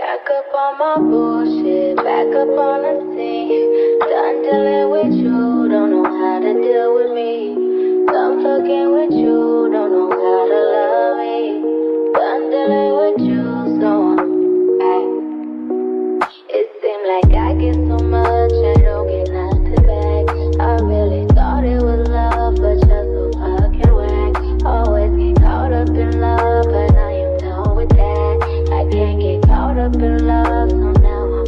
Back up on my bullshit, back up on the scene. Done dealing with you, don't know how to deal with me. Done fucking with you, don't know how to love me. Done dealing with you, so it seemed like I get so much, I don't get nothing back. I really thought it was love, but you're so fucking whack. Always get caught up in love, but now you're done with that. I can't get caught up in love, so now I'm,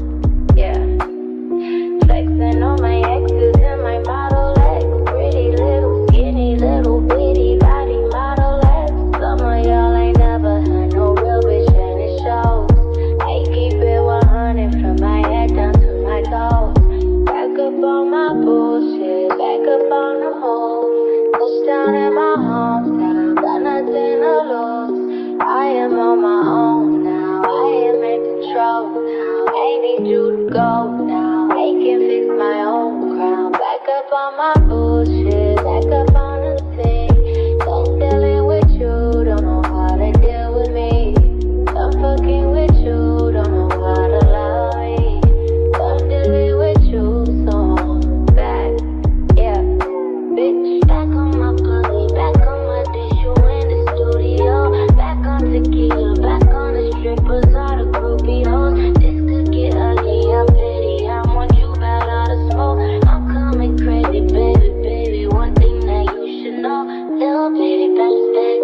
flexing on my exes and my Model X. Pretty little, skinny, little bitty body Model X. Some of y'all ain't never had no real bitch and it shows. I keep it 100 from my head down to my toes. Back up on my bullshit, back up on the move. Touchdown in my hometown, got nothing to lose. I am on my own now, I am in control now. I need you to go now, I can fix my own crown. Back up on my bullshit, back up on the scene. Don't dealing with you, don't know how to deal with me. I'm fucking with you, don't know how to love me. I'm dealing with you, so I'm back, bitch. Back on my bully, back on my dish, you in the studio. Back on tequila, back on the strippers, all the groupie hoes. This could get ugly, I'm petty, I want you bad out of smoke. I'm coming crazy, baby, baby, one thing that you should know. Little baby, bounce back,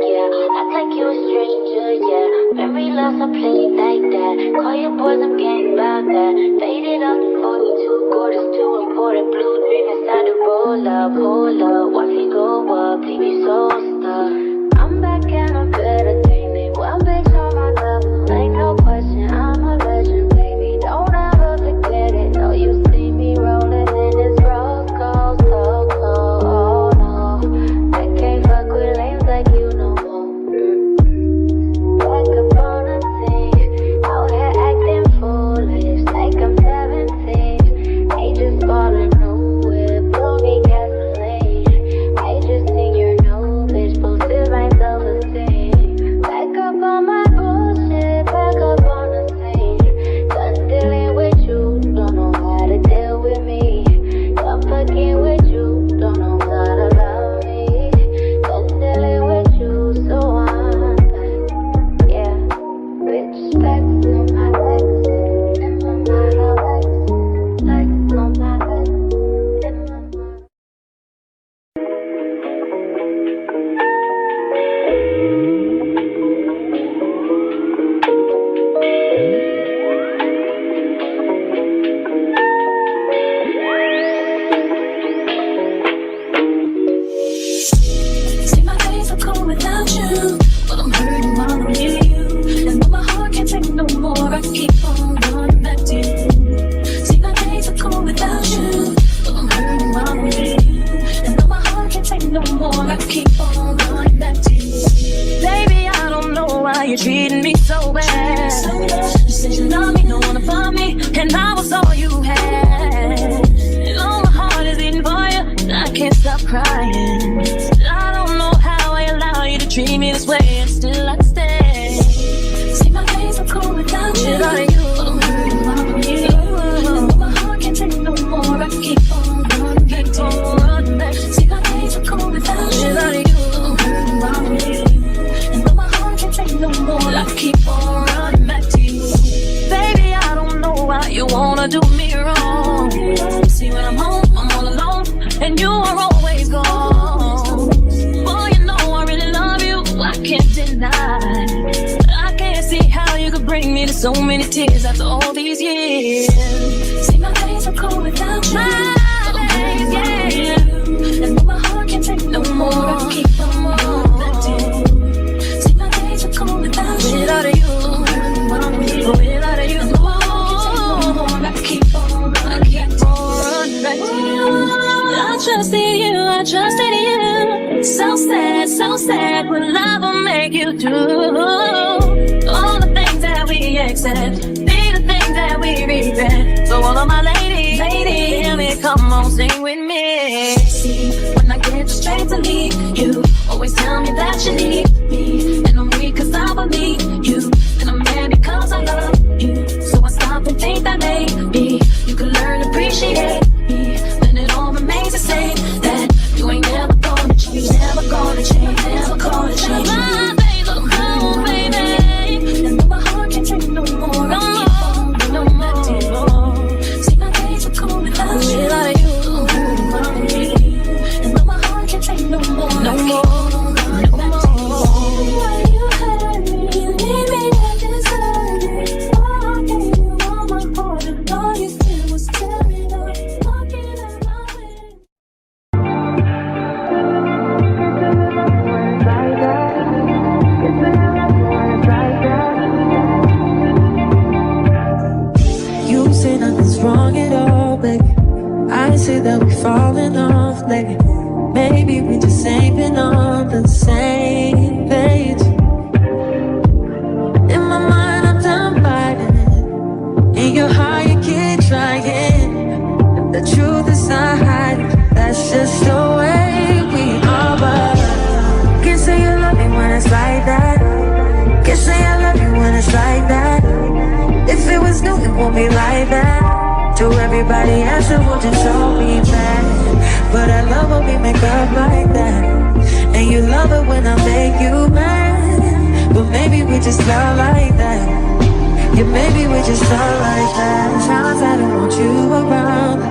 act like you a stranger, Memory loss, I play it like that. Call your boys, I'm getting about that. Faded up to 42 quarters, too important. Blue dream inside the roll up, hold up. Watch me go up, leave me so stuck. I'm back and I'm better thing. They one bitch on my level, ain't no question. I'm a legend, baby. Don't ever forget it. No, you see me rolling in this rose gold, so cold. Oh no, I can't fuck with lames like you no more. Back up on the scene, out here acting foolish like I'm 17. I just bought a new whip, don't need gasoline. I just think you're new, bitch, boosted my self-esteem. Back up on my bullshit, back up on the scene. Done dealing with you, don't know how to deal with me. Done fucking with you, don't know how to love me. Done dealing with you, so I'm back, bitch, back on my legs. In my Model X, legs on my legs. In my Model. See, my days are cold without you, but I'm hurting while I'm near you. And though my heart can't take no more, I keep on running back to you. See, my days are cold without you, but I'm hurting while I'm near you. And though my heart can't take no more, I keep on running back to you. Baby, I don't know why you're treating me so bad. You said you love me, don't wanna bump me, and I was all you had. And all my heart is beating for you, and I can't stop crying. I don't know how I allow you to treat me this way, and still I stay. See, my days are cold without you, but I'm hurting while I'm here. And though my heart can't take no more, I keep on running back to you. See, my days are cold without you, but I'm hurting while I'm here. And though my heart can't take no more, I keep on running back to you. Baby, I don't know why you wanna do me wrong. See, when I'm home, I'm all alone, and you are always gone. Boy, you know I really love you, I can't deny. I can't see how you could bring me to so many tears after all these years. See, my days are cold without you. My days, and though my heart can't take no more, I keep on running back to you. See, my days are cold without you. Without you, without you, I keep on running back to you. I trusted you, I trusted you. So sad, what love will make you do. All the things that we accept, be the things that we regret. So all of my ladies, hear me, come on, sing with me. See, when I get the strength to leave you, always tell me that you need me. And I'm weak cause I believe you, and I'm mad because I love you. might say that we're falling off lately. Maybe we just ain't been on the same page. In my mind, I'm done fighting it. In your heart, you keep trying. The truth is not hiding. That's just the way we are. But can't say you love me when it's like that. Can't say I love you when it's like that. If it was new, it won't be like that. To everybody else, it will just show me back. But I love when we make up like that. And you love it when I make you mad. But maybe we just love like that. Yeah, maybe we just love like that. Times I don't want you around.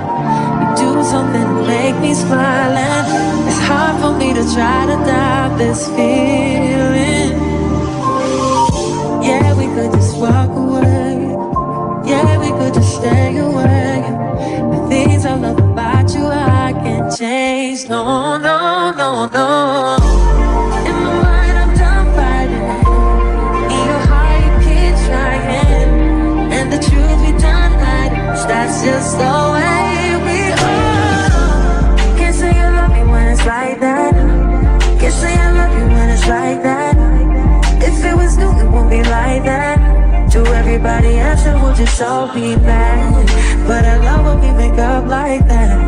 You do something to make me smile. And it's hard for me to try to stop this feeling. Yeah, we could just walk away. Yeah, we could just stay away. The things I love about you, I can't change. No, no, no, no. In my mind, I'm done fighting it. In your heart, you keep trying. And the truth, we done hiding. That's just the way we are. Can't say you love me when it's like that. Can't say I love you when it's like that. If it was new, it won't be like that. To everybody else, it will just all be bad. But I love when we make up like that.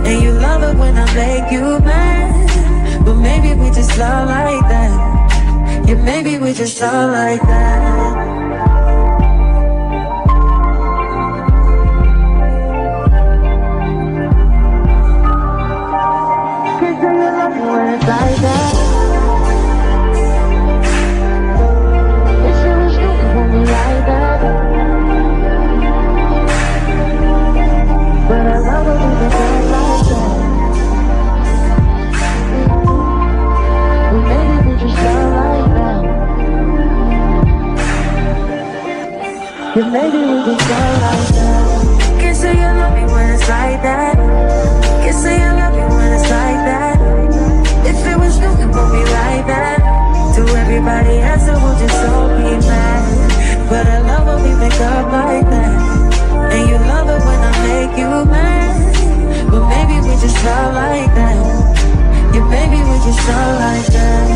And you love it when I make you mad. But maybe we just love like that. Yeah, maybe we just love like that. Can't say you love me when it's like that. Like that. But I love it when you feel like that. Well, maybe we just love like that. Yeah, maybe we just love like that. Can't say you love me when it's like that. Can't say I love you when it's like that. If it was new, it won't be like that. To everybody else, it will just all be mad. But I love when we make up like that. And you love it when I make you mad. But maybe we just love like that. Yeah, maybe we just love like that.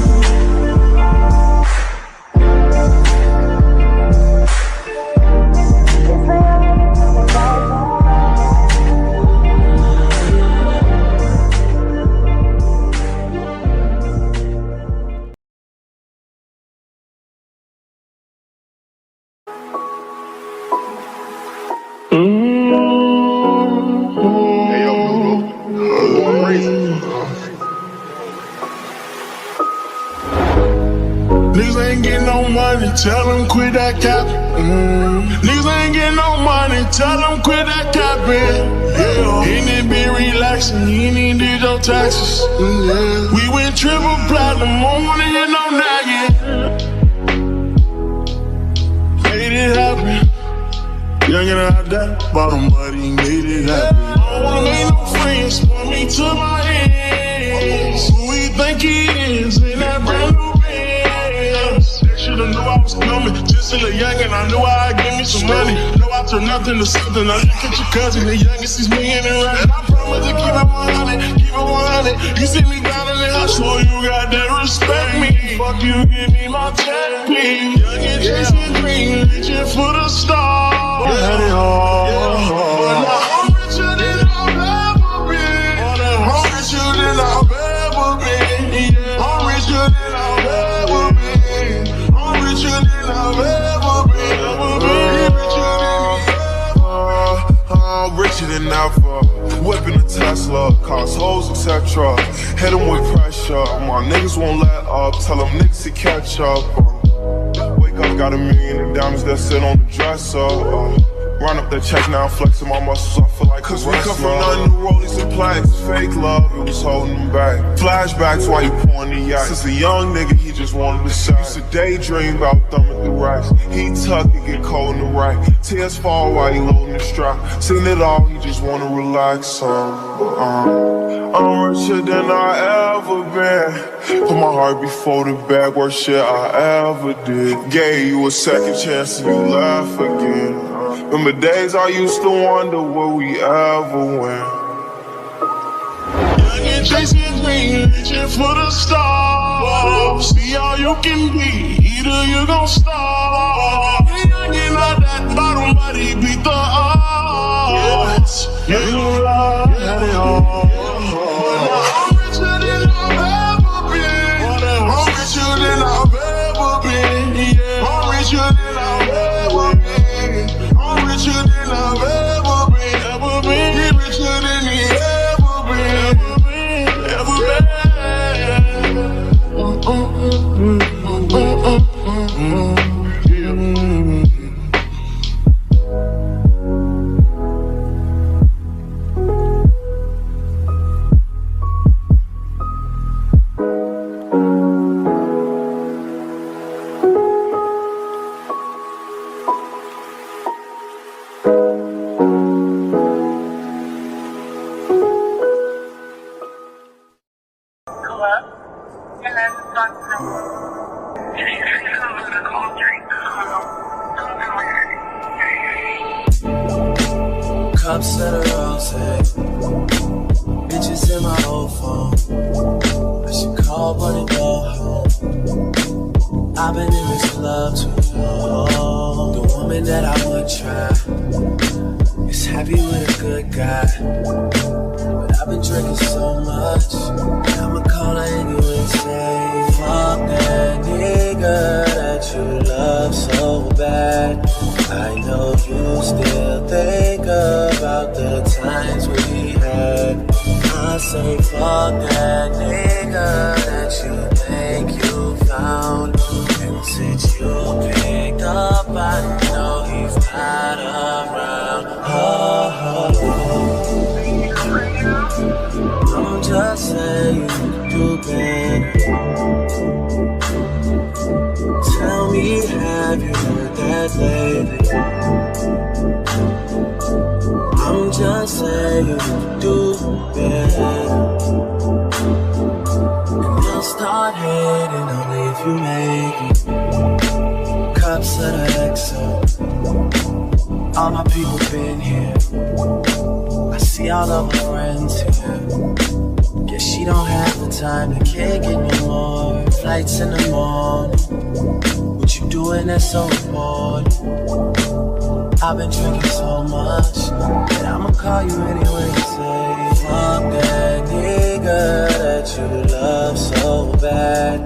Niggas ain't getting no money, tell them quit that cap. Niggas ain't getting no money, tell them quit that capping. Yeah. You need to be relaxing, you need to do your taxes. Yeah. We went triple platinum, don't wanna hear no nagging. Made it happen. Young and out there, bottom buddy, made it happen. I don't wanna make no friends, point me to my hands. Who we think he is in that brand new Benz? Should've knew I was coming, just a little young and I knew I'd give me some money. Know I turn nothing to something, I look at your cousin, the youngest is me and it right. And I promise to keep it 100, keep it 100. You see me down in the house, so you got that respect me. Fuck you, give me my check, please. Young and chasing dreams, reaching for the stars. Had it hard, but now I'm richer than I've ever been. I'm richer than I've ever been. Yeah. I'm richer than I've ever been. I'm richer than I've ever been. I'm richer than ever. Whipping a Tesla, cars, hoes, etc. Hit them with pressure. My niggas won't let up. Tell them niggas to catch up. Wake up, got $1 million in diamonds that sit on the dresser. Run up that check now, flexing my muscles, I feel like cause we come from nothing to rollies and plaques. Fake love, it was holding them back. Flashbacks while you pouring the yak. Since a young nigga, he just wanted to shine. Used to daydream about thumbing through racks. He tuck and get cold in the rack. Tears fall while he loading the strap. Seen it all, he just wanna relax. I'm richer than I ever been. Put my heart before the bag, worst shit I ever did. Gave you a second chance and you laugh again. Remember days I used to wonder will we ever win. chasing dreams, reaching for the stars. See all you can be, either you gon' starve. Youngin' out that bottom body beat the odds. Yeah, you love it all. I'm richer than I've ever been. I'm richer than I've ever been. Yeah, I'm richer than I've ever been. I'm richer than I've ever been. Ever been. You're richer than he ever been. Ever been. Cups of the rose, bitches in my old phone. I should call one and go home. I've been in this club too long. The woman that I would try is happy with a good guy, but I've been drinking so much, I'ma call her anyway and say, fuck that nigga that you love so bad. I know you still think about the times we had. I say fuck that nigga that you think you found. And since you picked up, I know he's not around. I'm just saying you do better. Tell me, have you heard that lately? I'm just saying you do better. And you'll start hating only if you make it. Cups of the XO. All my people been here. I see all of my friends here. Guess she don't have the time to kick it no more. Flights in the morning. What you doing that's so important? I've been drinking so much that I'ma call you anyway and say, fuck that nigga that you love so bad.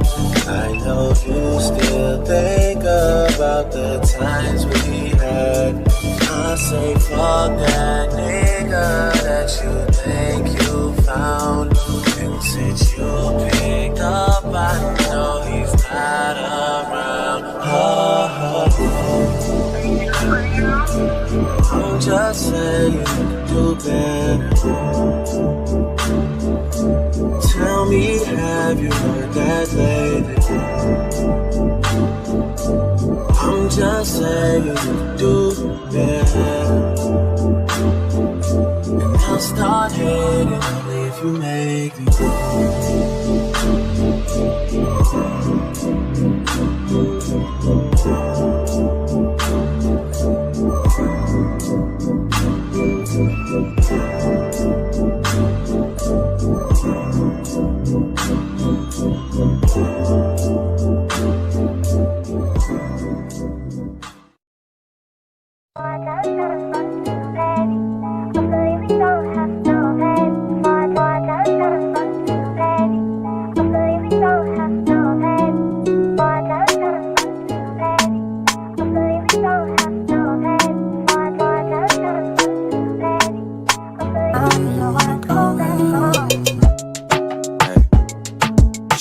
I know you still think about the times we had. I say fuck that nigga that you think you found. And since you picked up, I know he's not around. I'm just saying you do better. Tell me, have you heard that lately? I'm just saying you do better. And I'll start hating only if you make me.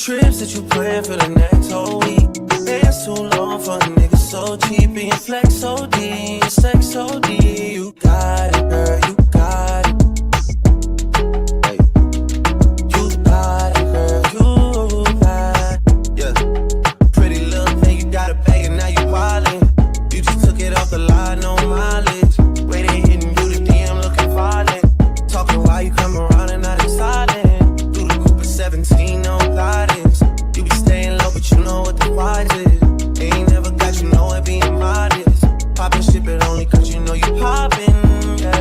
Trips that you plan for the next whole week. It's too long for a nigga so cheap. Being flex OD, sex OD. You got it, girl, you got it. Hey. You got it, girl, you got it. Yeah. Pretty little thing, you got a bag and now you wildin'. You just took it off the line, no mileage. Waiting, hitting you, the DM looking violent. Talking while you come around and not silent. Through the Cooper 17, no guidance. You be staying low, but you know what the price is. Ain't never got you know it being modest. Poppin' shit, but only cause you know you poppin', yeah.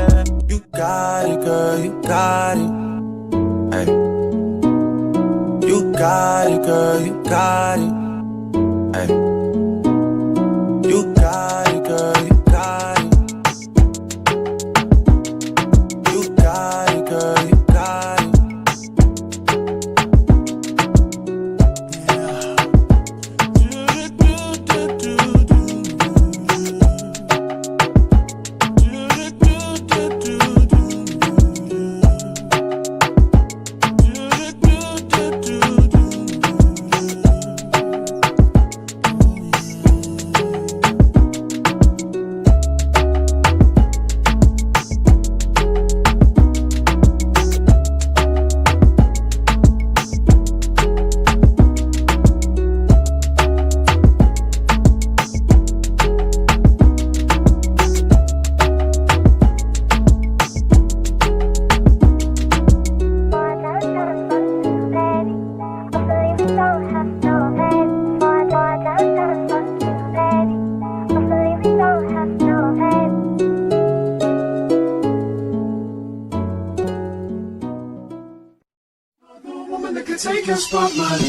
take your spotlight.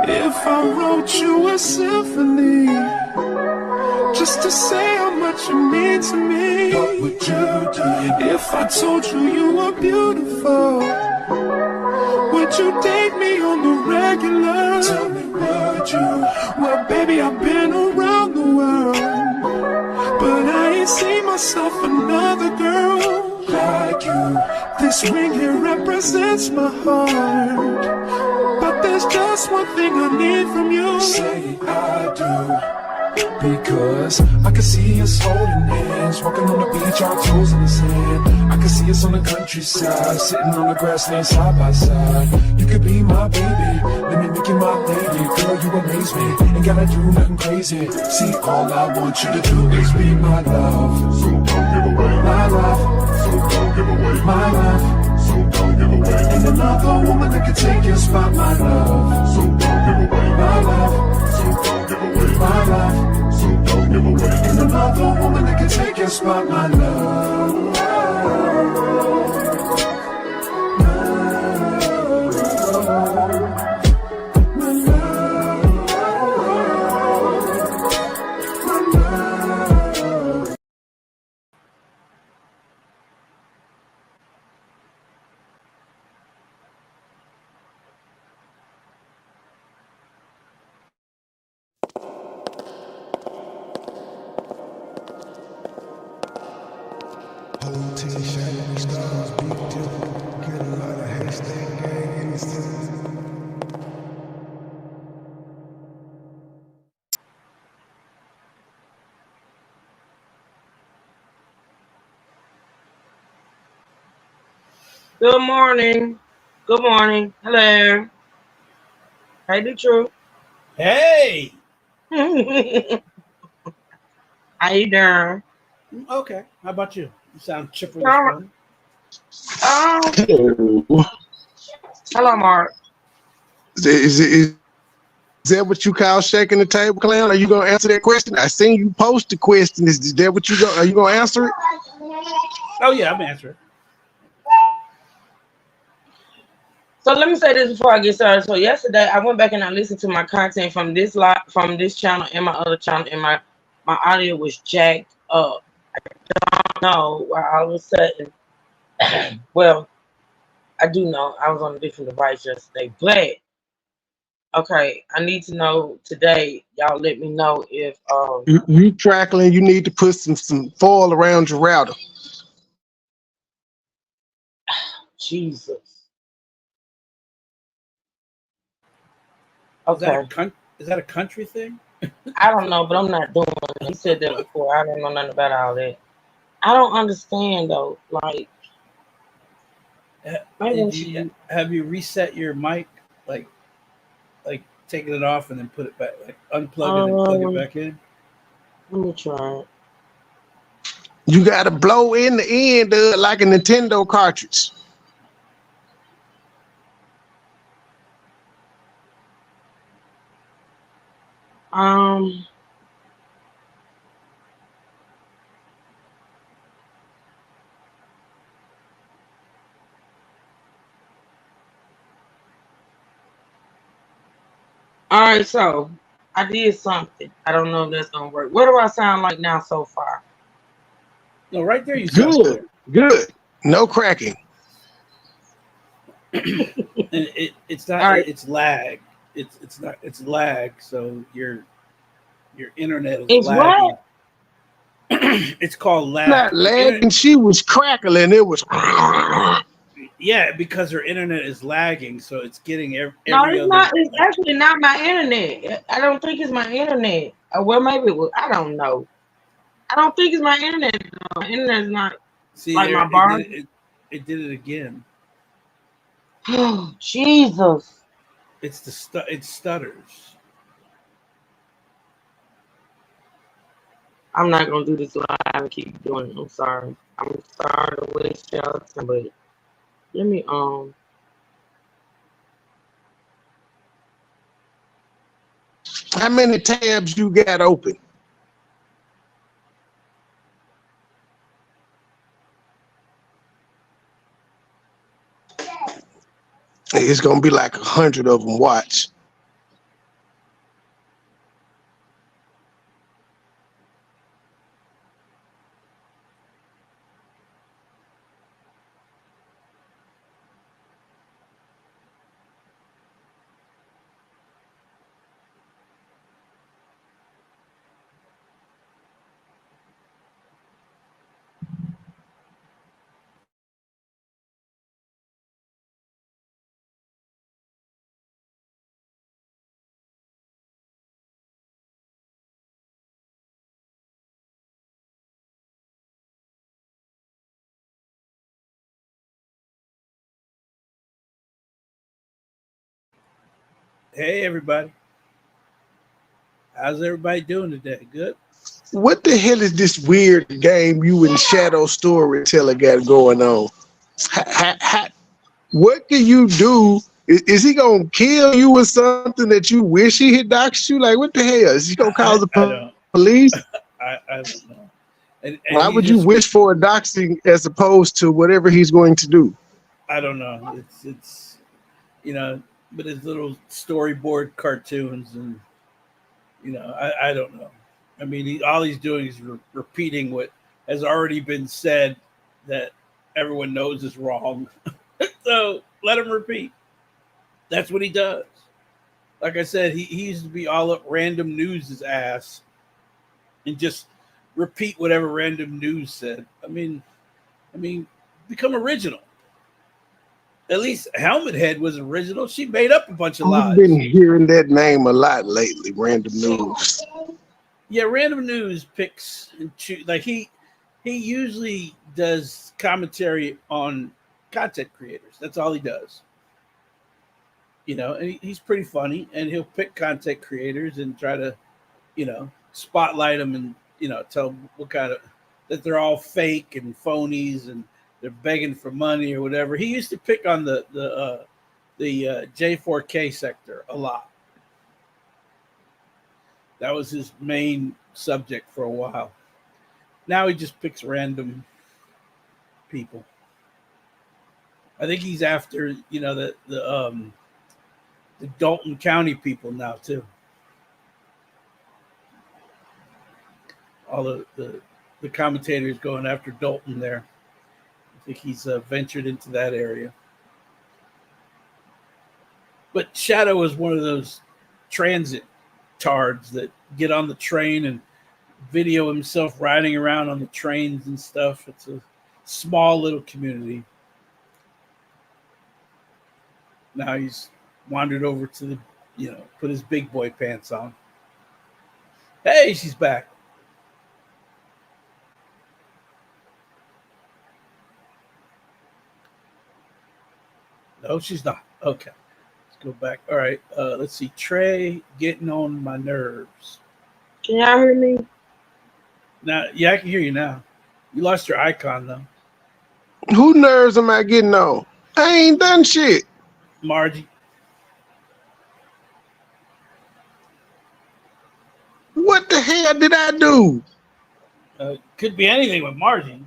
If I wrote you a symphony, just to say how much you mean to me, what would you do? If I told you you were beautiful, would you date me on the regular? Tell me, would you? Well, baby, I've been around the world, but I ain't seen myself another girl like you. This ring here represents my heart, but there's just one thing I need from you. Say I do. Because I can see us holding hands, walking on the beach, our toes in the sand. I can see us on the countryside, sitting on the grassland side by side. You could be my baby, let me make you my lady. Girl, you amaze me, ain't gotta do nothing crazy. See, all I want you to do is be my love. So don't give away my love. So don't give away my love. So don't give away. Ain't another woman that can take your spot, my love. So don't give away my love. So don't give away my love. So don't give away. Ain't another woman that can take your spot, my love. Whole team shining stars, big deal. Get a lot of hashtag gang in the city. Good morning. Good morning. Hello. Hey, the truth. Hey. How you doing? Okay. How about you? You sound chipper this All right. morning. Hello, Mark. Is that what you call shaking the table, clown? Are you gonna answer that question? I seen you post the question. Is that what you go? Are you gonna answer it? Oh yeah, I'm answering. So let me say this before I get started. So yesterday I went back and I listened to my content from this channel and my other channel, and my audio was jacked up. I don't know why all of a sudden. Well, I do know I was on a different device yesterday, but okay, I need to know today. Y'all let me know if You crackling. You need to put some foil around your router. Jesus. Is that Okay. a country thing? I don't know, but I'm not doing it. He said that before. I don't know nothing about all that. I don't understand though. Like, maybe Have you reset your mic, like taking it off and then put it back, like unplug it and plug it back in? let me try it. You gotta blow in the end like a Nintendo cartridge. All right, so I did something. I don't know if that's gonna work. What do I sound like now so far? No, right there you sound clear. Good. No cracking. And it's not. All right. It's lag. It's not. It's lag. So your internet is It's lagging. what? It's called lag. Not lagging. She was crackling. It was. Yeah, because her internet is lagging, so it's getting every No, it's other. not. It's actually not my internet. I don't think it's my internet. Well, maybe it was. I don't know. I don't think it's my internet. My internet's not. See, like there, my bar. it did it again. Oh, Jesus. It's it stutters. I'm not gonna do this live and keep doing it. I'm sorry. I'm sorry to waste y'all time, but let me How many tabs you got open? it's gonna be like 100 of them. Watch. Hey, everybody. How's everybody doing today? Good? What the hell is this weird game you and Shadow Storyteller got going on? What can you do? Is he gonna kill you with something that you wish he had doxed you? Like what the hell? Is he gonna call the I don't. police? I don't know. And Why he would you just, wish for a doxing as opposed to whatever he's going to do? I don't know. It's but his little storyboard cartoons and I don't know. I mean, all he's doing is repeating what has already been said that everyone knows is wrong. So let him repeat. That's what he does. Like I said, he used to be all up random news's ass and just repeat whatever random news said. I mean, become original. At least Helmet Head was original. She made up a bunch of I've lies. been hearing that name a lot lately. Random news. Yeah, random news picks and like he usually does commentary on content creators. That's all he does. And he's pretty funny, and he'll pick content creators and try to, spotlight them and tell them what kind of that they're all fake and phonies and they're begging for money or whatever. He used to pick on the J4K sector a lot. That was his main subject for a while. Now he just picks random people. I think he's after the Dalton County people now too. All the commentators going after Dalton there. I think he's ventured into that area. But Shadow is one of those transit tards that get on the train and video himself riding around on the trains and stuff. It's a small little community. Now he's wandered over to put his big boy pants on. Hey, she's back. No, she's not. Okay. Let's go back. All right. Let's see. Trey getting on my nerves. Can y'all hear me? Now, yeah, I can hear you now. You lost your icon though. Who nerves am I getting on? I ain't done shit. Margie. What the hell did I do? Could be anything with Margie.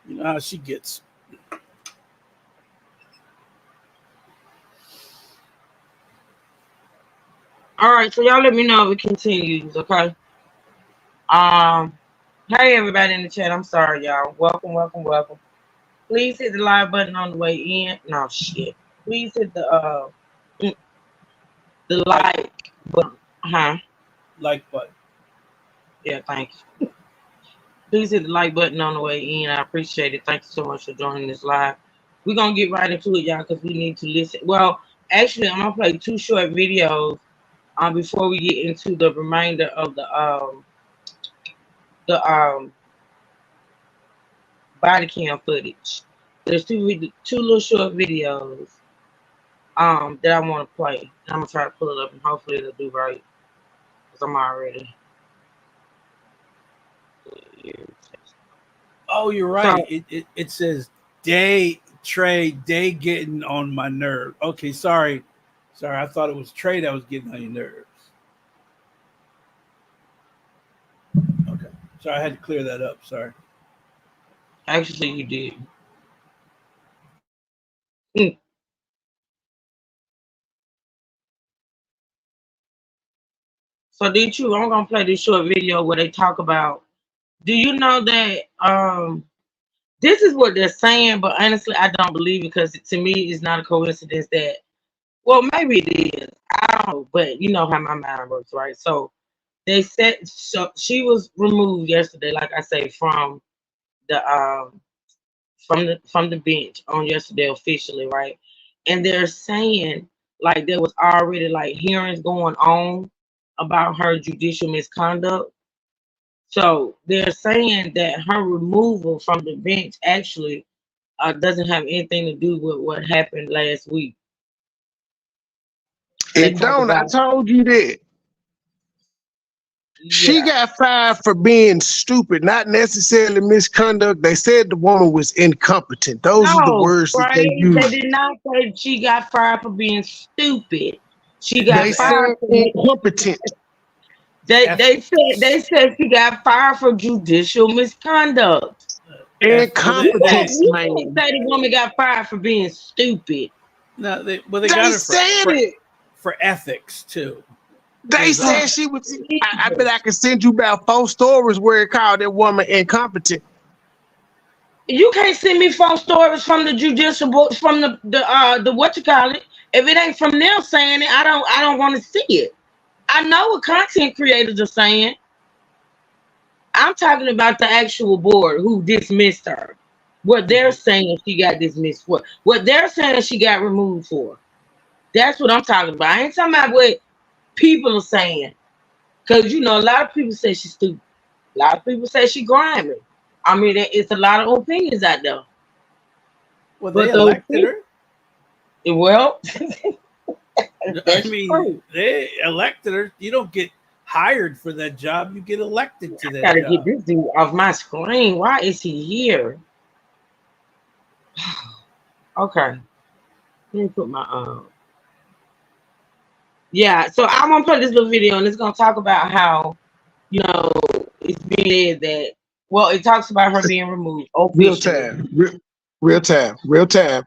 You know how she gets. All right, so y'all let me know if it continues, okay? Hey everybody in the chat. I'm sorry, y'all. Welcome. Please hit the live button on the way in. No shit. Please hit the like button. Like button. Yeah, thank you. Please hit the like button on the way in. I appreciate it. Thank you so much for joining this live. We're gonna get right into it, y'all, because we need to listen. Well, actually, I'm gonna play 2 short videos before we get into the remainder of the body cam footage. There's two little short videos that I want to play. I'm gonna try to pull it up and hopefully it'll do right because I'm already. Oh, you're right. So, it says Trey getting on my nerve. Okay, sorry. I thought it was Trey that was getting on your nerves. Okay, so I had to clear that up. Sorry. Actually, you did. So did you? I'm gonna play this short video where they talk about. Do you know that this is what they're saying? But honestly, I don't believe it because to me, it's not a coincidence that. Well, maybe it is. I don't know, but you know how my mind works, right? So they said so she was removed yesterday, like I say, the from the bench on yesterday officially, right? And they're saying like there was already like hearings going on about her judicial misconduct. So they're saying that her removal from the bench actually doesn't have anything to do with what happened last week. They It talk don't. I about told you that. She yeah. got fired for being stupid, not necessarily misconduct. They said the woman was incompetent. Those are the No, words that they right? They used. did not say she got fired for being stupid. She They got fired said for incompetent. they said she got fired for judicial misconduct. Incompetence, You can't man. say the woman got fired for being stupid. No, they They got her said it. for ethics too. They There's said she was. I bet I can send you about 4 stories where it called that woman incompetent. You can't send me 4 stories from the judicial book from the what you call it. If it ain't from them saying it, I don't want to see it. I know what content creators are saying. I'm talking about the actual board who dismissed her. What they're saying she got dismissed for. What they're saying she got removed for. That's what I'm talking about. I ain't talking about what people are saying. Because, you know, a lot of people say she's stupid. A lot of people say she grimy. I mean, it's a lot of opinions out there. Well, But they elected her. Well, I mean, they elected her. You don't get hired for that job. You get elected to that I gotta job. get this dude off my screen. Why is he here? Okay. Let me put my yeah, so I'm gonna put this little video and it's gonna talk about how, you know, it's being said that it talks about her being removed. Real Officially. time. Real time.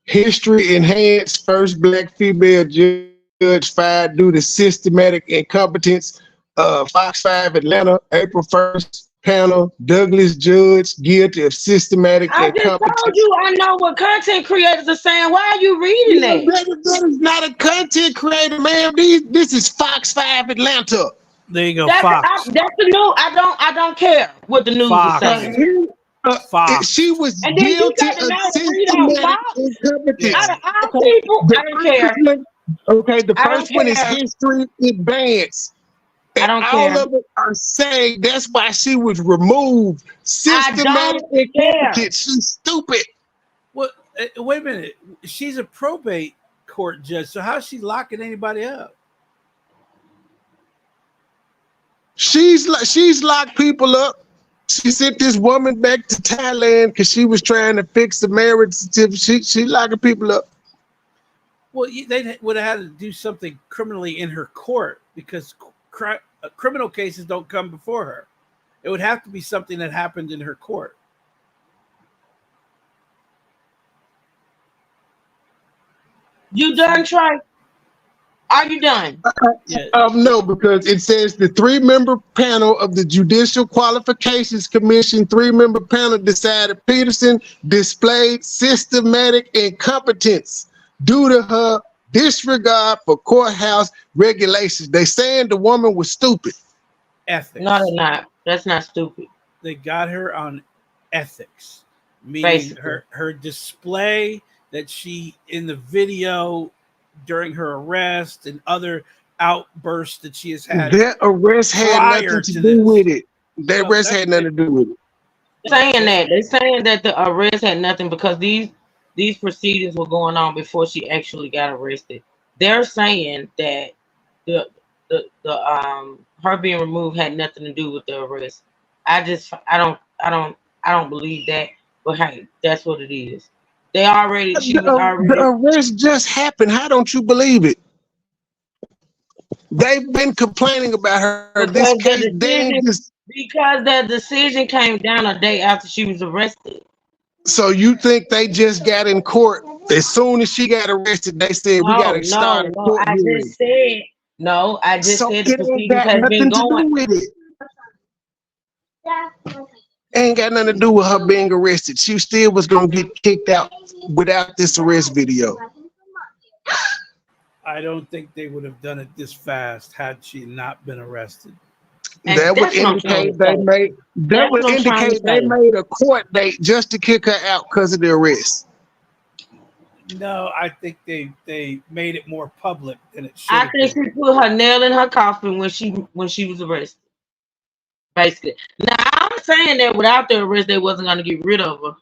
History enhanced first black female judge fired due to systematic incompetence. Fox 5 Atlanta, April 1st panel, Douglas judge guilty of systematic I just incompetence. told you I know what content creators are saying. Why are you reading that? That is not a content creator, man. This is Fox 5 Atlanta. There you go, That's Fox. that's the news. I don't care what the news Fox. is saying. Fox. She was And then you guilty got to of know to read on systematic Fox. incompetence. Out of all people, I don't care. Okay, the I don't first one is care. history advance. I don't all care. of it are saying that's why she was removed. Systematic incompetence. She's stupid. Well, wait a minute. She's a probate court judge, so how's she locking anybody up? She's locked people up. She sent this woman back to Thailand because she was trying to fix the marriage certificate. She locking people up. Well, they would have had to do something criminally in her court because criminal cases don't come before her. It would have to be something that happened in her court. You done, Trey? Are you done? No, because it says the 3-member panel of the Judicial Qualifications Commission, 3-member panel decided Peterson displayed systematic incompetence due to her disregard for courthouse regulations. They saying the woman was stupid. Ethics. No, they're not. That's not stupid. They got her on ethics, meaning her display that she in the video during her arrest and other outbursts that she has had. That arrest had nothing to do with it. That arrest had nothing to do with it. They're saying that the arrest had nothing because these proceedings were going on before she actually got arrested. They're saying that the her being removed had nothing to do with the arrest. I don't believe that, but hey, that's what it is. The arrest just happened. How don't you believe it? They've been complaining about her. Because the decision came down a day after she was arrested. So you think they just got in court as soon as she got arrested? They said we got to start. I just said No, I just So said the it ain't procedures got has been nothing to going. do with it. Ain't got nothing to do with her being arrested. She still was gonna get kicked out without this arrest video. I don't think they would have done it this fast had she not been arrested. And That would that's what I'm trying indicate to they say. made that That's would what I'm trying to indicate they say. made a court date just to kick her out because of the arrest. No, I think they made it more public than it should I have think been. she put her nail in her coffin when she was arrested. Basically. Now I'm saying that without the arrest, they wasn't gonna get rid of her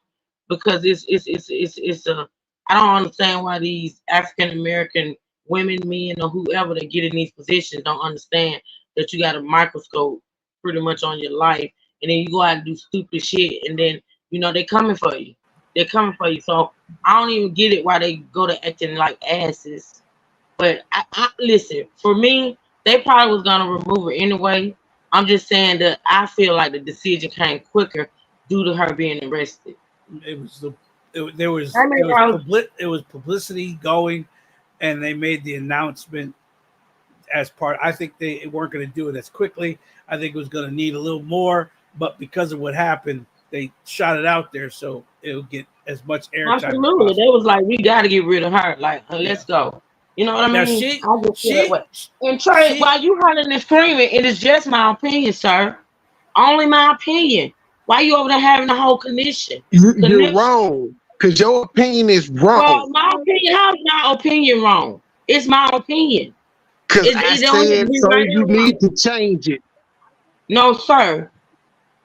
because it's a. I don't understand why these African American women, men, or whoever that get in these positions don't understand that you got a microscope pretty much on your life, and then you go out and do stupid shit, and then they coming for you. They're coming for you. So I don't even get it why they go to acting like asses. But I listen, for me, they probably was gonna remove her anyway. I'm just saying that I feel like the decision came quicker due to her being arrested. It was the I mean, it was publicity going, and they made the announcement as part. I think they weren't going to do it as quickly. I think it was going to need a little more, but because of what happened, they shot it out there so it'll get as much airtime as absolutely, they possible. was like, we got to get rid of her. Like, let's go. You know what I Now mean? I just feel that way. And Trey, she while you hollering and screaming, it is just my opinion, sir. Only my opinion. Why you over there having a whole connection? You're wrong because your opinion is Well, wrong. my opinion. How's my opinion wrong? It's my opinion. Because I It don't have to said be so. right You or need wrong. to change it. No, sir.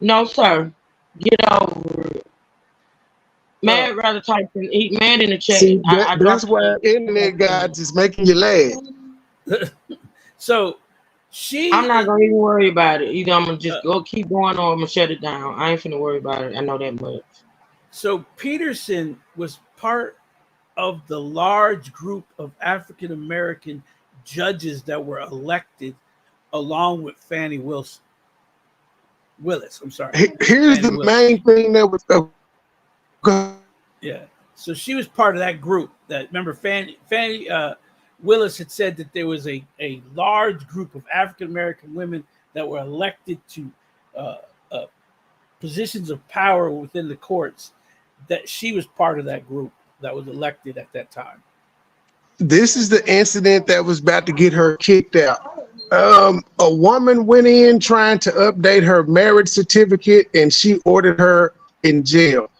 No, sir. Get over it. uh, Man, rather type in man in the chat. See, I that's dropped why internet guys is making you laugh. so I'm not she gonna even worry about it. Either I'm gonna uh, just go keep going or I'm gonna shut it down. I ain't finna worry about it. I know that much. so Peterson was part of the large group of African American judges that were elected along with Fannie Willis. I'm sorry. Here's Fannie the Willis. main thing that was. Yeah. So she was part of that group. That remember Fannie Willis had said that there was a large group of African American women that were elected to uh, uh, positions of power within the courts. That she was part of that group that was elected at that time. This is the incident that was about to get her kicked out. A woman went in trying to update her marriage certificate, and she ordered her in jail.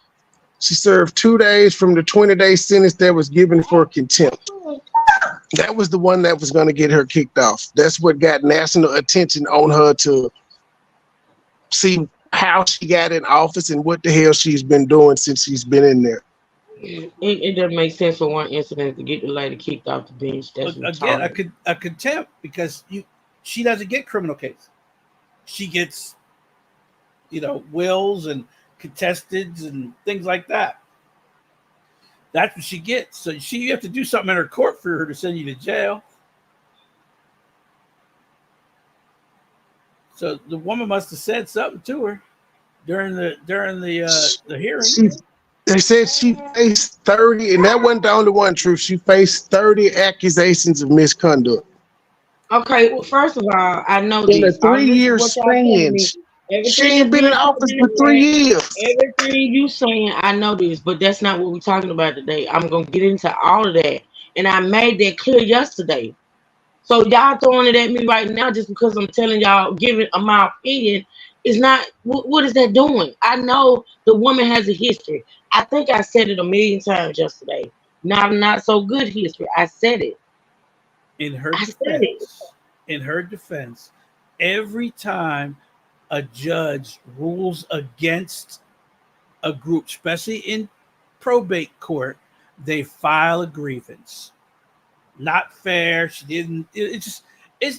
She served 2 days from the 20-day sentence that was given for contempt. That was the one that was going to get her kicked off. That's what got national attention on her to see how she got in office and what the hell she's been doing since she's been in there. It doesn't make sense for one incident to get the lady kicked off the bench. That's Again, retarded. a contempt because she doesn't get criminal case. She gets wills and contesteds and things like that. That's what she gets. So you have to do something in her court for her to send you to jail. So the woman must have said something to her during the hearing. They said she faced 30, and that wasn't the only one, truth. She faced 30 accusations of misconduct. Okay, well, first of all, I know In a this. All this is 3-year what y'all telling span. me. She Everything ain't that's been in being put office in for the 3 chat, years. everything you saying, I know this, but that's not what we're talking about today. I'm gonna get into all of that, and I made that clear yesterday. So y'all throwing it at me right now just because I'm telling y'all, giving my opinion is not. What is that doing? I know the woman has a history. I think I said it a million times yesterday. Not so good history. I said it. In her I said it. defense, every time a judge rules against a group, especially in probate court, they file a grievance. Not fair. She didn't. It's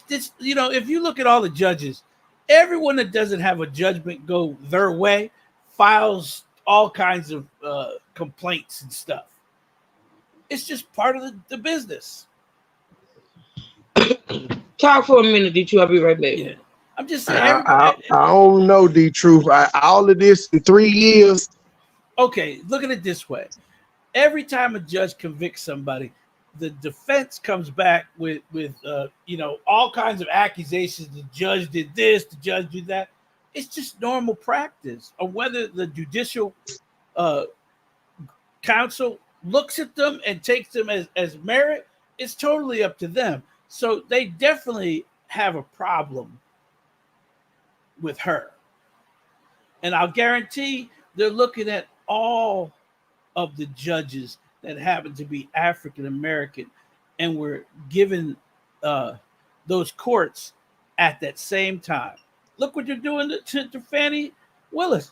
just if you look at all the judges, everyone that doesn't have a judgment go their way files all kinds of complaints and stuff. It's just part of the business. Talk for a minute, D2. I'll be right back. Yeah, I'm just saying. I don't know, D Truth. All of this in 3 years. Okay, look at it this way. Every time a judge convicts somebody, the defense comes back with all kinds of accusations. The judge did this, the judge did that. It's just normal practice. Or whether the judicial council looks at them and takes them as merit, it's totally up to them. So they definitely have a problem with her. And I'll guarantee they're looking at all of the judges that happen to be African American and were given those courts at that same time. Look what you're doing to Fannie Willis.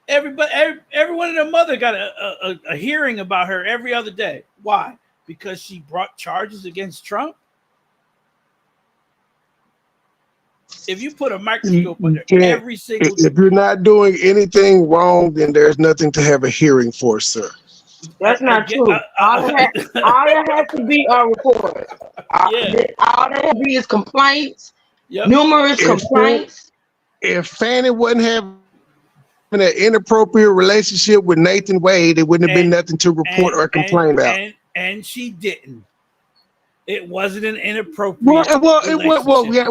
Everyone and their mother got a hearing about her every other day. Why? Because she brought charges against Trump. If you put a microscope under every single, if you're not doing anything wrong, then there's nothing to have a hearing for, sir. That's not true. All that has to be a report. All that has to be is complaints, numerous complaints. If Fannie wasn't having an inappropriate relationship with Nathan Wade, it wouldn't have been nothing to report or complain about. And she didn't. It wasn't an inappropriate. It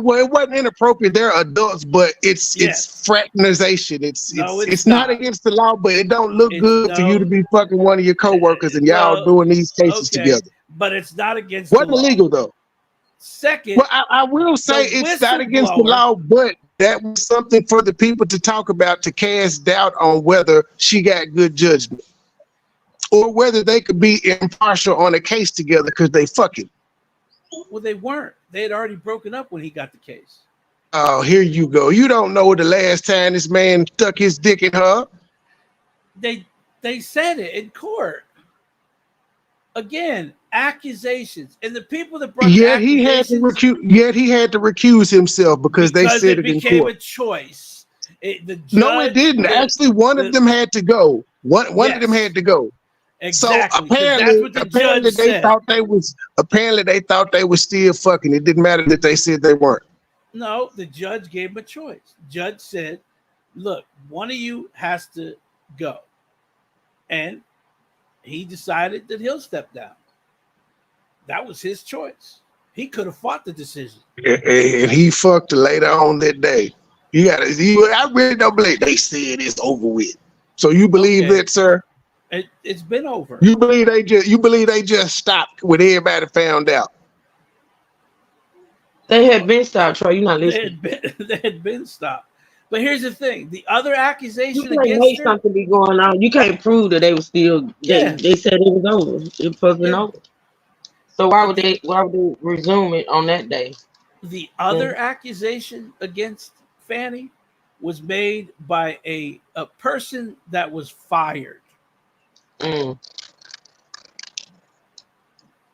wasn't inappropriate. They're adults, but it's fraternization. It's not against the law, but it don't look good for you to be fucking one of your coworkers and y'all doing these cases together. But it's not against. Wasn't illegal though. Second, well, I will say it's not against the law, but that was something for the people to talk about, to cast doubt on whether she got good judgment or whether they could be impartial on a case together because they fucking. Well, they weren't. They had already broken up when he got the case. Oh, here you go. You don't know the last time this man stuck his dick in her. They said it in court. Again, accusations. And the people that brought he had to recuse himself because they said it in court. It became a choice. It didn't. Actually, one of them had to go. One of them had to go. Exactly. So apparently they thought they were still fucking. It didn't matter that they said they weren't. No, the judge gave him a choice. Judge said, look, one of you has to go. And he decided that he'll step down. That was his choice. He could have fought the decision. And he fucked later on that day. I really don't believe they said it's over with. So you believe that, sir? It's been over. You believe they just stopped when everybody found out? They had been stopped, Troy. You're not listening. They had been stopped. But here's the thing: the other accusation you can't make something be going on. You can't prove that they were still. They said it was over. It was supposed to be over. So why would they resume it on that day? The other accusation against Fannie was made by a person that was fired.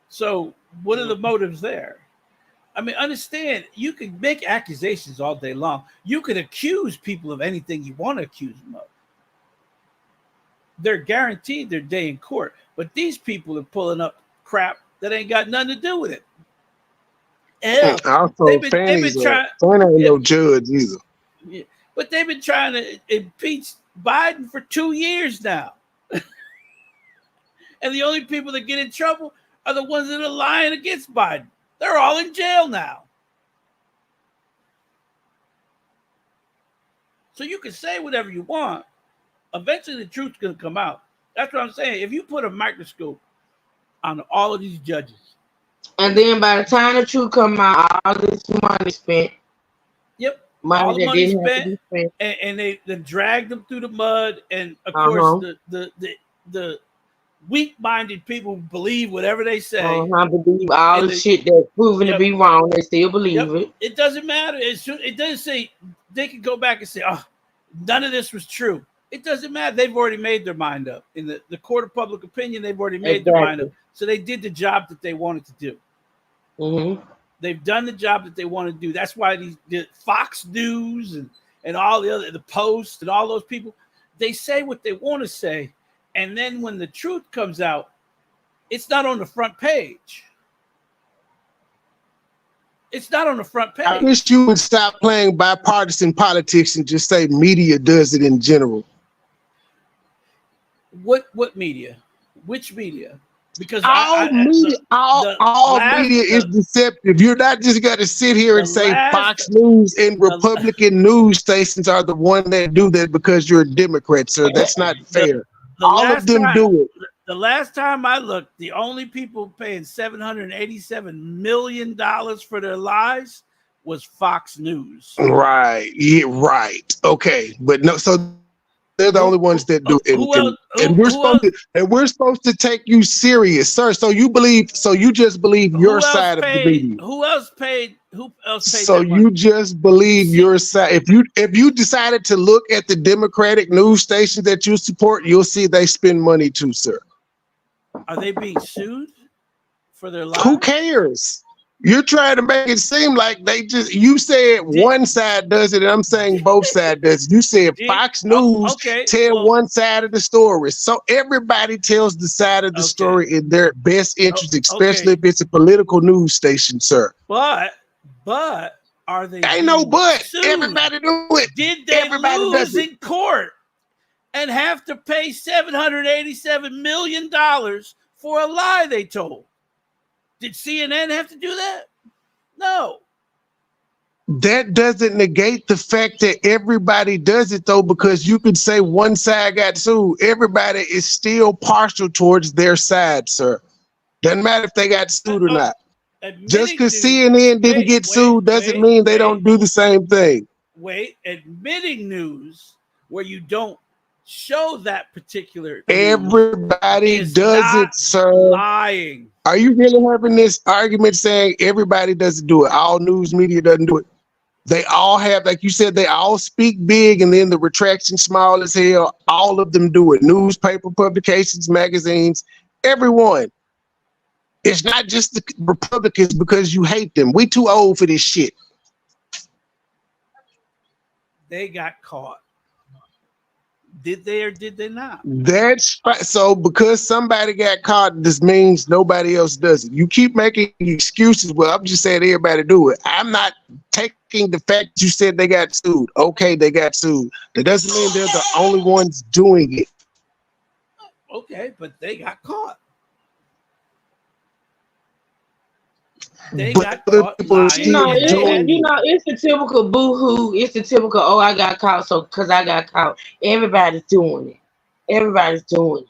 So what are the motives there? I mean, understand, you can make accusations all day long. You can accuse people of anything you want to accuse them of. They're guaranteed their day in court, but these people are pulling up crap that ain't got nothing to do with it. Also, Fannie's ain't no judge either. Yeah, but they've been trying to impeach Biden for 2 years now. And the only people that get in trouble are the ones that are lying against Biden. They're all in jail now. So you can say whatever you want. Eventually the truth's going to come out. That's what I'm saying. If you put a microscope on all of these judges. And then by the time the truth come out, all this money spent. Yep. All the money spent. And they dragged them through the mud. And of course, the weak-minded people believe whatever they say. Believe all the shit that's proven to be wrong. They still believe it. It doesn't matter. It doesn't say they can go back and say, "Oh, none of this was true." It doesn't matter. They've already made their mind up. In the court of public opinion, they've already made their mind up. So they did the job that they wanted to do. Mm-hmm. They've done the job that they want to do. That's why the Fox News and all the Post and all those people, they say what they want to say. And then when the truth comes out, it's not on the front page. It's not on the front page. I wish you would stop playing bipartisan politics and just say media does it in general. What media? Which media? because all media, all media is deceptive. You're not just going to sit here and say Fox News and Republican news stations are the one that do that because you're a Democrat, sir. That's not fair. All of them do it. The last time I looked, the only people paying $787 million for their lies was Fox News. Right. Yeah, right. Okay. But no, so they're the only ones that do it. And we're supposed to take you serious, sir. So you just believe your side of the media. Who else paid? So you just believe your side. If you decided to look at the Democratic news stations that you support, you'll see they spend money too, sir. Are they being sued for their lives? Who cares? You're trying to make it seem like you said one side does it, and I'm saying both sides does it. You said Fox News tell one side of the story. So everybody tells the side of the story in their best interest, especially if it's a political news station, sir. But are they ain't no but sued? Everybody do it. Did they lose in court and have to pay $787 million for a lie they told? Did CNN have to do that? No. That doesn't negate the fact that everybody does it, though, because you could say one side got sued. Everybody is still partial towards their side, sir. Doesn't matter if they got sued or not. Just because CNN didn't get sued doesn't mean they don't do the same thing. Admitting news where you don't show that particular everybody does it, sir. Lying. Are you really having this argument saying everybody doesn't do it? All news media doesn't do it. They all have, like you said, they all speak big and then the retraction small as hell. All of them do it. Newspaper, publications, magazines, everyone. It's not just the Republicans because you hate them. We too old for this shit. They got caught. Did they or did they not? That's so because somebody got caught, this means nobody else does it. You keep making excuses. Well, I'm just saying everybody do it. I'm not taking the fact you said they got sued. Okay, they got sued. That doesn't mean they're the only ones doing it. Okay, but they got caught. They got caught lying. It's the typical boo-hoo. It's the typical, oh, I got caught, so because I got caught. Everybody's doing it. Everybody's doing it.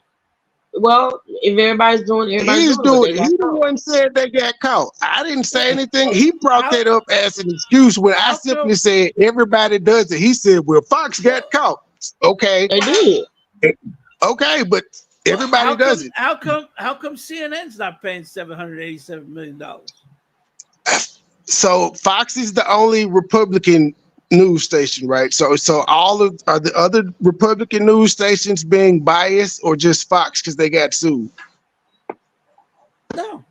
Well, if everybody's doing it, he's doing it. He the one said they got caught. I didn't say anything. He brought that up as an excuse when I simply said everybody does it. He said, well, Fox got caught. Okay. They did. Okay, but everybody does it. How come CNN's not paying $787 million? So Fox is the only Republican news station, right? So are the other Republican news stations being biased or just Fox because they got sued? No.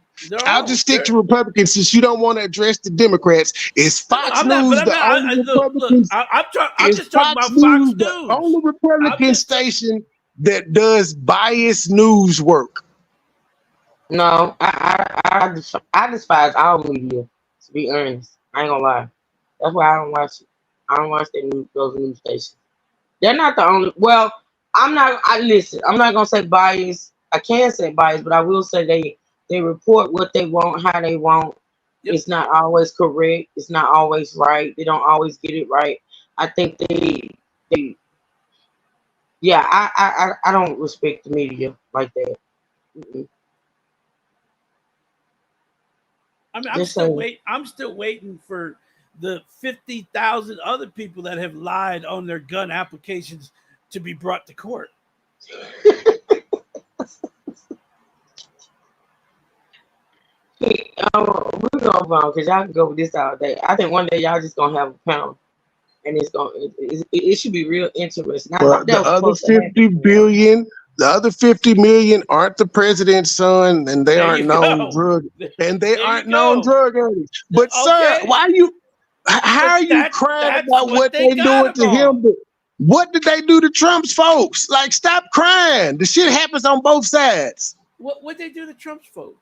I'll just stick to Republicans since you don't want to address the Democrats. Is Fox News the only Republican? I'm just talking about Fox News. The only Republican station that does biased news work. No, I despise all media. To be honest, I ain't gonna lie. That's why I don't watch it. I don't watch those news stations. They're not the only. Well, I'm not gonna say bias. I can say bias, but I will say they report what they want, how they want. Yep. It's not always correct. It's not always right. They don't always get it right. I think they. Yeah, I don't respect the media like that. Mm-mm. I mean, I'm still waiting for the 50,000 other people that have lied on their gun applications to be brought to court. We're gonna go because y'all can go with this all day. I think one day y'all just gonna have a panel, and it should be real interesting. Well, the other 50 billion. The other 50 million aren't the president's son, and they aren't known drug addicts. But sir, how are you crying about what they doing to him? But what did they do to Trump's folks? Like, stop crying. The shit happens on both sides. What they do to Trump's folks?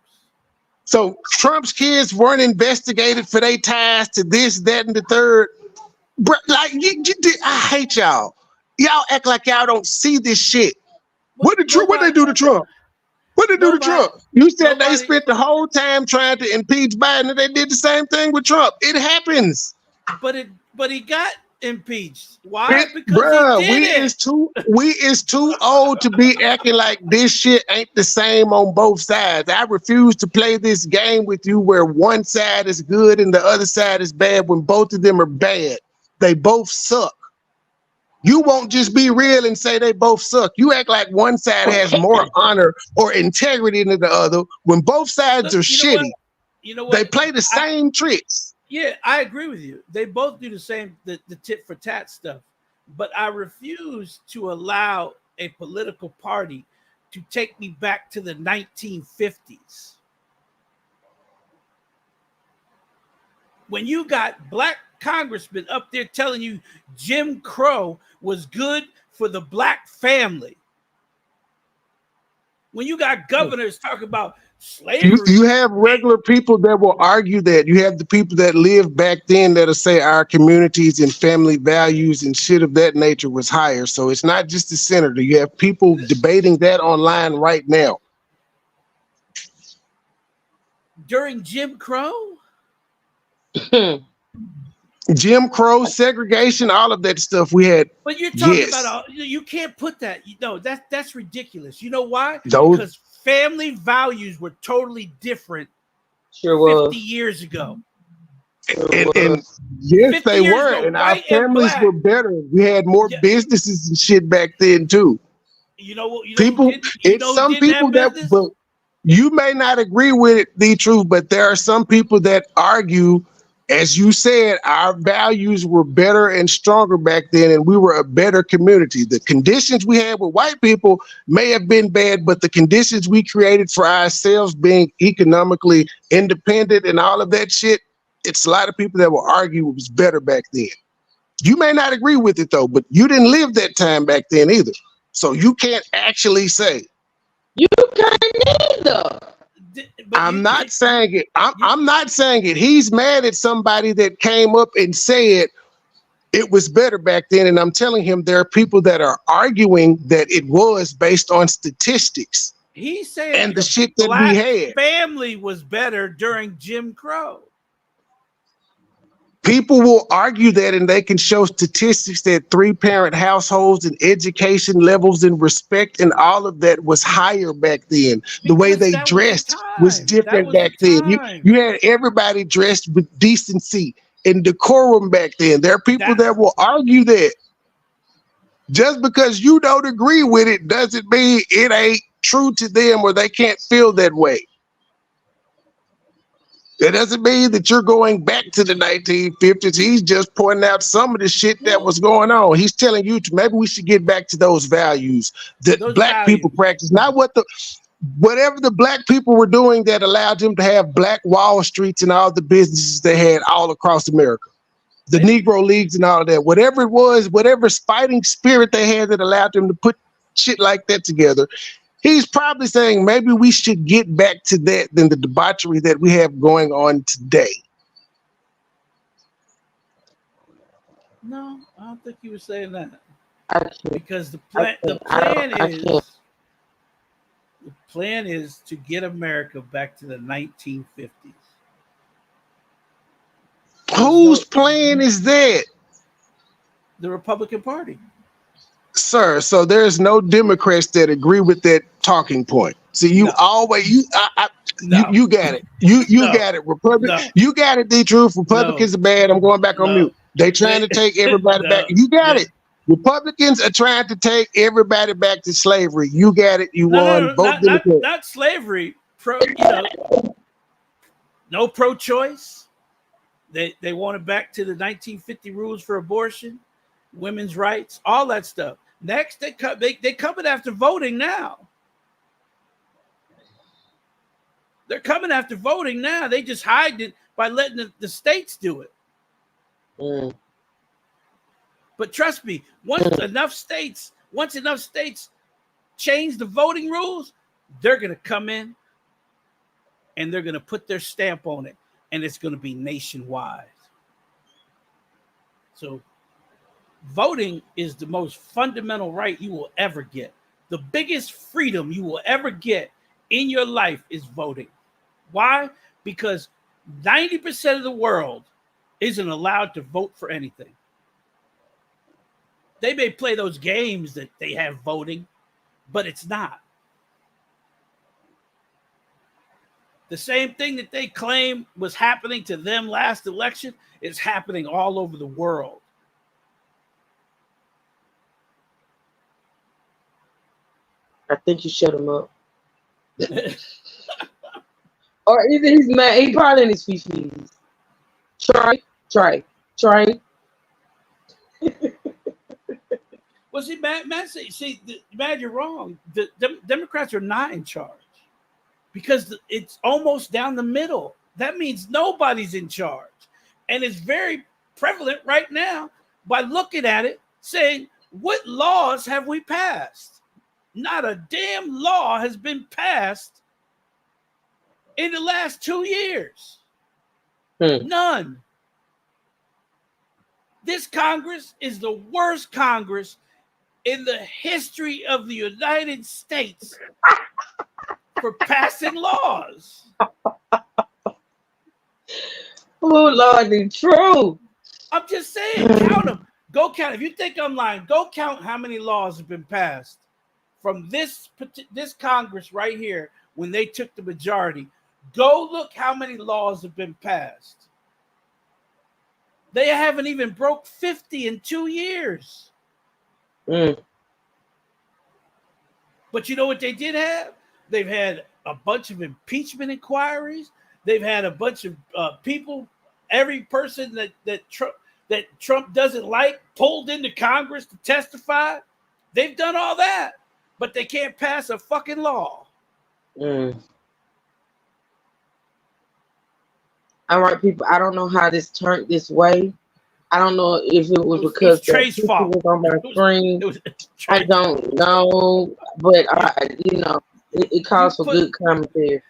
So Trump's kids weren't investigated for their ties to this, that, and the third. Like, I hate y'all. Y'all act like y'all don't see this shit. What they do to Trump? What did they do to Trump? You said they nobody. spent the whole time trying to impeach Biden, and they did the same thing with Trump. It happens. But he got impeached. Why? Because Bruh, he did we is too old to be acting like this shit ain't the same on both sides. I refuse to play this game with you where one side is good and the other side is bad when both of them are bad. They both suck. You won't just be real and say they both suck. You act like one side has more honor or integrity than the other when both sides Look, are shitty. You know what? They play the same tricks. Yeah, I agree with you. They both do the same, the tit for tat stuff. But I refuse to allow a political party to take me back to the 1950s. When you got black congressmen up there telling you Jim Crow was good for the black family. When you got governors talking about slavery. You have regular people that will argue that. You have the people that lived back then that'll say our communities and family values and shit of that nature was higher. So it's not just the senator. You have people debating that online right now. During Jim Crow? Jim Crow, segregation, all of that stuff we had. But you're talking about you can't put that. No, that's ridiculous. You know why? Because family values were totally different 50 years ago. And yes, they were. And our families were better. We had more businesses and shit back then too. People, some people that, but you may not agree with it, the truth, but there are some people that argue, as you said, our values were better and stronger back then, and we were a better community. The conditions we had with white people may have been bad, but the conditions we created for ourselves, being economically independent and all of that shit, it's a lot of people that will argue it was better back then. You may not agree with it though, but you didn't live that time back then either. So you can't actually say. You can't either. I'm not saying it. I'm not saying it. He's mad at somebody that came up and said it was better back then. And I'm telling him there are people that are arguing that it was based on statistics. He's saying and the shit that we had. Family was better during Jim Crow. People will argue that, and they can show statistics that 3-parent households and education levels and respect and all of that was higher back then. Because the way they dressed was different back then. You had everybody dressed with decency and decorum back then. There are people that will argue that. Just because you don't agree with it doesn't mean it ain't true to them or they can't feel that way. That doesn't mean that you're going back to the 1950s. He's just pointing out some of the shit that was going on. He's telling you maybe we should get back to those values that black people practice. Not whatever the black people were doing that allowed them to have black Wall Streets and all the businesses they had all across America. The Negro Leagues and all of that. Whatever it was, whatever fighting spirit they had that allowed them to put shit like that together. He's probably saying maybe we should get back to that than the debauchery that we have going on today. No, I don't think he was saying that. Actually, because the plan is to get America back to the 1950s. Whose plan is that? The Republican Party. Sir, so there's no Democrats that agree with that talking point. So you always you got it. You got it. You got it, the truth. Republicans are bad. I'm going back on mute. They trying to take everybody back. You got it. Republicans are trying to take everybody back to slavery. You got it. You won. Vote Democrat. Not slavery. No pro-choice. They want it back to the 1950 rules for abortion, women's rights, all that stuff. Next, they coming after voting now. They're coming after voting now. They just hide it by letting the states do it. But trust me, once enough states change the voting rules, they're going to come in and they're going to put their stamp on it, and it's going to be nationwide. So voting is the most fundamental right you will ever get. The biggest freedom you will ever get in your life is voting. Why? Because 90% of the world isn't allowed to vote for anything. They may play those games that they have voting, but it's not. The same thing that they claim was happening to them last election is happening all over the world. I think you shut him up. Or either he's mad. He probably in his feces. Try. Well, see, Matt, you're wrong. The Democrats are not in charge because it's almost down the middle. That means nobody's in charge. And it's very prevalent right now by looking at it, saying, what laws have we passed? Not a damn law has been passed in the last 2 years. None. This Congress is the worst Congress in the history of the United States for passing laws. Oh, Lord, it's true. I'm just saying, count them. Go count. If you think I'm lying, go count how many laws have been passed from this Congress right here when they took the majority. Go look how many laws have been passed. They haven't even broke 50 in 2 years. But you know what they did have? They've had a bunch of impeachment inquiries. They've had a bunch of people, every person that Trump doesn't like, pulled into Congress to testify. They've done all that, but they can't pass a fucking law. All right, people. I don't know how this turned this way. I don't know if it was because Trey's fault. was on my screen. I don't know, but it calls for good commentary.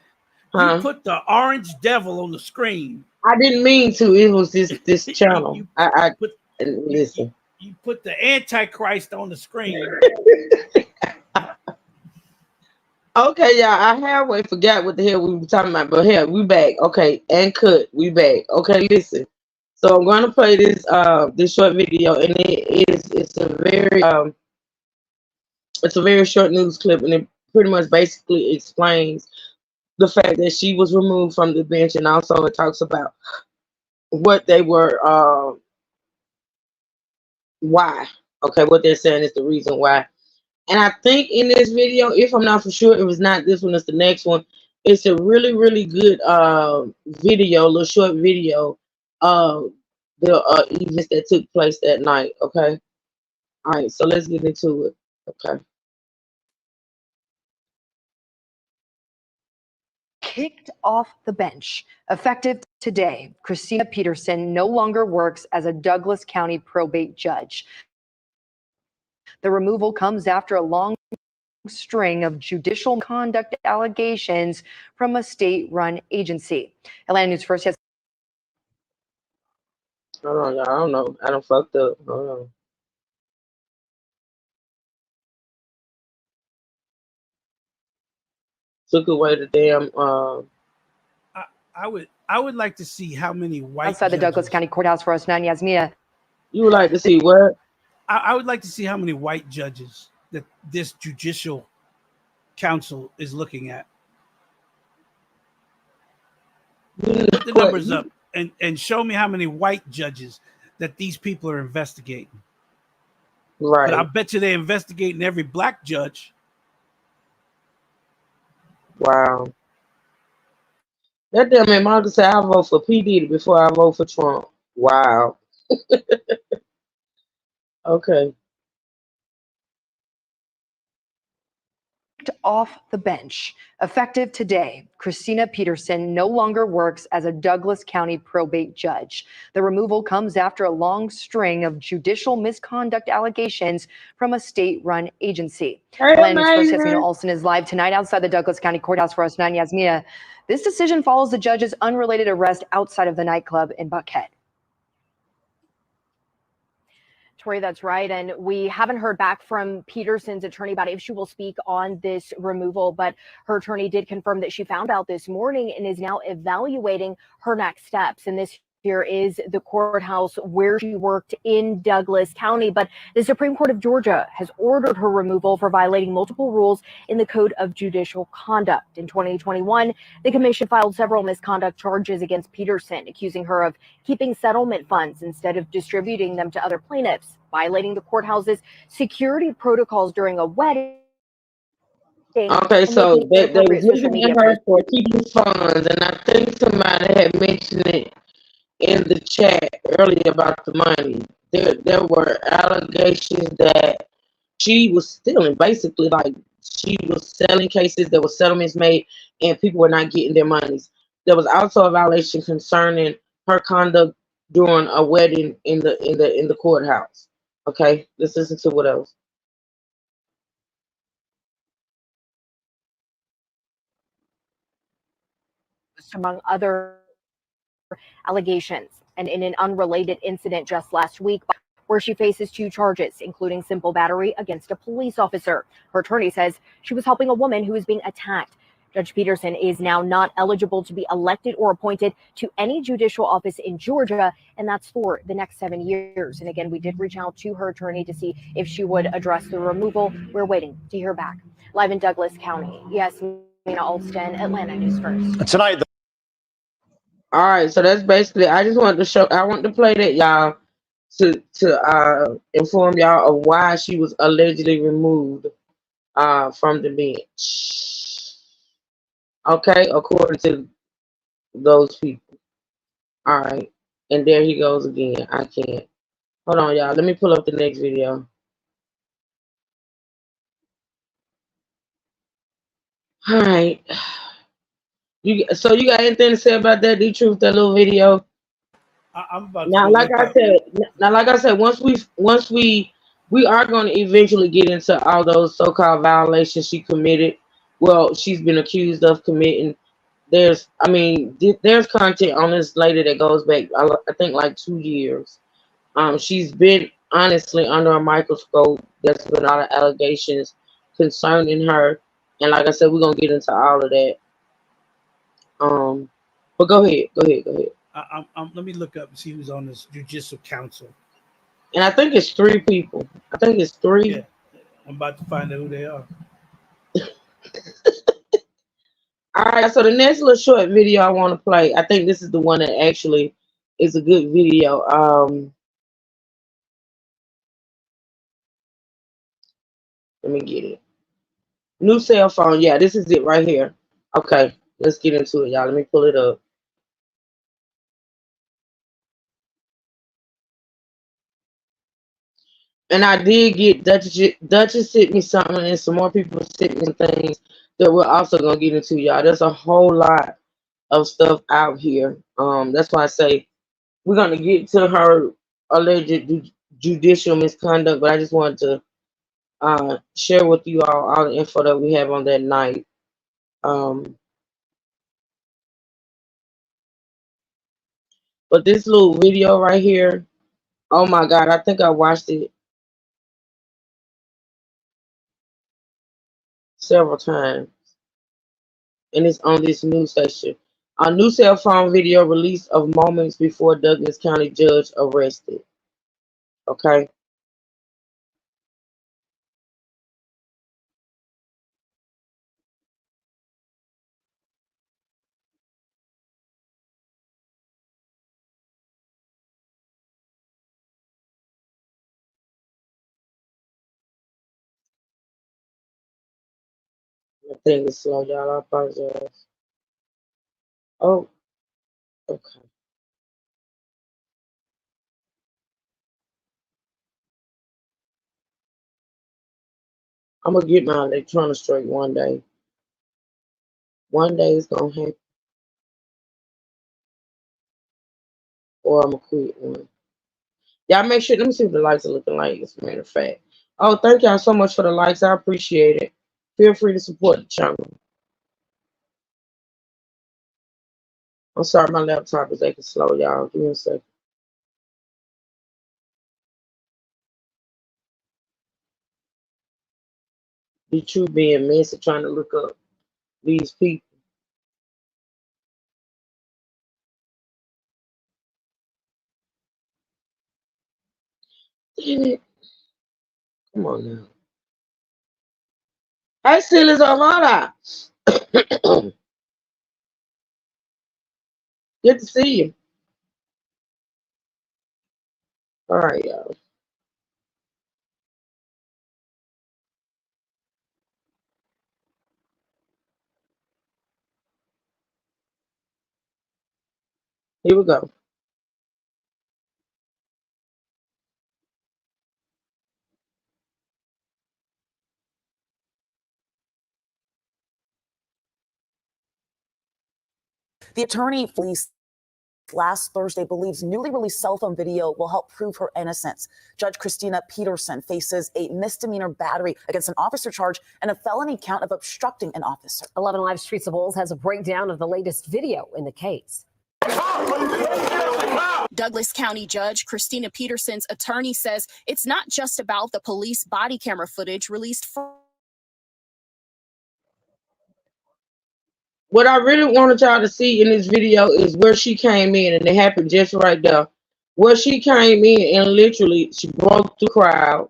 You put the orange devil on the screen. I didn't mean to. It was this channel. Listen. You put the Antichrist on the screen. Okay, y'all. I halfway forgot what the hell we were talking about, but here we back. Okay, and cut. We back. Okay, listen. So I'm going to play this short video, and it's a very short news clip, and it pretty much basically explains the fact that she was removed from the bench, and also it talks about what they were, why. Okay, what they're saying is the reason why. And I think in this video, if I'm not for sure, it was not this one, it's the next one. It's a really, really good video, little short video of the events that took place that night. Okay. All right, so let's get into it. Okay. Kicked off the bench. Effective today, Christina Peterson no longer works as a Douglas County probate judge. The removal comes after a long string of judicial conduct allegations from a state-run agency. Atlanta News First has. Hold on, y'all. I don't know. I done fucked up. Hold on. Took away the damn. I would like to see how many white Outside the Douglas County Courthouse for Osman Yasmina. You would like to see what? I would like to see how many white judges that this judicial council is looking at. Put the numbers up and show me how many white judges that these people are investigating. Right. But I bet you they're investigating every black judge. Wow. That damn man Mark said I vote for P. Diddy before I vote for Trump. Wow. Okay. Off the bench. Effective today, Christina Peterson no longer works as a Douglas County probate judge. The removal comes after a long string of judicial misconduct allegations from a state-run agency. Atlanta News First Yasmina Olsen is live tonight outside the Douglas County Courthouse for Osman Yasmina. This decision follows the judge's unrelated arrest outside of the nightclub in Buckhead. Tori, that's right. And we haven't heard back from Peterson's attorney about if she will speak on this removal, but her attorney did confirm that she found out this morning and is now evaluating her next steps. And this here is the courthouse where she worked in Douglas County. But the Supreme Court of Georgia has ordered her removal for violating multiple rules in the Code of Judicial Conduct. In 2021, the commission filed several misconduct charges against Peterson, accusing her of keeping settlement funds instead of distributing them to other plaintiffs, violating the courthouse's security protocols during a wedding. Okay, so they was looking at her for keeping funds, and I think somebody had mentioned it in the chat earlier about the money. There were allegations that she was stealing, basically, like she was selling cases, there were settlements made, and people were not getting their monies. There was also a violation concerning her conduct during a wedding in the courthouse. Okay, let's listen to what else. Among other allegations, and in an unrelated incident just last week where she faces 2 charges, including simple battery against a police officer. Her attorney says she was helping a woman who was being attacked. Judge Peterson is now not eligible to be elected or appointed to any judicial office in Georgia, and that's for the next 7 years. And again, we did reach out to her attorney to see if she would address the removal. We're waiting to hear back. Live in Douglas County, yes, Mina Alston, Atlanta News First. Tonight. All right, so that's basically. I just wanted to show. I want to play that, y'all, to inform y'all of why she was allegedly removed from the bench. Okay, according to those people. All right, and there he goes again. I can't. Hold on, y'all. Let me pull up the next video. All right. So you got anything to say about that, D-Truth, that little video? I'm about to Now, go like look I up. said, once we are going to eventually get into all those so-called violations she committed. Well, she's been accused of committing. There's content on this lady that goes back, I think, like 2 years. She's been honestly under a microscope. There's been a lot of allegations concerning her, and like I said, we're gonna get into all of that. But go ahead. Let me look up and see who's on this judicial council. And I think it's 3 people. I think it's 3. Yeah, I'm about to find out who they are. All right, so the next little short video I want to play, I think this is the one that actually is a good video. Let me get it. New cell phone. Yeah, this is it right here. Okay, let's get into it, y'all. Let me pull it up. And I did get Duchess sent me something, and some more people sent me some things that we're also gonna get into, y'all. There's a whole lot of stuff out here. That's why I say we're gonna get to her alleged judicial misconduct, but I just wanted to share with you all the info that we have on that night. But this little video right here, oh my God, I think I watched it several times. And it's on this news station. A new cell phone video release of moments before Douglas County judge arrested. Okay. I think it's slow, y'all. I apologize. Oh, okay. I'm gonna get my electronics straight one day. One day it's gonna happen, or I'm gonna quit one. Y'all make sure. Let me see what the likes are looking like. As a matter of fact. Oh, thank y'all so much for the likes. I appreciate it. Feel free to support the channel. I'm sorry, my laptop is acting slow, y'all. Give me a second. The truth being messy, trying to look up these people. Damn it. Come on now. Hey, Steelers Armada. Good to see you. All right, y'all. Here we go. The attorney police last Thursday believes newly released cell phone video will help prove her innocence. Judge Christina Peterson faces a misdemeanor battery against an officer charge and a felony count of obstructing an officer. 11 Live Streets of Bulls has a breakdown of the latest video in the case. Douglas County Judge Christina Peterson's attorney says it's not just about the police body camera footage released from. What I really wanted y'all to see in this video is where she came in, and it happened just right there. Where she came in and literally she broke the crowd.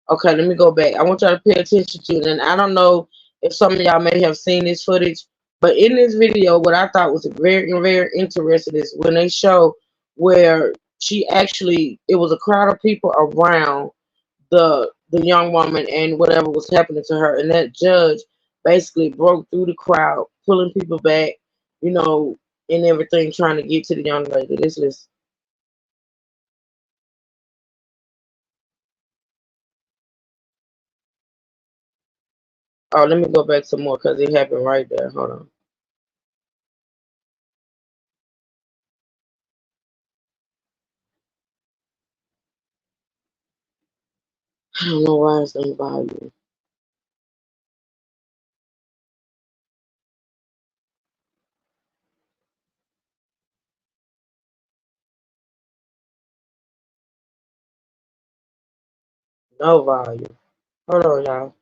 Okay, let me go back. I want y'all to pay attention to it. And I don't know if some of y'all may have seen this footage, but in this video, what I thought was very, very interesting is when they show where she actually, it was a crowd of people around the young woman and whatever was happening to her, and that judge basically broke through the crowd, pulling people back, you know, and everything, trying to get to the young lady. Let's listen. Oh, let me go back some more because it happened right there. Hold on. I don't know why it's not volume. No volume. Hold on, y'all.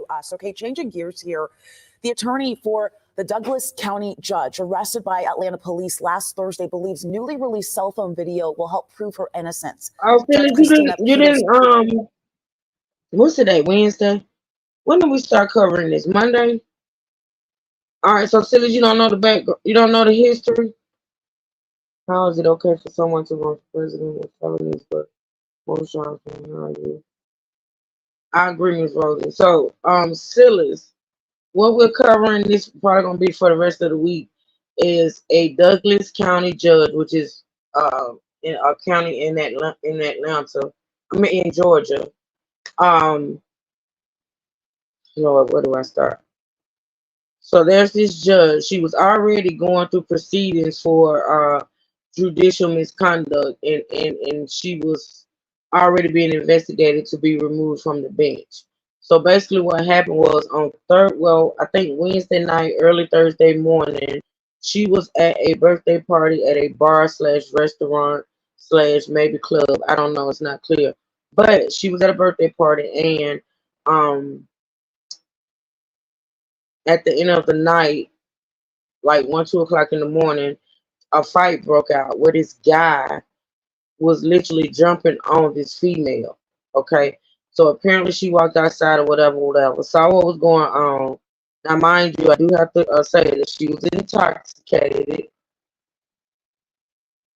Us. Okay, changing gears here. The attorney for the Douglas County judge arrested by Atlanta police last Thursday believes newly released cell phone video will help prove her innocence. Oh, Phyllis, you didn't, what's today, Wednesday? When did we start covering this? Monday? All right, so Phyllis, you don't know the back, you don't know the history? How is it okay for someone to run for president with felonies, but most Sean can argue? I agree, Ms. Rosie. So, Silas, what we're covering, this probably gonna be for the rest of the week, is a Douglas County judge, which is in a county in Atlanta, I mean in Georgia. You know what? Where do I start? So there's this judge. She was already going through proceedings for judicial misconduct, and she was already being investigated to be removed from the bench. So basically, what happened was on I think Wednesday night, early Thursday morning, she was at a birthday party at a bar slash restaurant slash maybe club. I don't know. It's not clear, but she was at a birthday party, and at the end of the night, like 1, 2 o'clock in the morning, a fight broke out where this guy was literally jumping on this female. Okay. So apparently she walked outside or whatever, saw what was going on. Now, mind you, I do have to say that she was intoxicated.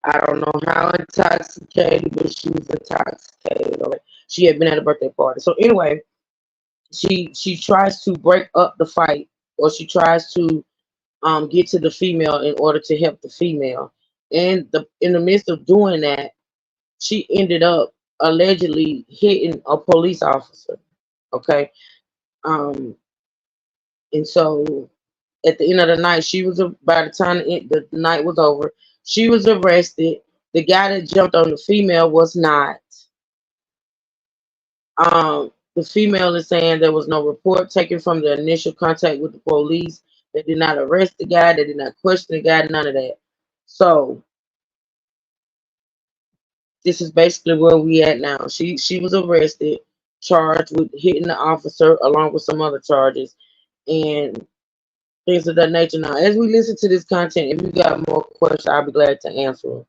I don't know how intoxicated, but she was intoxicated. Okay. She had been at a birthday party. So anyway, she tries to break up the fight, or she tries to get to the female in order to help the female. And in the midst of doing that, she ended up allegedly hitting a police officer. Okay. And so at the end of the night, by the time the night was over, she was arrested. The guy that jumped on the female was not. The female is saying there was no report taken from the initial contact with the police. They did not arrest the guy. They did not question the guy. None of that. So this is basically where we at now. She was arrested, charged with hitting the officer along with some other charges and things of that nature. Now, as we listen to this content, if you got more questions, I'll be glad to answer them.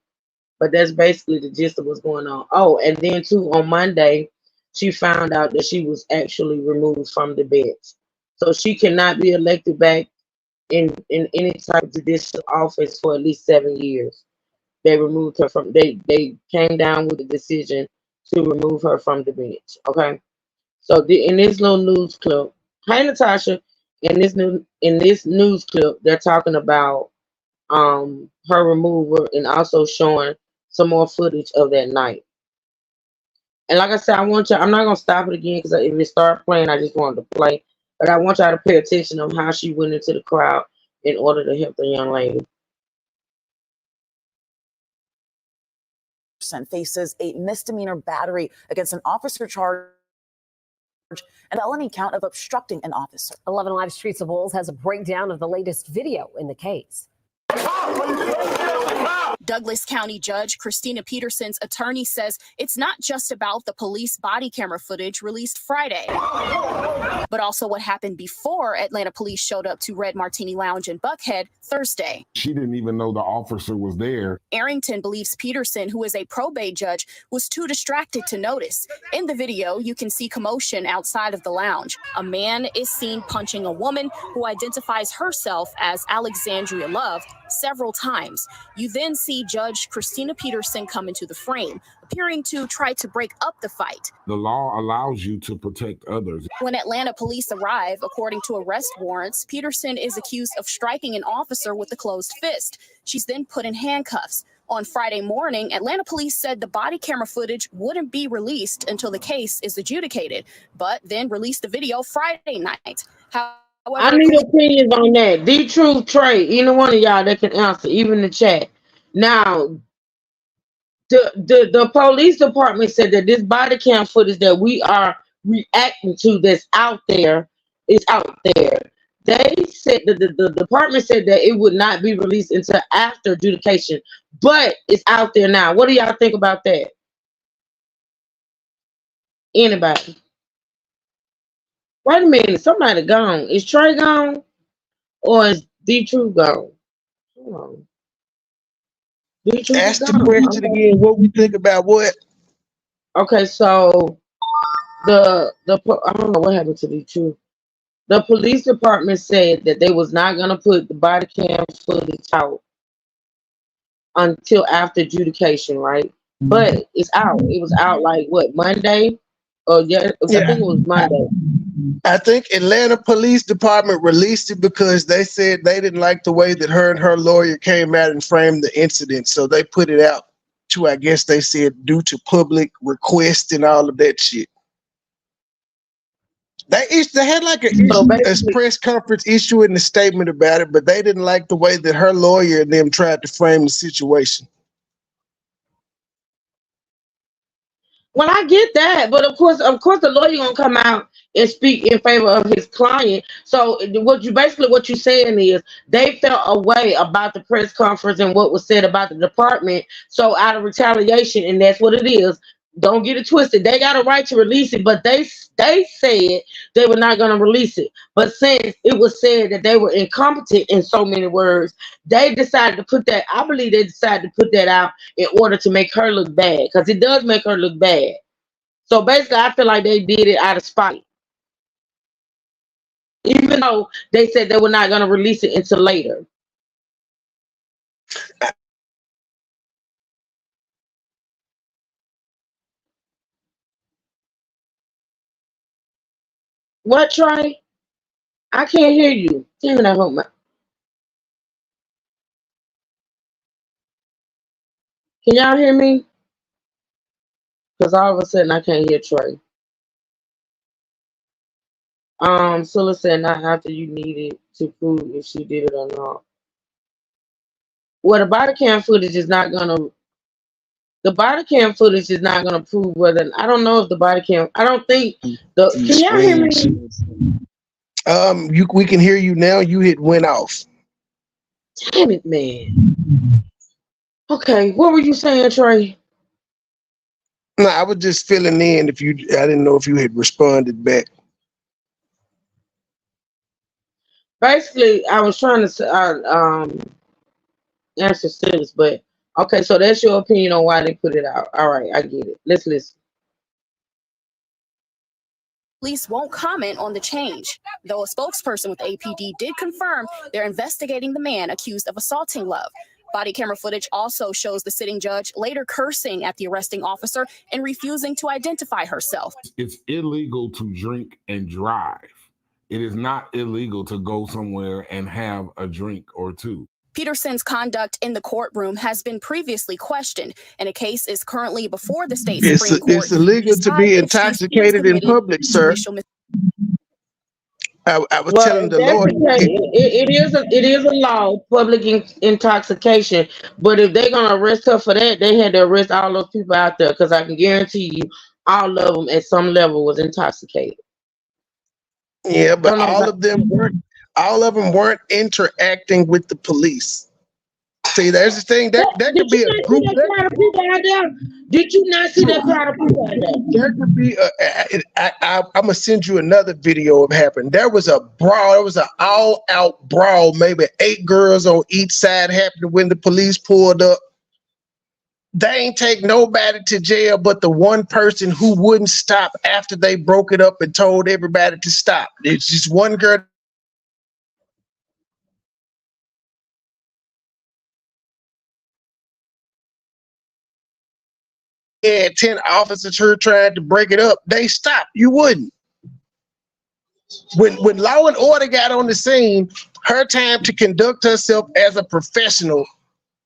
But that's basically the gist of what's going on. Oh, and then too, on Monday, she found out that she was actually removed from the bench. So she cannot be elected back in any type of judicial office for at least 7 years. They removed her from. They came down with a decision to remove her from the bench. Okay, so in this little news clip, hi Natasha, in this news clip, they're talking about her removal and also showing some more footage of that night. And like I said, I'm not gonna stop it again because if it start playing, I just wanted to play. But I want y'all to pay attention on how she went into the crowd in order to help the young lady. Faces a misdemeanor battery against an officer charge and a felony count of obstructing an officer. 11 Live Streets of Wolves has a breakdown of the latest video in the case. Douglas County Judge Christina Peterson's attorney says it's not just about the police body camera footage released Friday, but also what happened before Atlanta police showed up to Red Martini Lounge in Buckhead Thursday. She didn't even know the officer was there. Arrington believes Peterson, who is a probate judge, was too distracted to notice. In the video, you can see commotion outside of the lounge. A man is seen punching a woman who identifies herself as Alexandria Love several times. You then see Judge Christina Peterson come into the frame, appearing to try to break up the fight. The law allows you to protect others. When Atlanta police arrive, according to arrest warrants, Peterson is accused of striking an officer with a closed fist. She's then put in handcuffs. On Friday morning, Atlanta police said the body camera footage wouldn't be released until the case is adjudicated, but then released the video Friday night. However, I need opinions on that. D-Truth, Trey, either one of y'all that can answer, even the chat. Now, the police department said that this body cam footage that we are reacting to that's out there is out there. They said that the department said that it would not be released until after adjudication, but it's out there now. What do y'all think about that? Anybody? Wait a minute, somebody gone. Is Trey gone? Or is D-Truth gone? Hold on. D-Truth is Ask the gone. question again. What we think about what? Okay, so I don't know what happened to D-Truth. The police department said that they was not gonna put the body cam footage out until after adjudication, right? But it's out. It was out like what, Monday? Oh yeah, I think it was Monday. I think Atlanta Police Department released it because they said they didn't like the way that her and her lawyer came out and framed the incident. So they put it out to, I guess they said, due to public request and all of that shit. They had like So a basically, press conference issuing a statement about it, but they didn't like the way that her lawyer and them tried to frame the situation. well, I get that, but of course, the lawyer gonna come out and speak in favor of his client. So what you saying is they felt a way about the press conference and what was said about the department. So out of retaliation, and that's what it is. Don't get it twisted. They got a right to release it, but they said they were not going to release it. But since it was said that they were incompetent in so many words, they decided to put that. I believe they decided to put that out in order to make her look bad, because it does make her look bad. So basically, I feel like they did it out of spite, even though they said they were not going to release it until later. What, Trey? I can't hear you. Damn it, I hope my. Can y'all hear me? Because all of a sudden I can't hear Trey. Scylla said not after you needed to prove if she did it or not. Well, the body cam footage is not gonna prove whether. I don't know if the body cam. I don't think the. Can y'all hear me? We can hear you now. You went off. Damn it, man. Okay, what were you saying, Trey? No, I was just filling in. I didn't know if you had responded back. Basically, I was trying to answer Stills, but okay, so that's your opinion on why they put it out. All right, I get it. Let's listen. Police won't comment on the change, though a spokesperson with APD did confirm they're investigating the man accused of assaulting Love. Body camera footage also shows the sitting judge later cursing at the arresting officer and refusing to identify herself. It's illegal to drink and drive. It is not illegal to go somewhere and have a drink or two. Peterson's conduct in the courtroom has been previously questioned, and a case is currently before the state Supreme Court. It's illegal to be intoxicated in public, sir. I was telling the Lord. It is a law, public intoxication. But if they're gonna arrest her for that, they had to arrest all those people out there, because I can guarantee you, all of them at some level was intoxicated. Yeah, but all of them weren't interacting with the police. See, there's the thing that could be a group. Did you not see that crowd of people out there? There could be I'm gonna send you another video of happened. There was a brawl. There was an all-out brawl. Maybe 8 girls on each side happened when the police pulled up. They ain't take nobody to jail but the one person who wouldn't stop after they broke it up and told everybody to stop. It's just one girl. Had 10 officers here trying to break it up. They stopped. You wouldn't. When law and order got on the scene, her time to conduct herself as a professional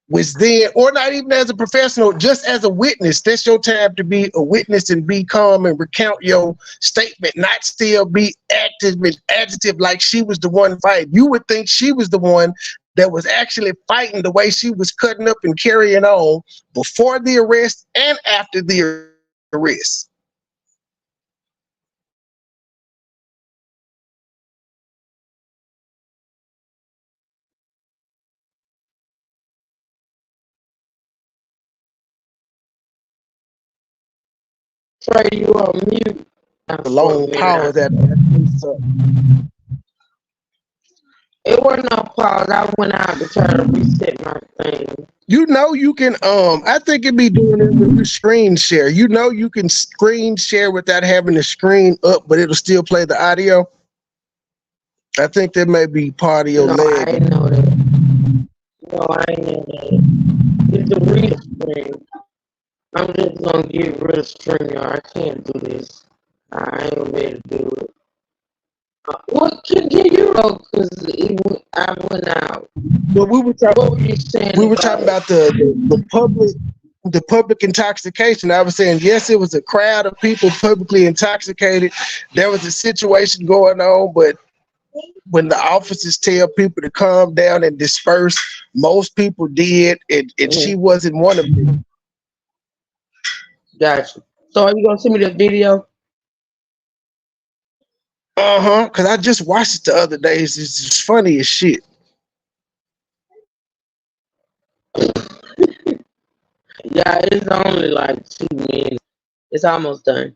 was then, or not even as a professional, just as a witness. That's your time to be a witness and be calm and recount your statement, not still be adjective like she was the one fighting. You would think she was the one that was actually fighting the way she was cutting up and carrying on before the arrest and after the arrest. Trey, you on mute. A long pause that. It wasn't no pause. I went out to try to reset my thing. You know you can I think it'd be doing it with your screen share. You know you can screen share without having the screen up, but it'll still play the audio. I think that may be part of your leg. I didn't know that. No, I didn't know that. It's the real screen. I'm just gonna get rid of StreamYard. I can't do this. I ain't gonna be able to do it. What can you know? Because I went out. But we were talking. What were you saying? We were talking about the public. the public intoxication. I was saying, yes, it was a crowd of people publicly intoxicated. There was a situation going on, but when the officers tell people to calm down and disperse, most people did, and she wasn't one of them. Gotcha. So are you gonna send me the video? Because I just watched it the other day. It's just funny as shit. Yeah, it's only like 2 minutes. It's almost done.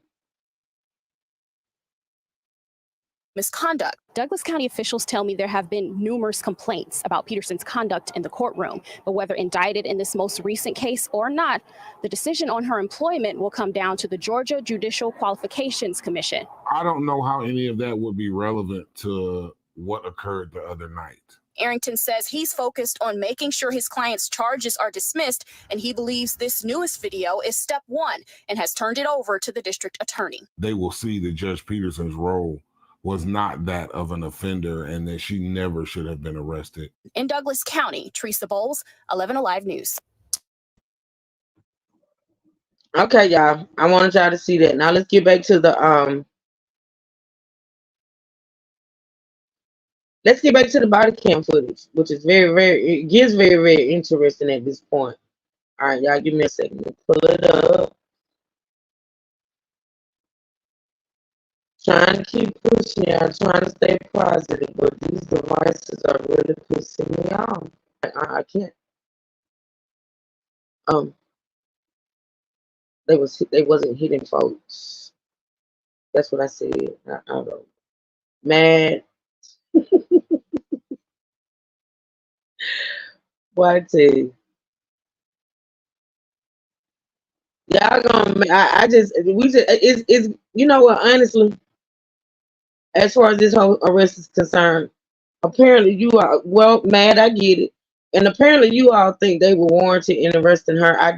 Misconduct. Douglas County officials tell me there have been numerous complaints about Peterson's conduct in the courtroom, but whether indicted in this most recent case or not, the decision on her employment will come down to the Georgia Judicial Qualifications Commission. I don't know how any of that would be relevant to what occurred the other night. Arrington says he's focused on making sure his client's charges are dismissed, and he believes this newest video is step one and has turned it over to the district attorney. They will see that Judge Peterson's role was not that of an offender and that she never should have been arrested. In Douglas County, Teresa Bowles, 11 Alive News. Okay, y'all. I wanted y'all to see that. Now let's get back to the body cam footage, which is it gets very interesting at this point. All right, y'all, give me a second. Pull it up. Trying to keep pushing y'all, trying to stay positive, but these devices are really pissing me off. I can't. They wasn't hitting folks. That's what I said. I don't. Mad. What I tell you. Y'all gonna. It's you know what? Honestly, as far as this whole arrest is concerned, apparently you are mad. I get it, and apparently you all think they were warranted in arresting her. I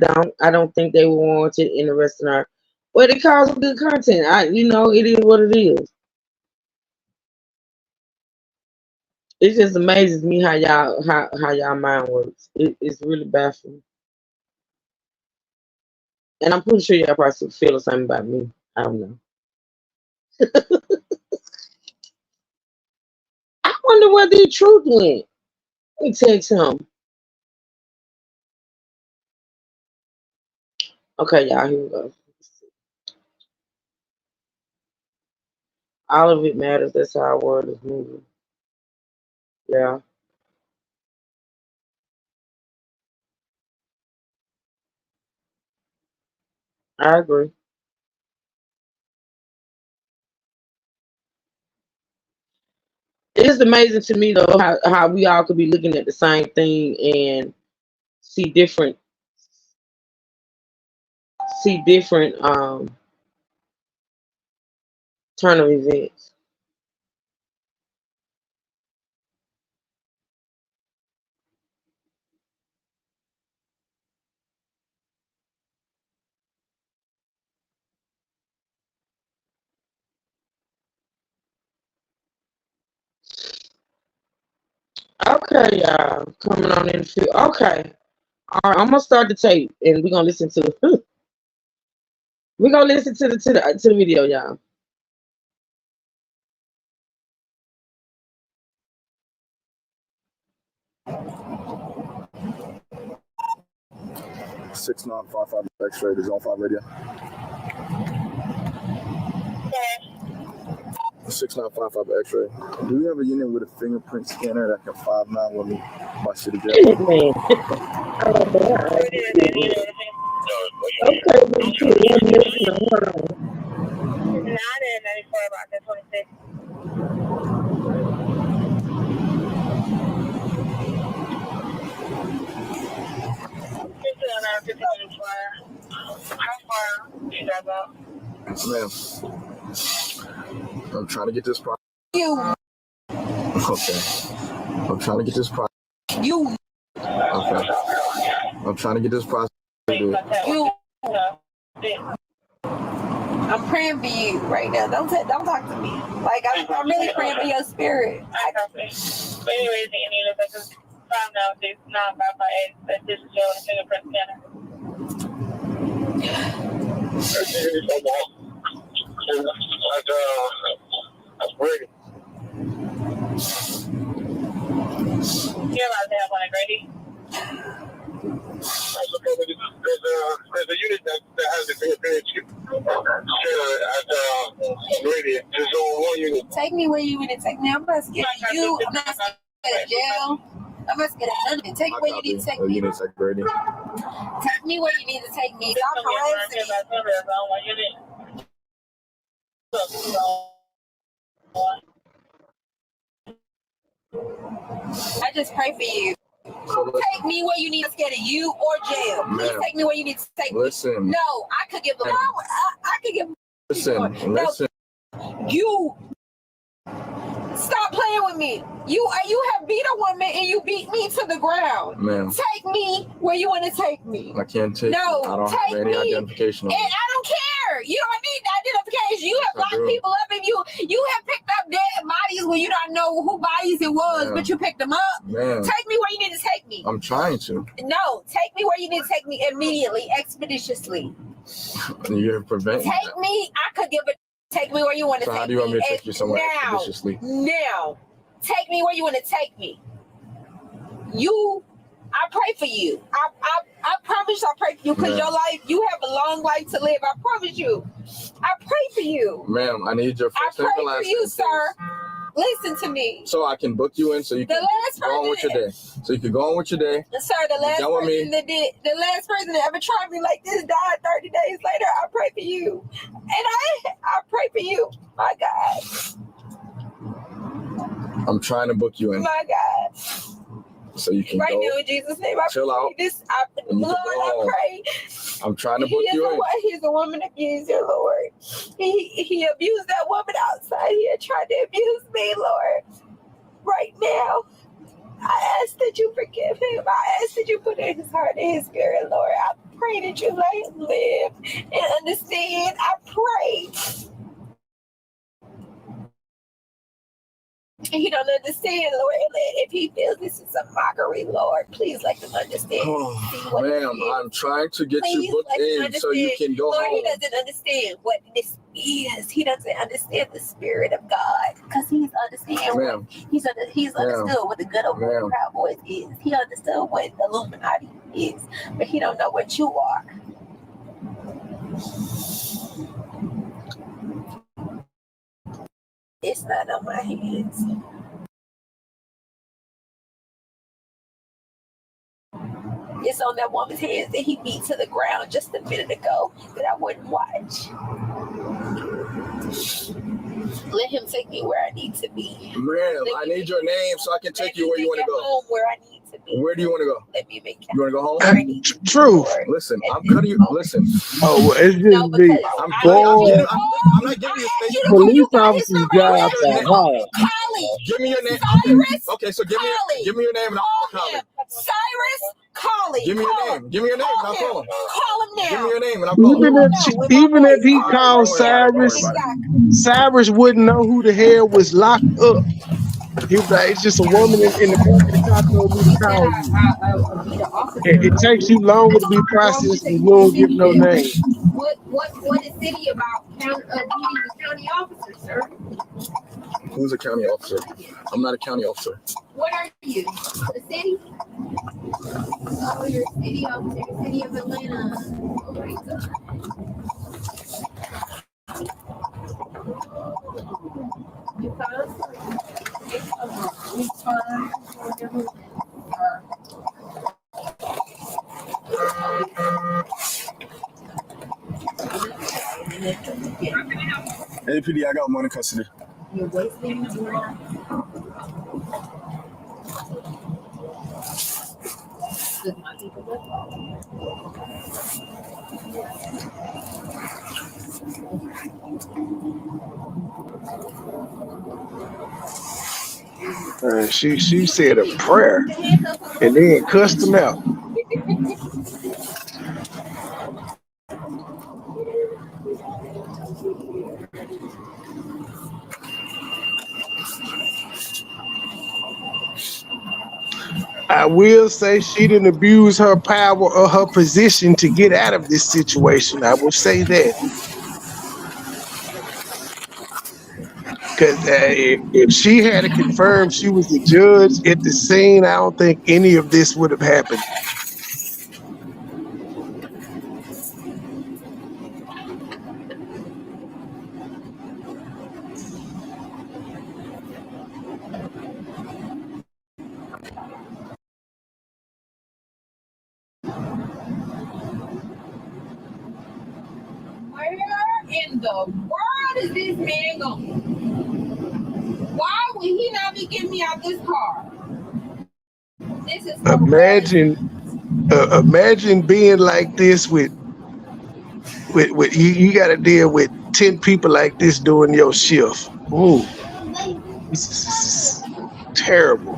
don't think they were warranted in arresting her. Well, it calls good content. It is what it is. It just amazes me how y'all mind works. It's really baffling. And I'm pretty sure y'all probably feel the same about me. I don't know. I wonder where the truth went. Let me text him. Okay, y'all, here we go. All of it matters. That's how our world is moving. Yeah. I agree. It's amazing to me though how we all could be looking at the same thing and see different turn of events. Okay, y'all, coming on in the field. Okay, all right, I'm gonna start the tape and we're gonna listen to the video, y'all. Six 955 X-ray is on 5 radio. 6955 X-ray. Do you have a unit with a fingerprint scanner that can 5.9 with me by city jail? Okay, hold on. 994 about that 26. Ma'am, I'm trying to get this product. You. Okay. I'm trying to get this product. You. Okay. I'm trying to get this process. You. I'm praying for you right now. Don't talk to me. Like I'm really praying for your spirit. But anyways, any of us find out this 9558 that this is your fingerprint scanner. That's Brady. You're allowed to have one at Grady. There's a unit that has the fingerprint chip. Brady. There's only one unit. Take me where you want to take me. I'm not scared of you. I'm not scared of jail. I'm not scared of nothing. Take me where you need to take me. Unit at Grady. Take me where you need to take me. Stop harassing me. I just pray for you. Take me where you need to get you or jail. Please take me where you need to take me. Listen. No, I could give a I could give. Listen. You stop playing with me. You have beat a woman and you beat me to the ground. Ma'am. Take me where you want to take me. I can't take. No, I don't take have any me. identification on And me. I don't care. You don't need identification. You have locked people up and you have picked up dead bodies when you don't know who bodies it was, but you picked them up. Man. Take me where you need to take me. I'm trying to. No, take me where you need to take me immediately, expeditiously. You're preventing Take that. me. I could give it. Take me where you want to So take me. how do you want me to take you somewhere expeditiously? Now, take me where you want to take me. I pray for you. I promise I pray for you because your life, you have a long life to live. I promise you. I pray for you. Ma'am, I need your first I name pray and last for you, name, sir. Listen to me. so I can book you in so you can go on with your day. So you can go on with your day. Sir, the last person that ever tried me like this died 30 days later. I pray for you. And I pray for you. My God. I'm trying to book you in. My God. So you can right go. now in Jesus' name, I chill pray out. this. I Lord, I pray. I'm trying to book you in. He's a woman abuser, Lord. He abused that woman outside here, trying to abuse me, Lord. Right now, I ask that you forgive him. I ask that you put in his heart and his spirit, Lord. I pray that you let him live and understand. I pray. He don't understand, Lord. If he feels this is a mockery, Lord, please let him understand. Ma'am, I'm trying to get you booked in so you can go Lord, home. he doesn't understand what this is. He doesn't understand the spirit of God because he's understood what the good old Proud Boys is. He understood what the Illuminati is, but he don't know what you are. It's not on my hands. It's on that woman's hands that he beat to the ground just a minute ago that I wouldn't watch. Let him take me where I need to be. Ma'am, I need your name so I can take you where you want to go. Home where I need to be. Where do you want to go? Let me make You want to go home? True. Listen, I'm cutting you. Listen. Oh, well, it's just I'm not giving you a station. Police officers' jobs are hard. Give me your name. Okay, so give me your name and I'll call him. Cyrus Colley. Give me your name. Give me your name and I'll call him. Call him now. Give me your name and I'll call him. Even if he called Cyrus, Cyrus wouldn't know who the hell was locked up. He was like, it's just a woman in the back of the car told me to call you. It takes you longer to be processed and you don't give no name. What is city about county officer, sir? Who's a county officer? I'm not a county officer. What are you? The city? Oh, you're a city officer, the city of Atlanta. Oh my God. You fine? You fine? Hey, PD, I got one in custody. You're wasting your time. She said a prayer and then cussed him out. I will say she didn't abuse her power or her position to get out of this situation. I will say that. Because if she had confirmed she was the judge at the scene, I don't think any of this would have happened. Where in the world is this man going? Why would he not be getting me out this car? This is crazy. Imagine being like this with you got to deal with 10 people like this doing your shift. Ooh, this is terrible.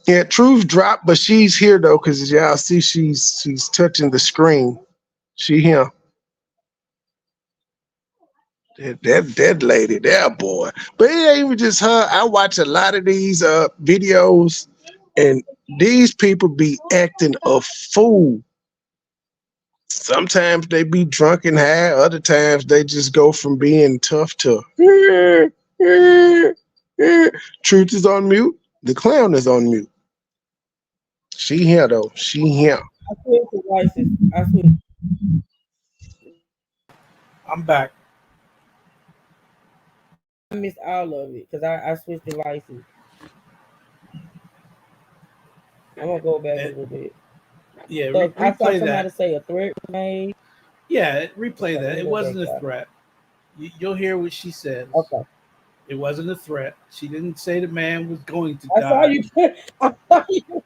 Yeah, Truth dropped, but she's here though, because y'all see she's touching the screen. She here. That lady, that boy. But it ain't even just her. I watch a lot of these videos, and these people be acting a fool. Sometimes they be drunk and high, other times they just go from being tough to Truth is on mute. The clown is on mute. She here though. She here. I switched devices. I'm back. I missed all of it because I switched devices. I'm gonna go back a little bit. Yeah, So I saw replay somebody that. say a threat was made. Yeah, replay Okay, that. It wasn't a threat. You'll hear what she says. Okay. It wasn't a threat. She didn't say the man was going to I die. saw you. I saw you.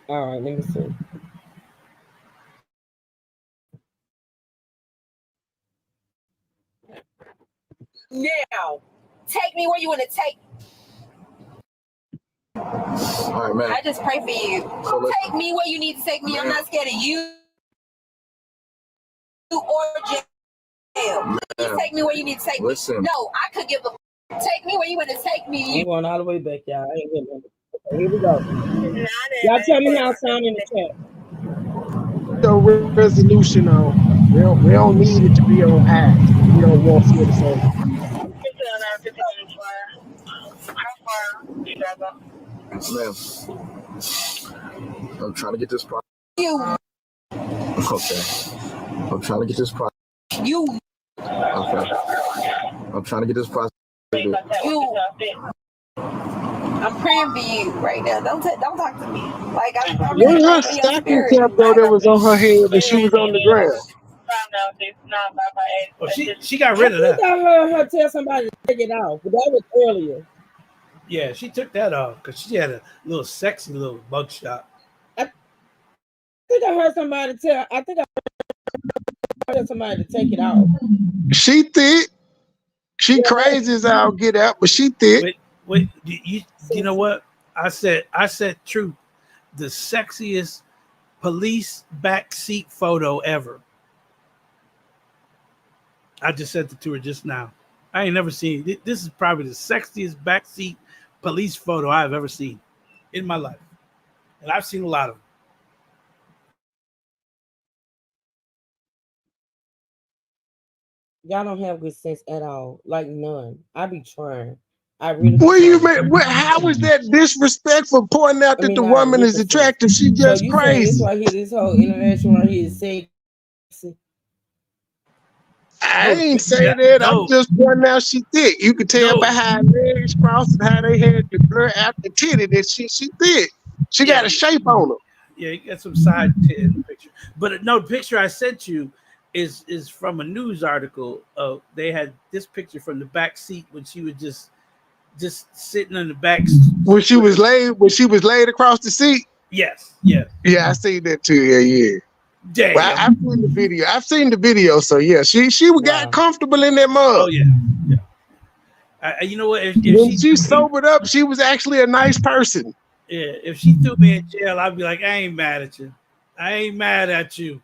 All right, let me see. Now, take me where you want to take. All right, man. I just pray for you. So Take me where you need to take me. I'm not scared of you or jail. You take me where you need to take me. No, I could give a. Take me where you want to take me. I'm going all the way back, y'all. I ain't getting it. Okay, here we go. Y'all tell me how it sound in the chat. The resolution on. We don't need it to be on high. We don't want you to say. Ma'am, I'm trying to get this product. You. Okay. I'm trying to get this product. You. Okay. I'm trying to get this product. You. I'm praying for you right now. Don't talk to me. Like I'm Where really her praying for your stocking spirit. cap though that was on her head when she was on the ground? Oh, she got rid of that. I heard her tell somebody to take it off, but that was earlier. Yeah, she took that off because she had a little sexy little mugshot. I think I heard somebody tell. I think I heard somebody to take it off. She thick. She crazy as I'll get out, but she thick. Wait, you know what? I said truth. The sexiest police backseat photo ever. I just sent it to her just now. I ain't never seen it. This is probably the sexiest backseat police photo I've ever seen in my life. And I've seen a lot of them. Y'all don't have good sense at all. Like none. I be trying. I really. What you mean? How is that disrespectful? Pointing out that the woman is attractive. She just so you crazy. This right here, this whole interaction right here is sexy. I ain't saying that. I'm just pointing out she thick. You could tell by how her legs crossed and how they had to blur out the titty that she thick. She got a shape on her. Yeah, you got some side tit in the picture. But no, the picture I sent you is from a news article. They had this picture from the back seat when she was just sitting in the back. When she was laid across the seat. Yes. Yeah, I seen that too. Yeah. Damn. Well, I've seen the video. So yeah, she got comfortable in that mug. Oh yeah. You know what? If when she sobered up, she was actually a nice person. Yeah, if she threw me in jail, I'd be like, I ain't mad at you. I ain't mad at you.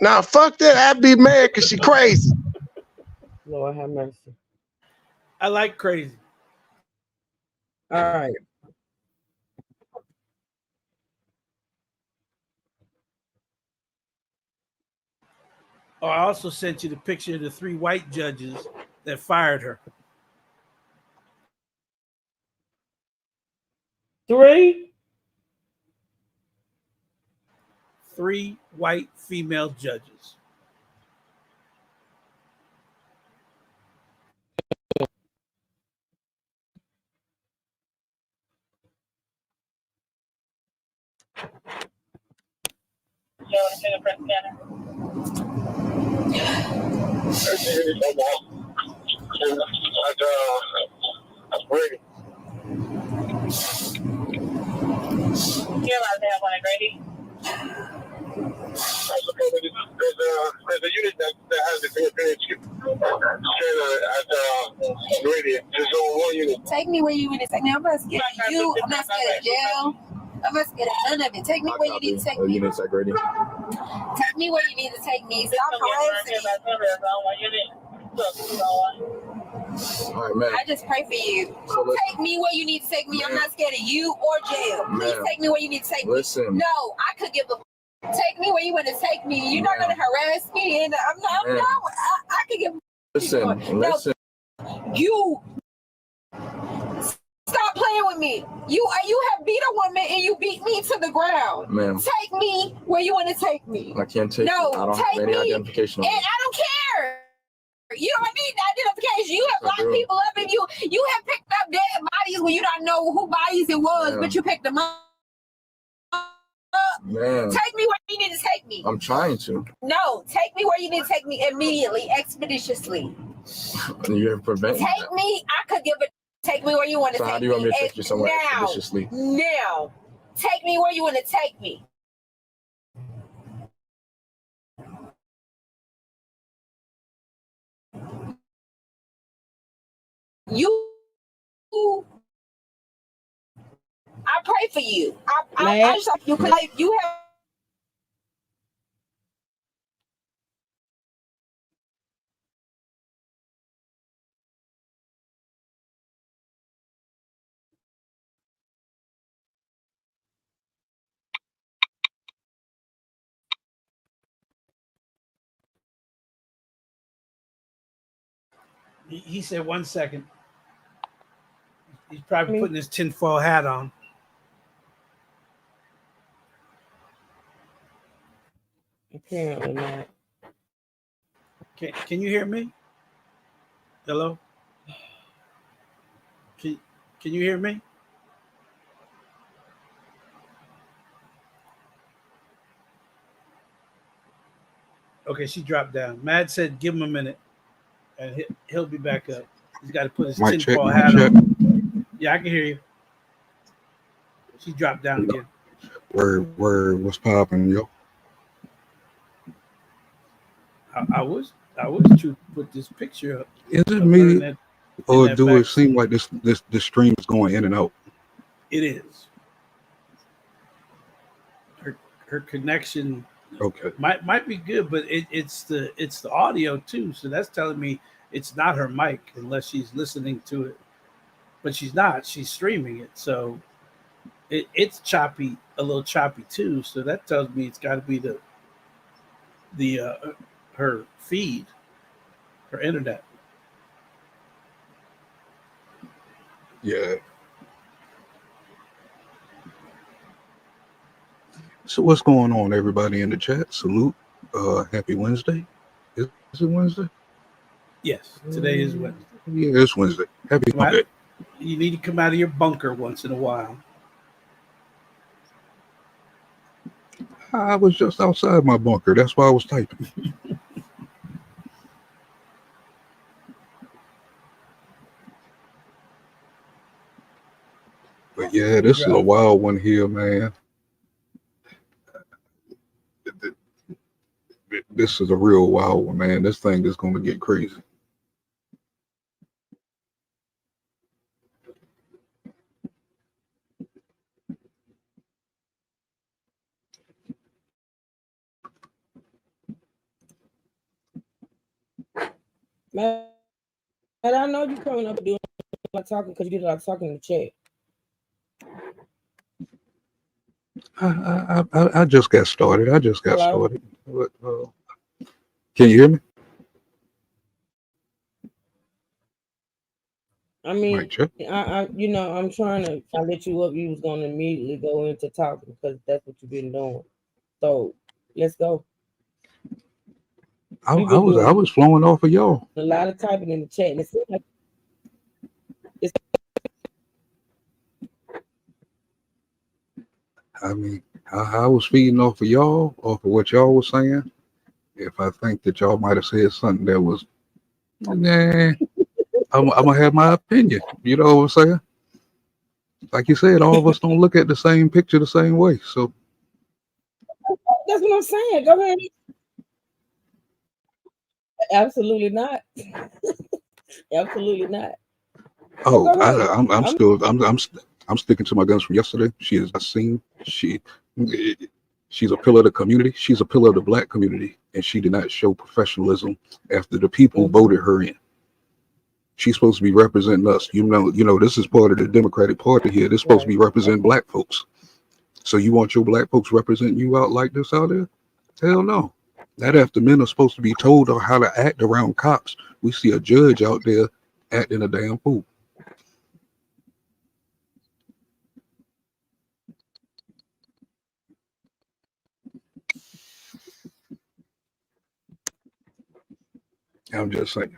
Nah, fuck that. I'd be mad because she crazy. Lord have mercy. I like crazy. All right. Oh, I also sent you the picture of the 3 white judges that fired her. 3? 3 white female judges. Grady. You're allowed to have one at Grady. There's a unit that has the fingerprint at Grady. There's only one unit. Take me where you need to take me. I'm not scared of you. I'm not scared of jail. I'm not scared of none of it. Take me where you need to take me. Units at Grady. Take me where you need to take me. Stop harassing me. All right, man. I just pray for you. So Take me where you need to take me. I'm not scared of you or jail. Please take me where you need to take me. Listen. No, I could give a. Take me where you want to take me. You're not gonna harass me, and I'm not. No, I could give. Listen. You stop playing with me. You have beat a woman and you beat me to the ground. Ma'am. Take me where you want to take me. I can't take you. No, I don't take have any me. identification. And I don't care. You don't need identification. You have locked people up, and you have picked up dead bodies when you don't know who bodies it was, but you picked them up. Man. Take me where you need to take me. I'm trying to. No, take me where you need to take me immediately, expeditiously. You're preventing Take that. me. I could give it. Take me where you want to So take me. how do you want me to take you somewhere now? expeditiously? Now, take me where you want to take me. I pray for you. I just you have. He said 1 second. He's probably putting his tinfoil hat on. Apparently not. Can you hear me? Hello? Can you hear me? Okay, she dropped down. Mad said give him a minute and he'll be back up. He's got to put his tinfoil hat on. Yeah, I can hear you. She dropped down again. Where what's popping, yo? I was to put this picture up. Is it me, or do it seem like this stream is going in and out? It is. Her connection might be good, but it's the audio too. So that's telling me it's not her mic unless she's listening to it. But she's not. She's streaming it, so it's choppy, a little choppy too. So that tells me it's got to be her feed, her internet. Yeah. So what's going on, everybody in the chat? Salute. Happy Wednesday. Is it Wednesday? Yes, today is Wednesday. Yeah, it's Wednesday. Happy Monday. You need to come out of your bunker once in a while. I was just outside my bunker. That's why I was typing. But yeah, this is a wild one here, man. This is a real wild one, man. This thing is going to get crazy. Man, And I know you coming up and doing a lot of talking because you did a lot of talking in the chat. I just got started. Hello? But, can you hear me? I mean, Mic check. I'm trying to. I let you up. You was gonna immediately go into talking because that's what you've been doing. So let's go. I You've been doing was flowing off of y'all. a lot of typing in the chat, and it seems like I mean, I was feeding off of y'all, off of what y'all was saying. If I think that y'all might have said something that was, nah, I'm gonna have my opinion. You know what I'm saying? Like you said, all of us don't look at the same picture the same way. So that's what I'm saying. Go ahead. Absolutely not. Absolutely not. oh, Go ahead. I'm sticking to my guns from yesterday. She is a scene. She's a pillar of the community. She's a pillar of the Black community, and she did not show professionalism after the people voted her in. She's supposed to be representing us. You know, this is part of the Democratic Party here. This is supposed to be representing Black folks. So you want your Black folks representing you out like this out there? Hell no. Not after men are supposed to be told how to act around cops. We see a judge out there acting a damn fool. I'm just saying.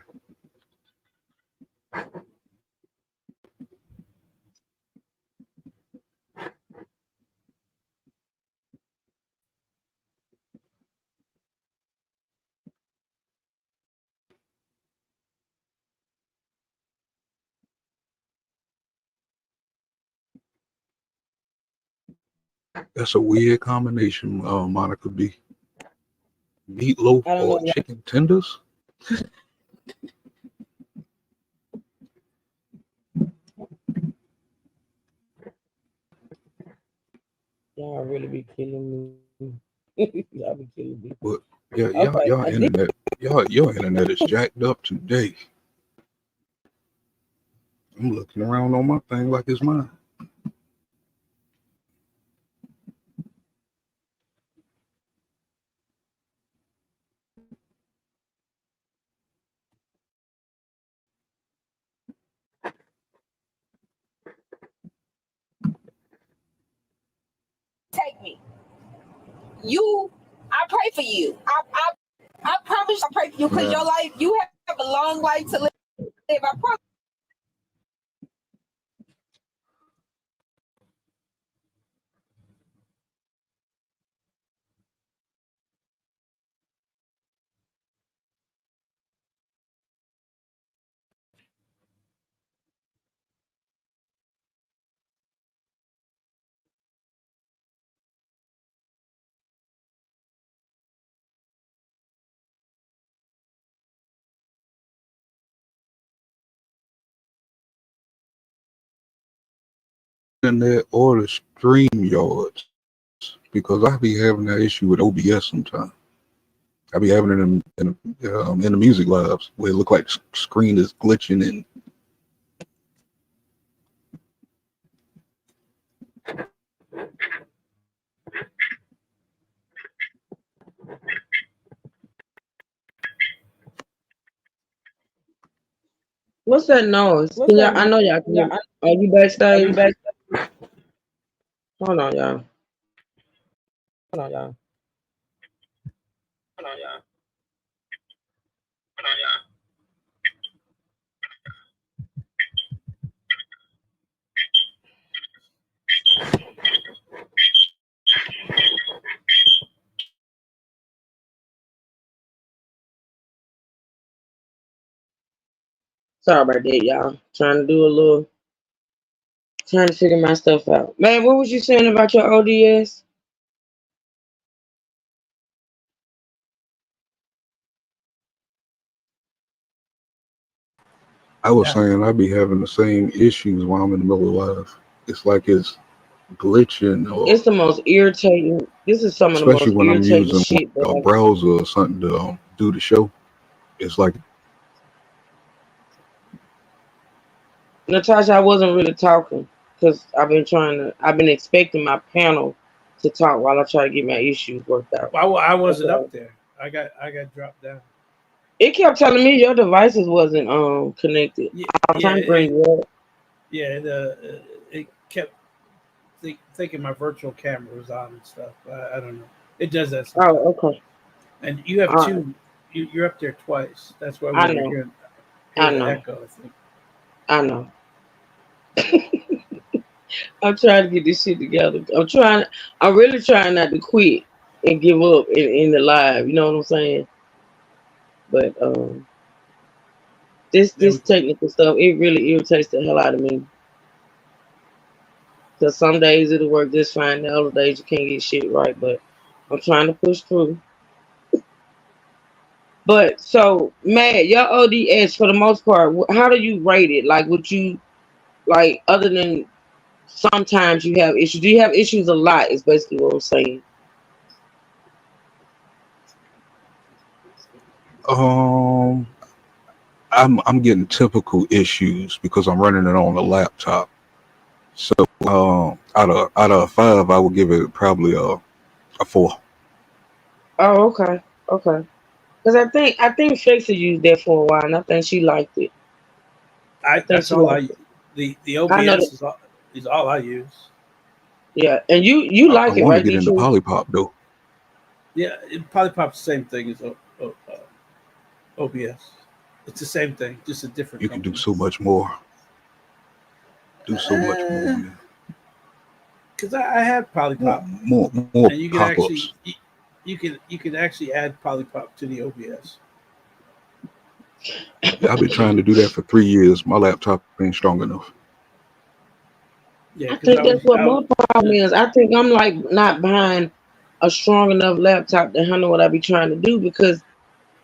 That's a weird combination, Monica B. Meatloaf or chicken tenders? Y'all really be killing me. Y'all be killing me. But yeah, y'all internet is jacked up today. I'm looking around on my thing like it's mine. Take me. I pray for you. I promise I pray for you because your life, you have a long life to live. I promise. Internet or the stream yards, because I be having that issue with OBS sometimes. I be having it in the music labs where it look like the screen is glitching and What's that noise? Can y'all, I know y'all can hear me. Are you backstage? Hold on, y'all. Sorry about that, y'all. Trying to figure my stuff out. Man, what was you saying about your ODS? I was saying I be having the same issues while I'm in the middle of live. It's like it's glitching, or It's the most irritating. This is some of the especially most when I'm irritating using shit that a browser or something to do the show. It's like Natasha, I wasn't really talking because I've been expecting my panel to talk while I try to get my issues worked out. I wasn't Okay. up there. I got dropped down. It kept telling me your devices wasn't connected. Yeah, I'm trying to bring you up. it kept thinking my virtual camera was on and stuff. I don't know. It does that sometimes. Oh, okay. And you have All right. two. You're up there twice. That's why I we were know. hearing I the know. echo. I think. I know. I'm trying to get this shit together. I'm really trying not to quit and give up in the live. You know what I'm saying? But There this we go. technical stuff, it really irritates the hell out of me. Because some days it'll work just fine, the other days you can't get shit right. But I'm trying to push through. But so, Matt, your ODS for the most part, how do you rate it? Like, would you like other than sometimes you have issues? Do you have issues a lot? Is basically what I'm saying. Um, I'm getting typical issues because I'm running it on a laptop. So out of 5, I would give it probably a 4. Oh, okay, okay. Because I think Shakespeare used that for a while, and I think she liked it. I think That's she all liked it. the I know OBS that. is all I use. Yeah, and you I like it, want to right, get into D2? Polypop though. Yeah, Polypop's the same thing as OBS. It's the same thing, just a different You can do company. so much more. Do so much more, man. Because I had Polypop, More and you can actually pop-ups. you can actually add Polypop to the OBS. I've been trying to do that for 3 years. My laptop ain't strong enough. Yeah, I because think that's what my problem is. I think I'm like not buying a strong enough laptop to handle what I be trying to do because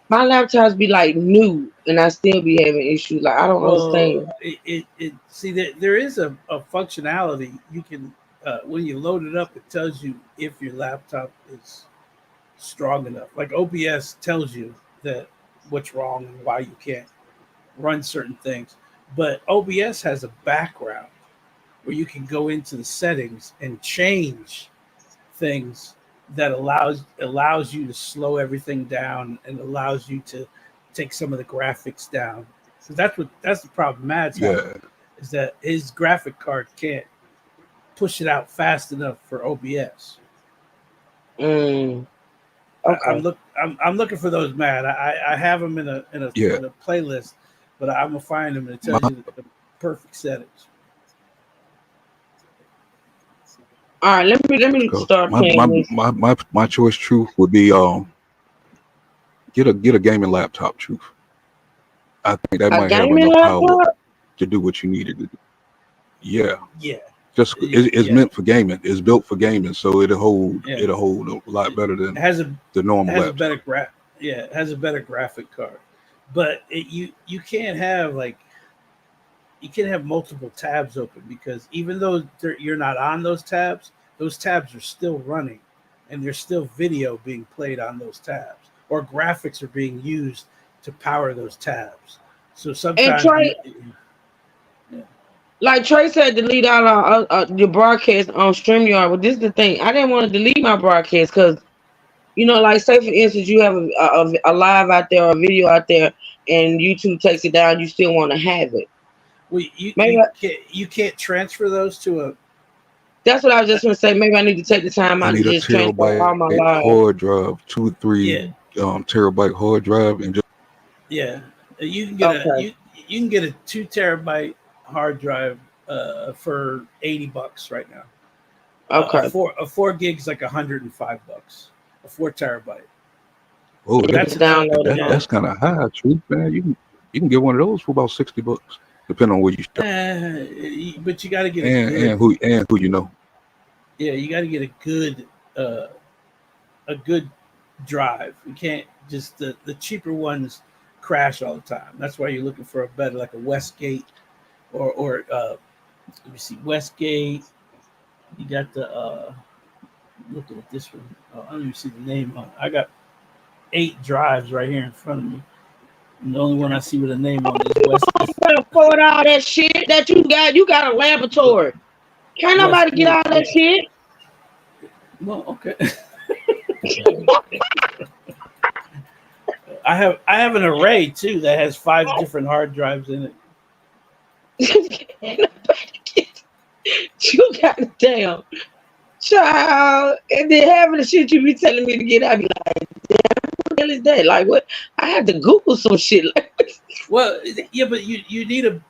my laptops be like new and I still be having issues. Like I don't well, understand. it see that there is a functionality you can when you load it up, it tells you if your laptop is strong enough. Like OBS tells you that what's wrong and why you can't run certain things. But OBS has a background where you can go into the settings and change things that allows you to slow everything down and allows you to take some of the graphics down. So that's the problem Matt's having, Yeah. is that his graphic card can't push it out fast enough for OBS. Okay. I'm looking for those, Matt. I have them in a Yeah. playlist, but I'm gonna find them and it tells My you the perfect settings. All right, let me Cause start playing this. my choice truth would be get a gaming laptop truth. I think that A might have gaming enough power laptop? to do what you needed to do. Yeah. Yeah. Just it's Yeah. meant for gaming. It's built for gaming, so it'll hold Yeah. a lot better than It has a the normal has a laptop. better it has a better graphic card, but you can't have you can have multiple tabs open because even though you're not on those tabs are still running, and there's still video being played on those tabs, or graphics are being used to power those tabs. So And sometimes Trey, like Trey said, delete all your broadcast on StreamYard. But this is the thing. I didn't want to delete my broadcast because, you know, like say for instance, you have a live out there or a video out there and YouTube takes it down, you still want to have it. well, you can't transfer those to a. That's what I was just going to say. Maybe I need to take the time I out and need a just transfer all my terabyte live. hard drive, 2 or 3 Yeah. terabyte hard drive, and just Yeah, you can get you can get a 2 terabyte hard drive for $80 right now. Okay. A 4 gigs like $105. A 4 terabyte. oh, That's that's kind of high, truth, man. You can get one of those for about $60, depending on where you shop. But you got to get and who you know. Yeah, you got to get a good drive. You can't just the cheaper ones crash all the time. That's why you're looking for a better, like a Westgate or let me see, Westgate. You got the looking at this one. Oh, I don't even see the name on it. I got 8 drives right here in front of me. And the only one I see with a name on it is Westgate. afford all that shit that you got. You got a laboratory. Can't nobody get all that shit. Well, okay. I have an array too that has 5 different hard drives in it. You got a damn child, and then having the shit you be telling me to get, I be like, damn, what the hell is that? Like, what? I had to Google some shit. Like, well, yeah, but you need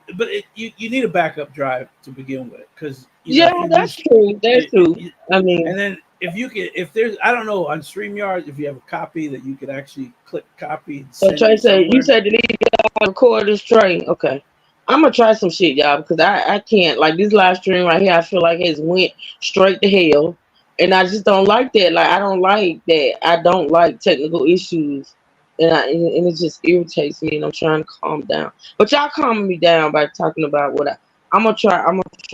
you need a backup drive to begin with, because that's true. That's true. I mean, and then if there's, I don't know, on StreamYard, if you have a copy that you could actually click copy. And so send Trey it said, you somewhere. said delete record this train. Okay. I'm gonna try some shit, y'all, because I can't, like, this live stream right here, I feel like it's went straight to hell. And I just don't like that. Like, I don't like that. I don't like technical issues. And it just irritates me, and I'm trying to calm down. But y'all calming me down by talking about what I'm gonna try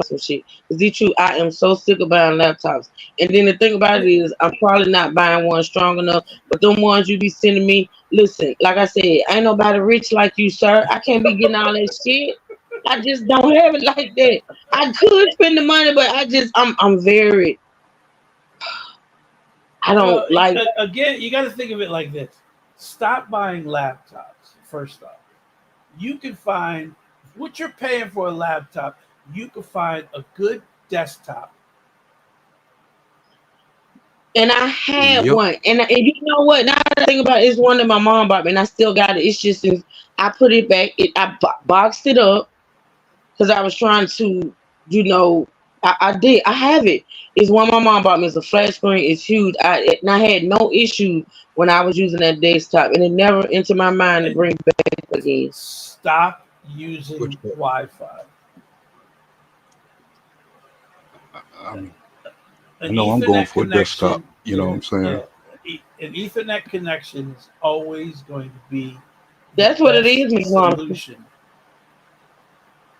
some shit. Is it true? I am so sick of buying laptops. And then the thing about it is, I'm probably not buying one strong enough. But them ones you be sending me, listen, like I said, ain't nobody rich like you, sir. I can't be getting all that shit. I just don't have it like that. I could spend the money, but I'm very. I don't like. Again, you got to think of it like this. Stop buying laptops. First off, you can find what you're paying for a laptop. You can find a good desktop. And I had one, and you know what? Now that I think about it, it's one that my mom bought me, and I still got it. It's just since I put it back, I boxed it up because I was trying to, I did. I have it. It's one my mom bought me. It's a flat screen. It's huge. And I had no issue when I was using that desktop, and it never entered my mind to bring it back again. Stop using Wi-Fi. No, I'm going for a desktop. You know what I'm saying? Yeah. An Ethernet connection is always going to be that's what it is, solution.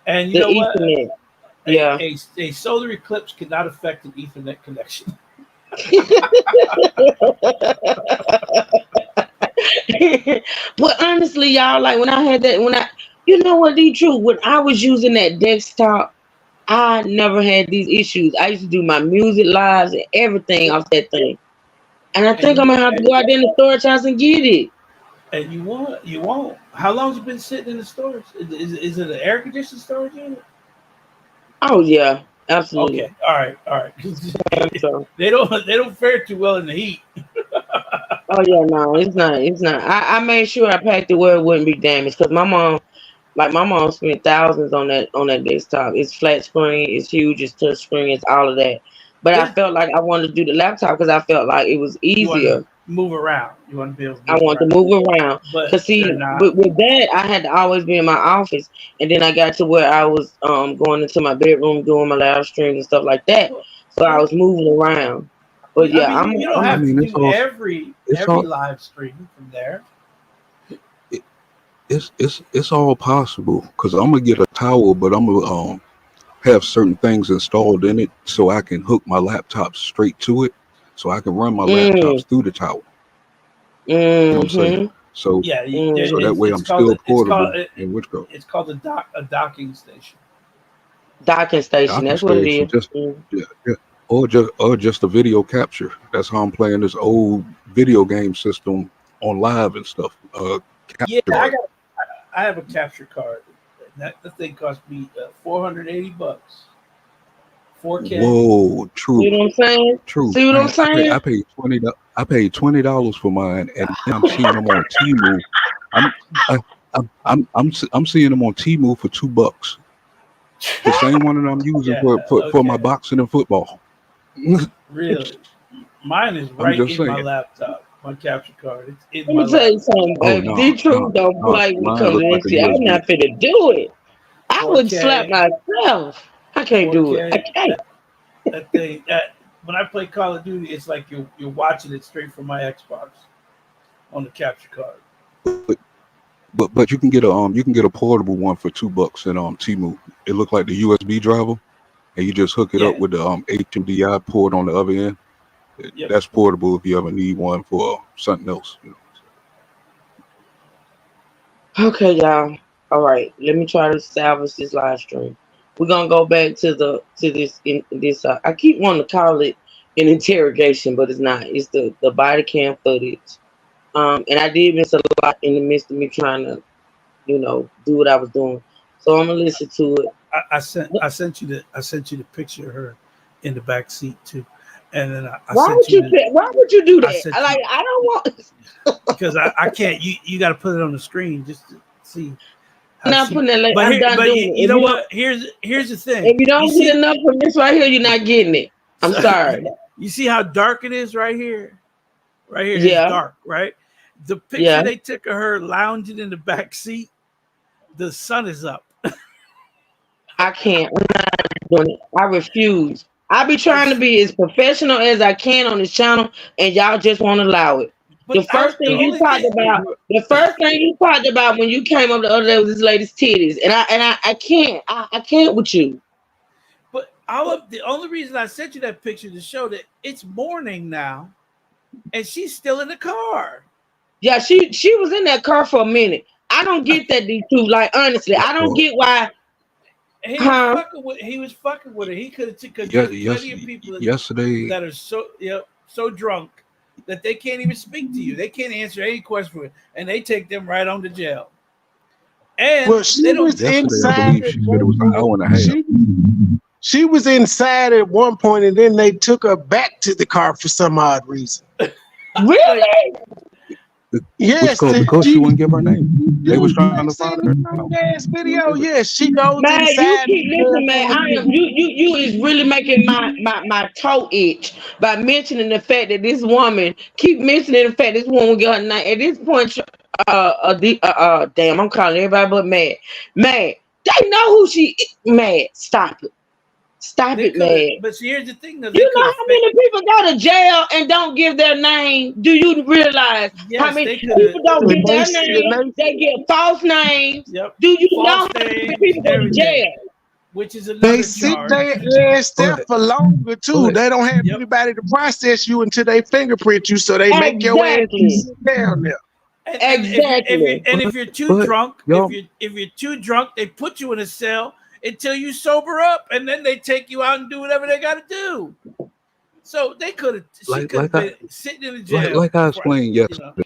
And you know what? Ethernet. Yeah. A solar eclipse cannot affect an Ethernet connection. But honestly, y'all, like when I had that, you know what, the truth, when I was using that desktop, I never had these issues. I used to do my music lives and everything off that thing. And I think I'm gonna have to go out there in the storage house and get it. And you won't. How long has it been sitting in the storage? Is it an air conditioned storage unit? Oh yeah, absolutely. Okay, all right. They don't fare too well in the heat. Oh yeah, no, it's not. I made sure I packed it where it wouldn't be damaged, because my mom spent thousands on that desktop. It's flat screen, it's huge, it's touch screen, it's all of that. But I felt like I wanted to do the laptop because I felt like it was easier. Move around. You want to be able to I want to move around. Because see, but with that, I had to always be in my office. And then I got to where I was going into my bedroom doing my live streams and stuff like that. So I was moving around. But yeah, you don't have to do every live stream from there. It's all possible, because I'm gonna get a tower, but I'm gonna have certain things installed in it so I can hook my laptop straight to it, so I can run my laptops through the tower. You know what I'm saying? So yeah, so that way I'm still portable. It's called a docking station. Docking station. That's what it is. Or just a video capture. That's how I'm playing this old video game system on live and stuff. Yeah, I have a capture card. That thing cost me $480. 4K. Whoa, true. You know what I'm saying? True. See what I'm saying? I paid $20 for mine, and I'm seeing them on Temu. I'm seeing them on Temu for $2. The same one that I'm using for my boxing and football. Really? Mine is right in my laptop. My capture card. It's in Let me tell you something, baby. The truth don't play when it comes to this shit. I'm not finna do it. I would slap myself. I can't do it. I can't. That thing. When I play Call of Duty, it's like you're watching it straight from my Xbox on the capture card. But you can get a portable one for $2 in Temu. It looked like the USB driver, and you just hook it up with the HDMI port on the other end. That's portable if you ever need one for something else. Okay, y'all. All right, let me try to salvage this live stream. We're gonna go back to this. I keep wanting to call it an interrogation, but it's not. It's the body cam footage. And I did miss a lot in the midst of me trying to, do what I was doing. So I'm gonna listen to it. I sent you the picture of her in the back seat too, and then Why would you do that? I don't want because I can't. You got to put it on the screen just to see. I'm not putting it. I'm done doing it. You know what? Here's the thing. If you don't get enough from this right here, you're not getting it. I'm sorry. You see how dark it is right here? Right here, Yeah. it's dark, right? The picture they took of her lounging in the back seat, the sun is up. I can't. I'm not doing it. I refuse. I be trying to be as professional as I can on this channel, and y'all just won't allow it. The first thing you talked about when you came up the other day was this lady's titties, and I can't. I can't with you. But the only reason I sent you that picture to show that it's morning now, and she's still in the car. Yeah, she was in that car for a minute. I don't get that, D2. Like, honestly, I don't get why. He was fucking with her. He could have because there's plenty of people that are so drunk that they can't even speak to you. They can't answer any question, and they take them right on to jail. And she was inside. She was inside at one point, and then they took her back to the car for some odd reason. Really? Yes, because she wouldn't give her name. They was trying to find her. Video. Yes, she goes man, inside. Listen, man. You is really making my toe itch by mentioning the fact that this woman keep mentioning the fact this woman got her name. At this point, damn, I'm calling everybody but Mad. Mad, they know who she is. Mad, stop it. Stop it, man. But see, here's the thing, though. You know how many people go to jail and don't give their name? Do you realize how many people don't give their name? They get false names. Yep. Do you know how many people go to jail? Which is another They sit their ass there for longer too. They don't have anybody to process you until they fingerprint you, so they make your ass sit down there. Exactly. And if you're too drunk, if you're too drunk, they put you in a cell until you sober up, and then they take you out and do whatever they got to do. So they could have been sitting in the jail. Like I explained yesterday.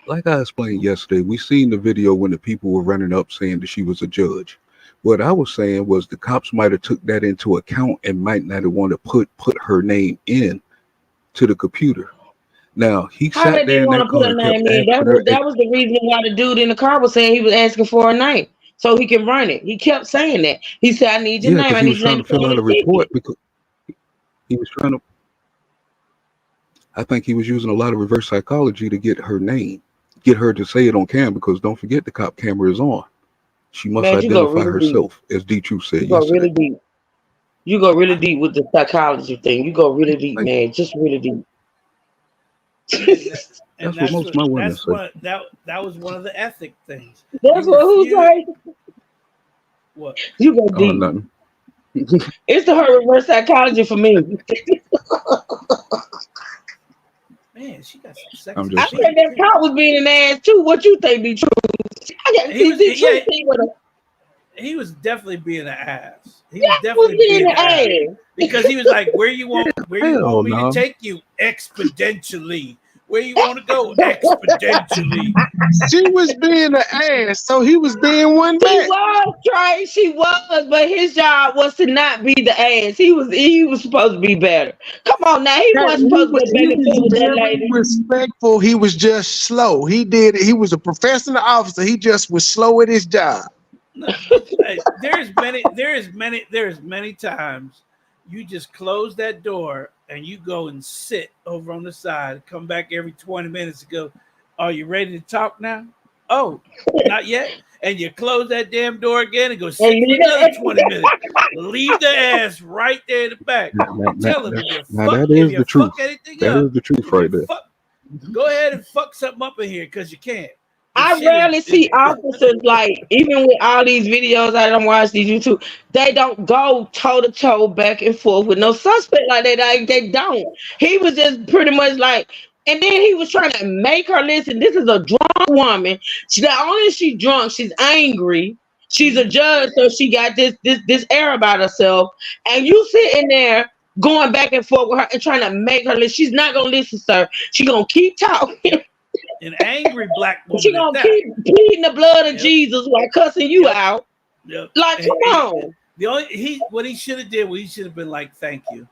Like I explained yesterday, we seen the video when the people were running up saying that she was a judge. What I was saying was the cops might have took that into account and might not have wanted to put her name in to the computer. Now he sat there in that car. That was the reason why the dude in the car was saying he was asking for her name so he can run it. He kept saying that. He said, "I need your name." He was trying to fill out a report because he was trying to. I think he was using a lot of reverse psychology to get her name, get her to say it on camera. Because don't forget the cop camera is on. She must identify herself, as D2 said. You go really deep. You go really deep with the psychology thing. You go really deep, man. Just really deep. And that's what most of my women say. That was one of the ethic things. That's what who's right. What? You go deep. Nothing. It's the her reverse psychology for me. Man, she got some sex. I think that cop was being an ass too. What you think be true? He was definitely being an ass. He was definitely being an ass. Because he was like, where you want me to take you exponentially? Where you want to go exponentially? She was being an ass, so he was being one back. She was, Trey. She was, but his job was to not be the ass. He was supposed to be better. Come on now, he wasn't supposed to be better. Respectful. He was just slow. He was a professional officer. He just was slow at his job. There's many times you just close that door and you go and sit over on the side, come back every 20 minutes and go, are you ready to talk now? Oh, not yet. And you close that damn door again and go sit for another 20 minutes. Leave the ass right there in the back. Tell him that is the truth. That is the truth right there. Go ahead and fuck something up in here because you can. I rarely see officers like, even with all these videos I don't watch these YouTube, they don't go toe to toe back and forth with no suspect like that. Like, they don't. He was just pretty much like, And then he was trying to make her listen. This is a drunk woman. She not only is she drunk, she's angry. She's a judge, so she got this air about herself. And you sitting there going back and forth with her and trying to make her listen. She's not gonna listen, sir. She's gonna keep talking. An angry black woman. She gonna keep pleading the blood of Jesus while cussing you out. Yep. Like, come on. The only what he should have did was he should have been like, "Thank you,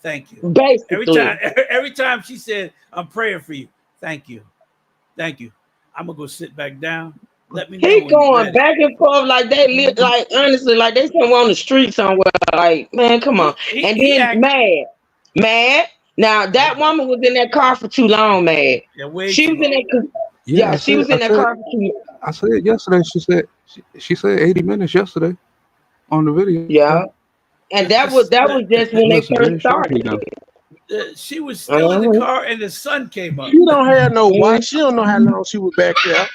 thank you." Basically, every time she said, "I'm praying for you," thank you, thank you. I'm gonna go sit back down. Let me know. He going back and forth like they live, like honestly, like they somewhere on the street somewhere. Like, man, come on. And then mad. Now that woman was in that car for too long, mad. Yeah, she was in that. Yeah, she was in that car for too long. I said yesterday. She said 80 minutes yesterday on the video. Yeah, and that was just when they first started. She was still in the car, and the sun came up. She don't have no wife. She don't know how long she was back there.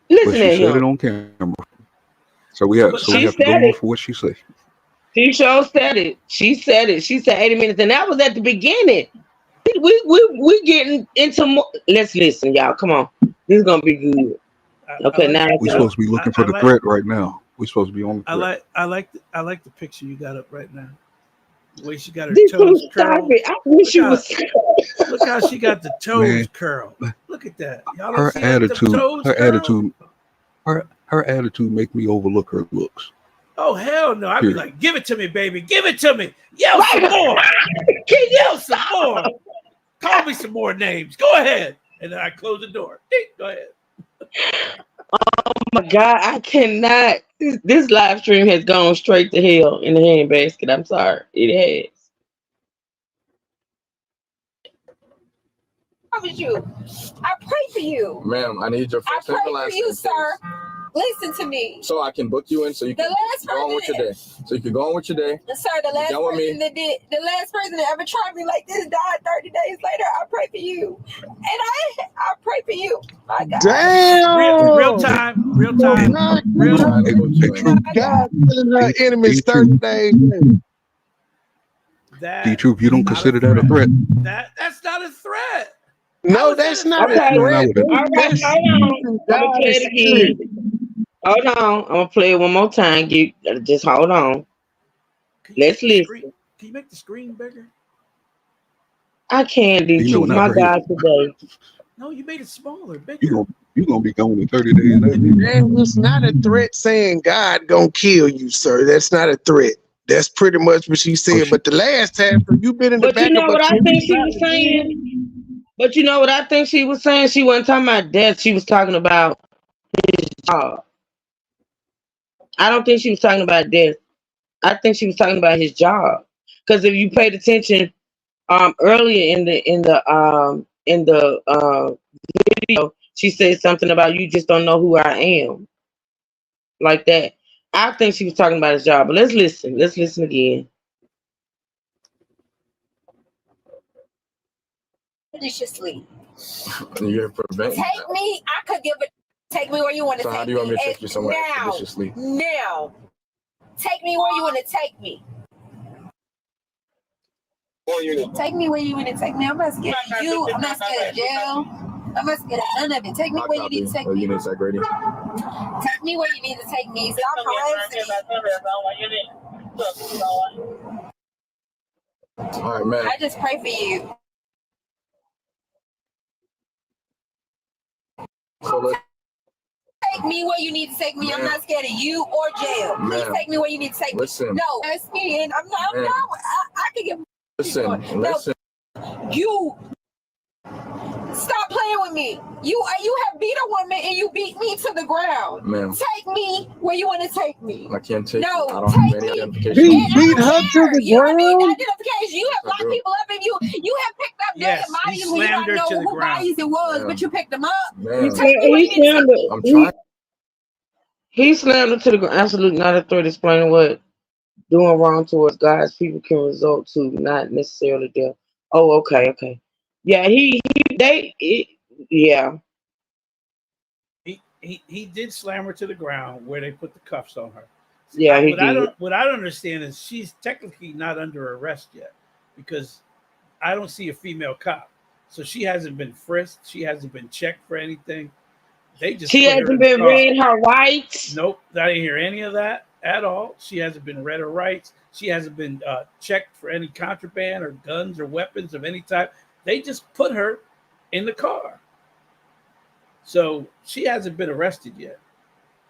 But she said it on camera. So we have to go on for what she said. She sure said it. She said it. She said 80 minutes, and that was at the beginning. We getting into more. Let's listen, y'all. Come on, this is gonna be good. Okay, now we're supposed to be looking for the threat right now. We're supposed to be on the threat. I like the picture you got up right now. The way she got her toes curled. I wish you was. Look how she got the toes curled. Look at that. Y'all Her attitude make me overlook her looks. Oh hell no! I'd be like, give it to me, baby, give it to me. Yell some more. Yell some more. Call me some more names. Go ahead. And then I close the door. Go ahead. Oh my God, I cannot. This live stream has gone straight to hell in the handbasket. I'm sorry, it has. Promise you. I pray for you. Ma'am, I need your first I and pray last for you, name, sir. Listen to me. so I can book you in, so you can go on with your day. So you can go on with your day. Sir, the last person that ever tried me like this died 30 days later. I pray for you. And I pray for you. My God. Damn. Real time. God killing her enemies 30 days. D-Truth, you don't consider that a threat? That's not a threat. No, that's not a threat. All right, hold on. I'm gonna play it again. Hold on. I'm gonna play it one more time. Just hold on. Let's listen. Can you make the screen bigger? I can't do you. My God, today. No, you made it smaller, bigger. You're gonna be gone in 30 days. Man, it's not a threat saying God gonna kill you, sir. That's not a threat. That's pretty much what she said. But the last time you've been in the back. But you know what I think she was saying? But you know what I think she was saying? She wasn't talking about death. She was talking about his job. I don't think she was talking about death. I think she was talking about his job. Because if you paid attention earlier in the video, she said something about you just don't know who I am. Like that. I think she was talking about his job. But let's listen. Let's listen again. Judiciously. You're preventing. Take me. I could give it. Take me where you want to take me. So how do you want me to take you somewhere expeditiously? Now. Take me where you want to take me. Take me where you want to take me. I'm not scared of you. I'm not scared of jail. I'm not scared of none of it. Take me where you need to take me. Take me where you need to take me. Stop harassing me. All right, man. I just pray for you. Take me where you need to take me. I'm not scared of you or jail. Please take me where you need to take me. No, that's me, and I'm not. I can get. Listen. You stop playing with me. You have beat a woman and you beat me to the ground. Ma'am. Take me where you want to take me. I can't take. No, I don't have any identification. Beat her to the You have ground. identification. You have locked people up, and you have picked up dead bodies when you don't know who bodies it was, but you picked them up. Take me where you need to take me. I'm trying. He slammed her to the ground. Absolutely not a threat. Explaining what doing wrong towards God's people can result to, not necessarily death. Oh, okay. Yeah, yeah. He did slam her to the ground where they put the cuffs on her. Yeah, he did. What I don't understand is she's technically not under arrest yet because I don't see a female cop. So she hasn't been frisked. She hasn't been checked for anything. They just She put her hasn't in the been car. read her rights. Nope, I didn't hear any of that at all. She hasn't been read her rights. She hasn't been checked for any contraband or guns or weapons of any type. They just put her in the car. So she hasn't been arrested yet.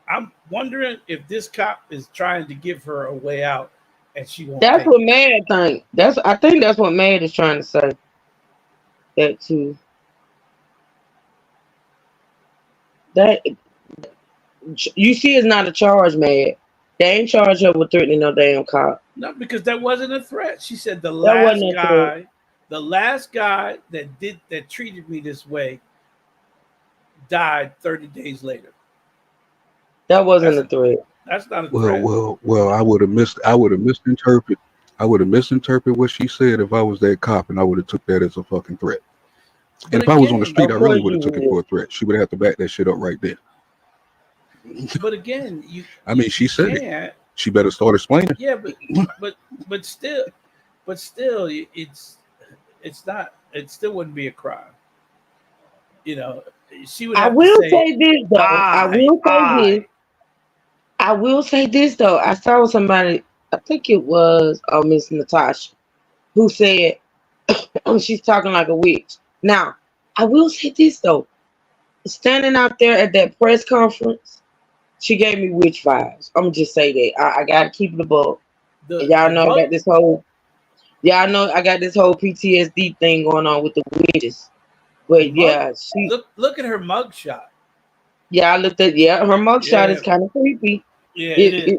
I'm wondering if this cop is trying to give her a way out, and she won't. That's take what it. Mad think. I think that's what Mad is trying to say. That too. That you see is not a charge, Mad. They ain't charge her with threatening no damn cop. No, because that wasn't a threat. She said the That wasn't a threat. last guy that treated me this way died 30 days later. That wasn't a threat. That's not a threat. Well. I would have misinterpreted what she said if I was that cop, and I would have took that as a fucking threat. And if I was on the street, I really would have took it for a threat. She would have to back that shit up right there. But again, she said it. She better start explaining. Yeah, but still, it's not. It still wouldn't be a crime. You know, she would. I Have will to say this though. I will say this though. I saw somebody. I think it was Miss Natasha, who said she's talking like a witch. Now, I will say this though. Standing out there at that press conference, she gave me witch vibes. I'm gonna just say that. I gotta keep it above. Y'all know I got this whole PTSD thing going on with the witches. But yeah, she look at her mugshot. Yeah, I looked at her mugshot is kind of creepy. Yeah, it is.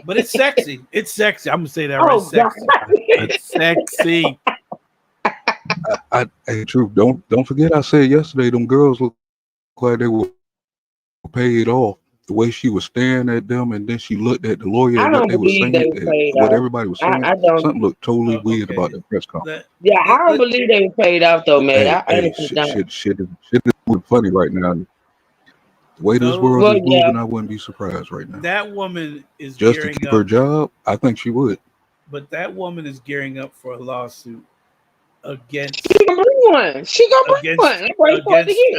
But it's sexy. It's sexy. I'm gonna say that right. Sexy. It's sexy. Hey, Truth, don't forget I said yesterday them girls look like they were paid off. The way she was staring at them, and then she looked at the lawyer and what they were saying, what everybody was saying. Something looked totally weird about that press conference. Yeah, I don't believe they were paid off though, man. Shit is funny right now. The way this world is moving, I wouldn't be surprised right now. That woman is just to keep her job. I think she would. But that woman is gearing up for a lawsuit against. She gonna bring one.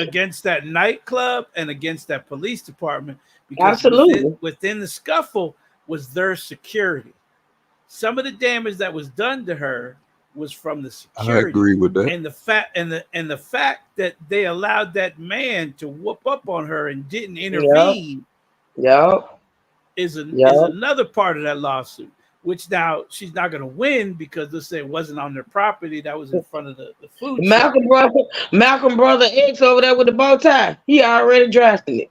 Against that nightclub and against that police department. Because absolutely, within the scuffle was their security. Some of the damage that was done to her was from the security. I agree with that. And the fact that they allowed that man to whoop up on her and didn't intervene. Is another part of that lawsuit. Which now she's not going to win because they'll say it wasn't on their property. That was in front of the food. Malcolm brother X over there with the bow tie. He already drafted it.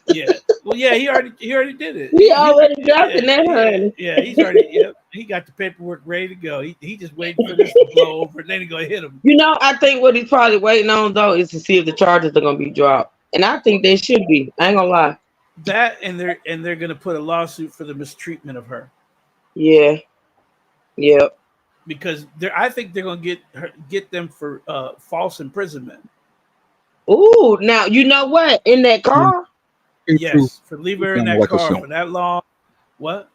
Yeah. Well, yeah, he already did it. He already drafted that, honey. Yeah, he's already. Yep, he got the paperwork ready to go. He just waiting for this to blow over, and then he's gonna hit him. You know, I think what he's probably waiting on though is to see if the charges are gonna be dropped, and I think they should be. I ain't gonna lie. That and they're gonna put a lawsuit for the mistreatment of her. Yeah. Yep. Because I think they're gonna get them for false imprisonment. Ooh, now you know what? In that car? Yes, for leaving her in that car for that long. What?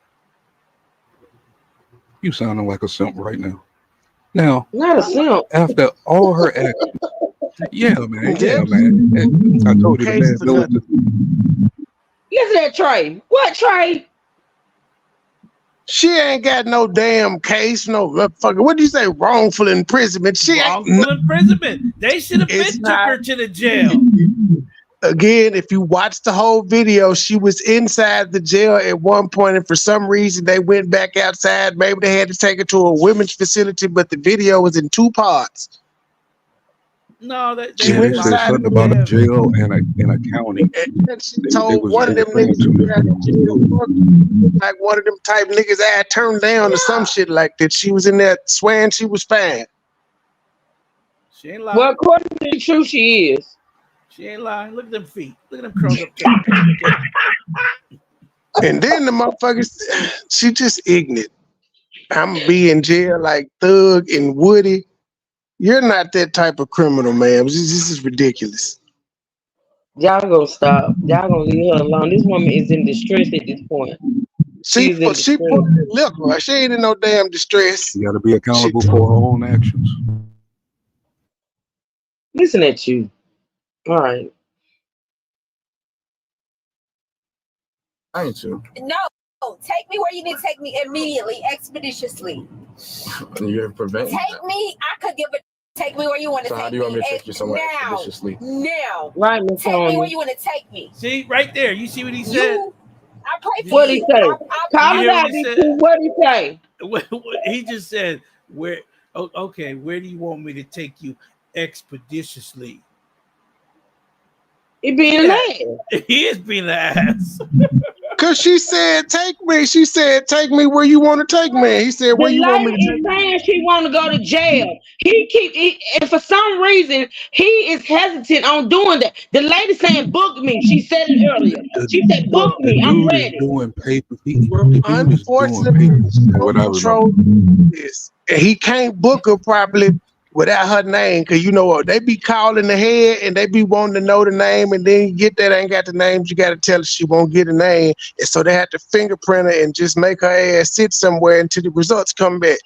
You sounding like a simp right now. Now, not a simp. After all her actions, yeah, man. I told you the man. Listen at Trey. What, Trey? She ain't got no damn case, no motherfucker. What do you say? Wrongful imprisonment. Wrongful imprisonment. They should have took her to the jail. Again, if you watch the whole video, she was inside the jail at one point, and for some reason they went back outside. Maybe they had to take her to a women's facility, but the video was in two parts. No, they said something about a jail and a county. And she told one of them niggas, like one of them type niggas, I turned down or some shit like that. She was in there swearing she was fine. She ain't lying. Well, according to the truth, she is. She ain't lying. Look at them feet. Look at them curls up. And then the motherfuckers, she just ignorant. I'm gonna be in jail like Thug and Woody. You're not that type of criminal, man. This is ridiculous. Y'all gonna stop. Y'all gonna leave her alone. This woman is in distress at this point. She put liquor. She ain't in no damn distress. She got to be accountable for her own actions. Listen at you. All right. I ain't you. No, take me where you need to take me immediately, expeditiously. You have prevent. Take me. I could give it. Take me where you want to So take how do you want me to take you somewhere now. expeditiously? Now. Right, Miss Take me Tony. where you want to take me. See, right there. You see what he said? I pray for What he you. say? I Call You it hear out, what he Big said? Pooh. What he say? He just said, "Where? Okay, where do you want me to take you expeditiously?" He being Yeah. led. He is being an ass. Cause she said, take me. She said, take me where you want to take me. He said, where The you want me lady to is take me? saying she want to go to jail. And for some reason, he is hesitant on doing that. The lady saying, book me. She said it earlier. She said, book The me. I'm dude is ready. doing paper. The dude is doing Unfortunately, paper. she What don't I remember. control this. And he can't book her properly without her name. Cause you know what? They be calling the head and they be wanting to know the name. And then you get that ain't got the names. You got to tell her she won't get a name. And so they have to fingerprint her and just make her ass sit somewhere until the results come back.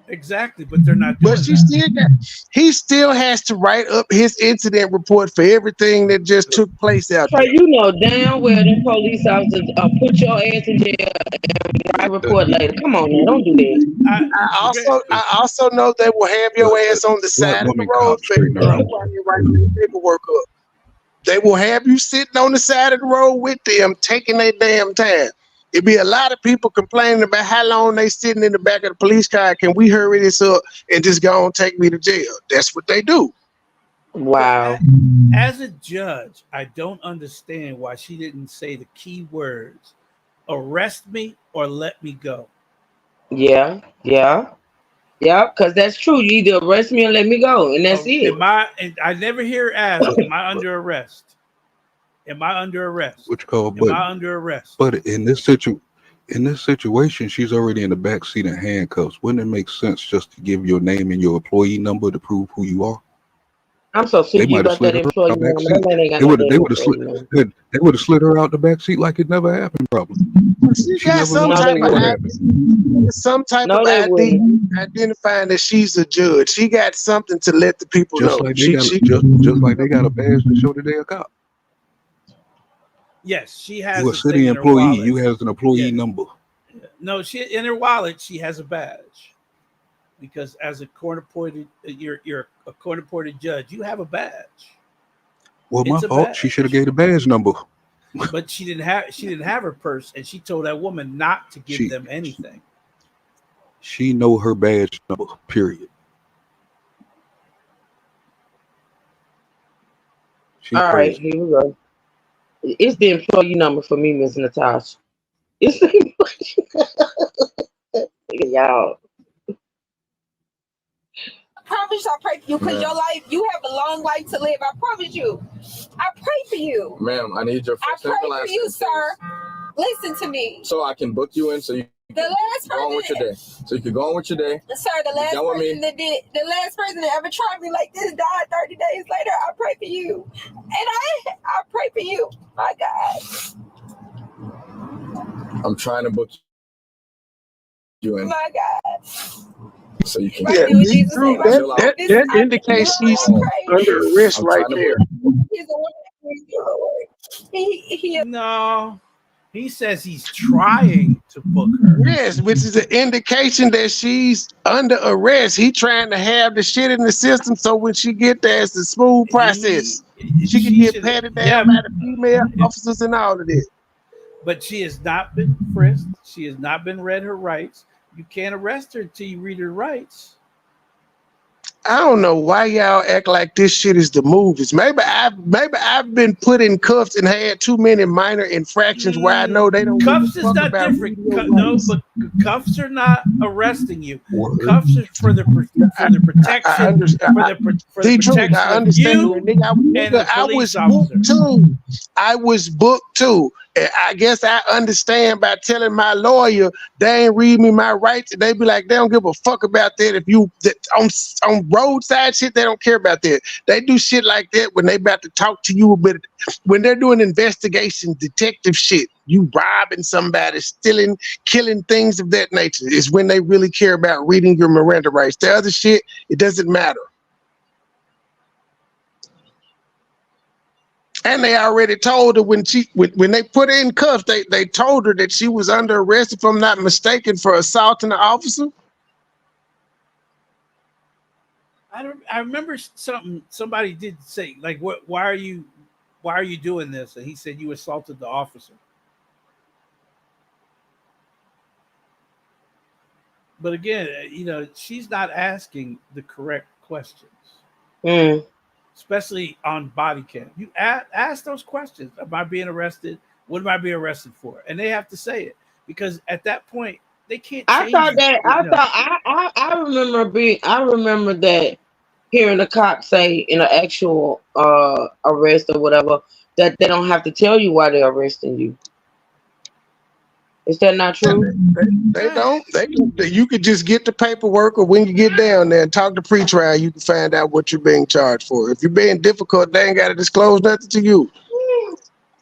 Exactly, but they're not doing But that. he still has to write up his incident report for everything that just took place out So there. you know damn well them police officers put your ass in jail and write a report later. Come on now, don't do that. I also know they will have your ass on the Black side of the woman road cop for straighten her out. that's why you write the paperwork up. They will have you sitting on the side of the road with them, taking their damn time. It'd be a lot of people complaining about how long they sitting in the back of the police car. Can we hurry this up and just go and take me to jail? That's what they do. Wow. As a judge, I don't understand why she didn't say the key words: arrest me or let me go. Yeah, because that's true. You either arrest me or let me go, and that's it. And I never hear her ask, am I under arrest? Am I under arrest? What you call, Am I under arrest? but in this situation, she's already in the back seat in handcuffs. Wouldn't it make sense just to give your name and your employee number to prove who you are? I'm so They sick might have about slid that her out employee the back number. seat. That man ain't got They no would damn employee number. they would have slid her out the back seat like it never happened. Probably. She She got never some knows type of what ID, happened. No, they ID wouldn't. identifying that she's a judge. She got something to let the people Just know. like they got just like they got a badge to show that they're a cop. Yes, she has You a a city thing in her employee. wallet. You has an employee Yes. number. No, she in her wallet she has a badge, because as a court-appointed, you're a court-appointed judge. You have a badge. Well, my It's a fault. She badge. should have gave the badge number. But she didn't have her purse, and she told that woman not to give them anything. She know her badge number. Period. She All right, crazy. here we go. It's the employee number for me, Miss Natasha. It's the y'all. I promise I pray for you because your life, you have a long life to live. I promise you. I pray for you. Ma'am, I need your I first pray and for last you, name, sir. Listen to me. so I can book you in, so you The last can go on with your person, day. So you can go on with your day. sir, the last Done with me. person that did, the last person that ever tried me like this died 30 days later. I pray for you. And I pray for you. My God. I'm trying to book you in, My God. so you can. Yeah, that indicates she's under arrest I'm right trying to there. He's a wonderful Lord. No, he says he's trying to book her. Yes, which is an indication that she's under arrest. He trying to have the shit in the system so when she get there, it's a smooth process. She can get patted down by the female officers and all of this. But she has not been frisked. She has not been read her rights. You can't arrest her until you read her rights. I don't know why y'all act like this shit is the movies. Maybe I've been put in cuffs and had too many minor infractions where I know they don't give a Cuffs is fuck not about different. video No, rights. but cuffs are not arresting you. Cuffs are for the protection. For the protection I of understand. you and the I police was officer. booked too. I was booked too. And I guess I understand by telling my lawyer they ain't read me my rights. And they be like, they don't give a fuck about that. If you on roadside shit, they don't care about that. They do shit like that when they about to talk to you, but when they're doing investigation, detective shit, you robbing somebody, stealing, killing, things of that nature is when they really care about reading your Miranda rights. The other shit, it doesn't matter. And they already told her when they put her in cuffs, they told her that she was under arrest, if I'm not mistaken, for assaulting the officer. I remember somebody did say, like, why are you doing this? And he said you assaulted the officer. But again, she's not asking the correct questions, especially on body cam. You ask those questions. Am I being arrested? What am I being arrested for? And they have to say it, because at that point they can't change I remember that hearing the cop say in an actual arrest or whatever that they don't have to tell you why they're arresting you. Is that not true? They don't. You could just get the paperwork, or when you get down there and talk to pretrial, you can find out what you're being charged for. If you're being difficult, they ain't got to disclose nothing to you.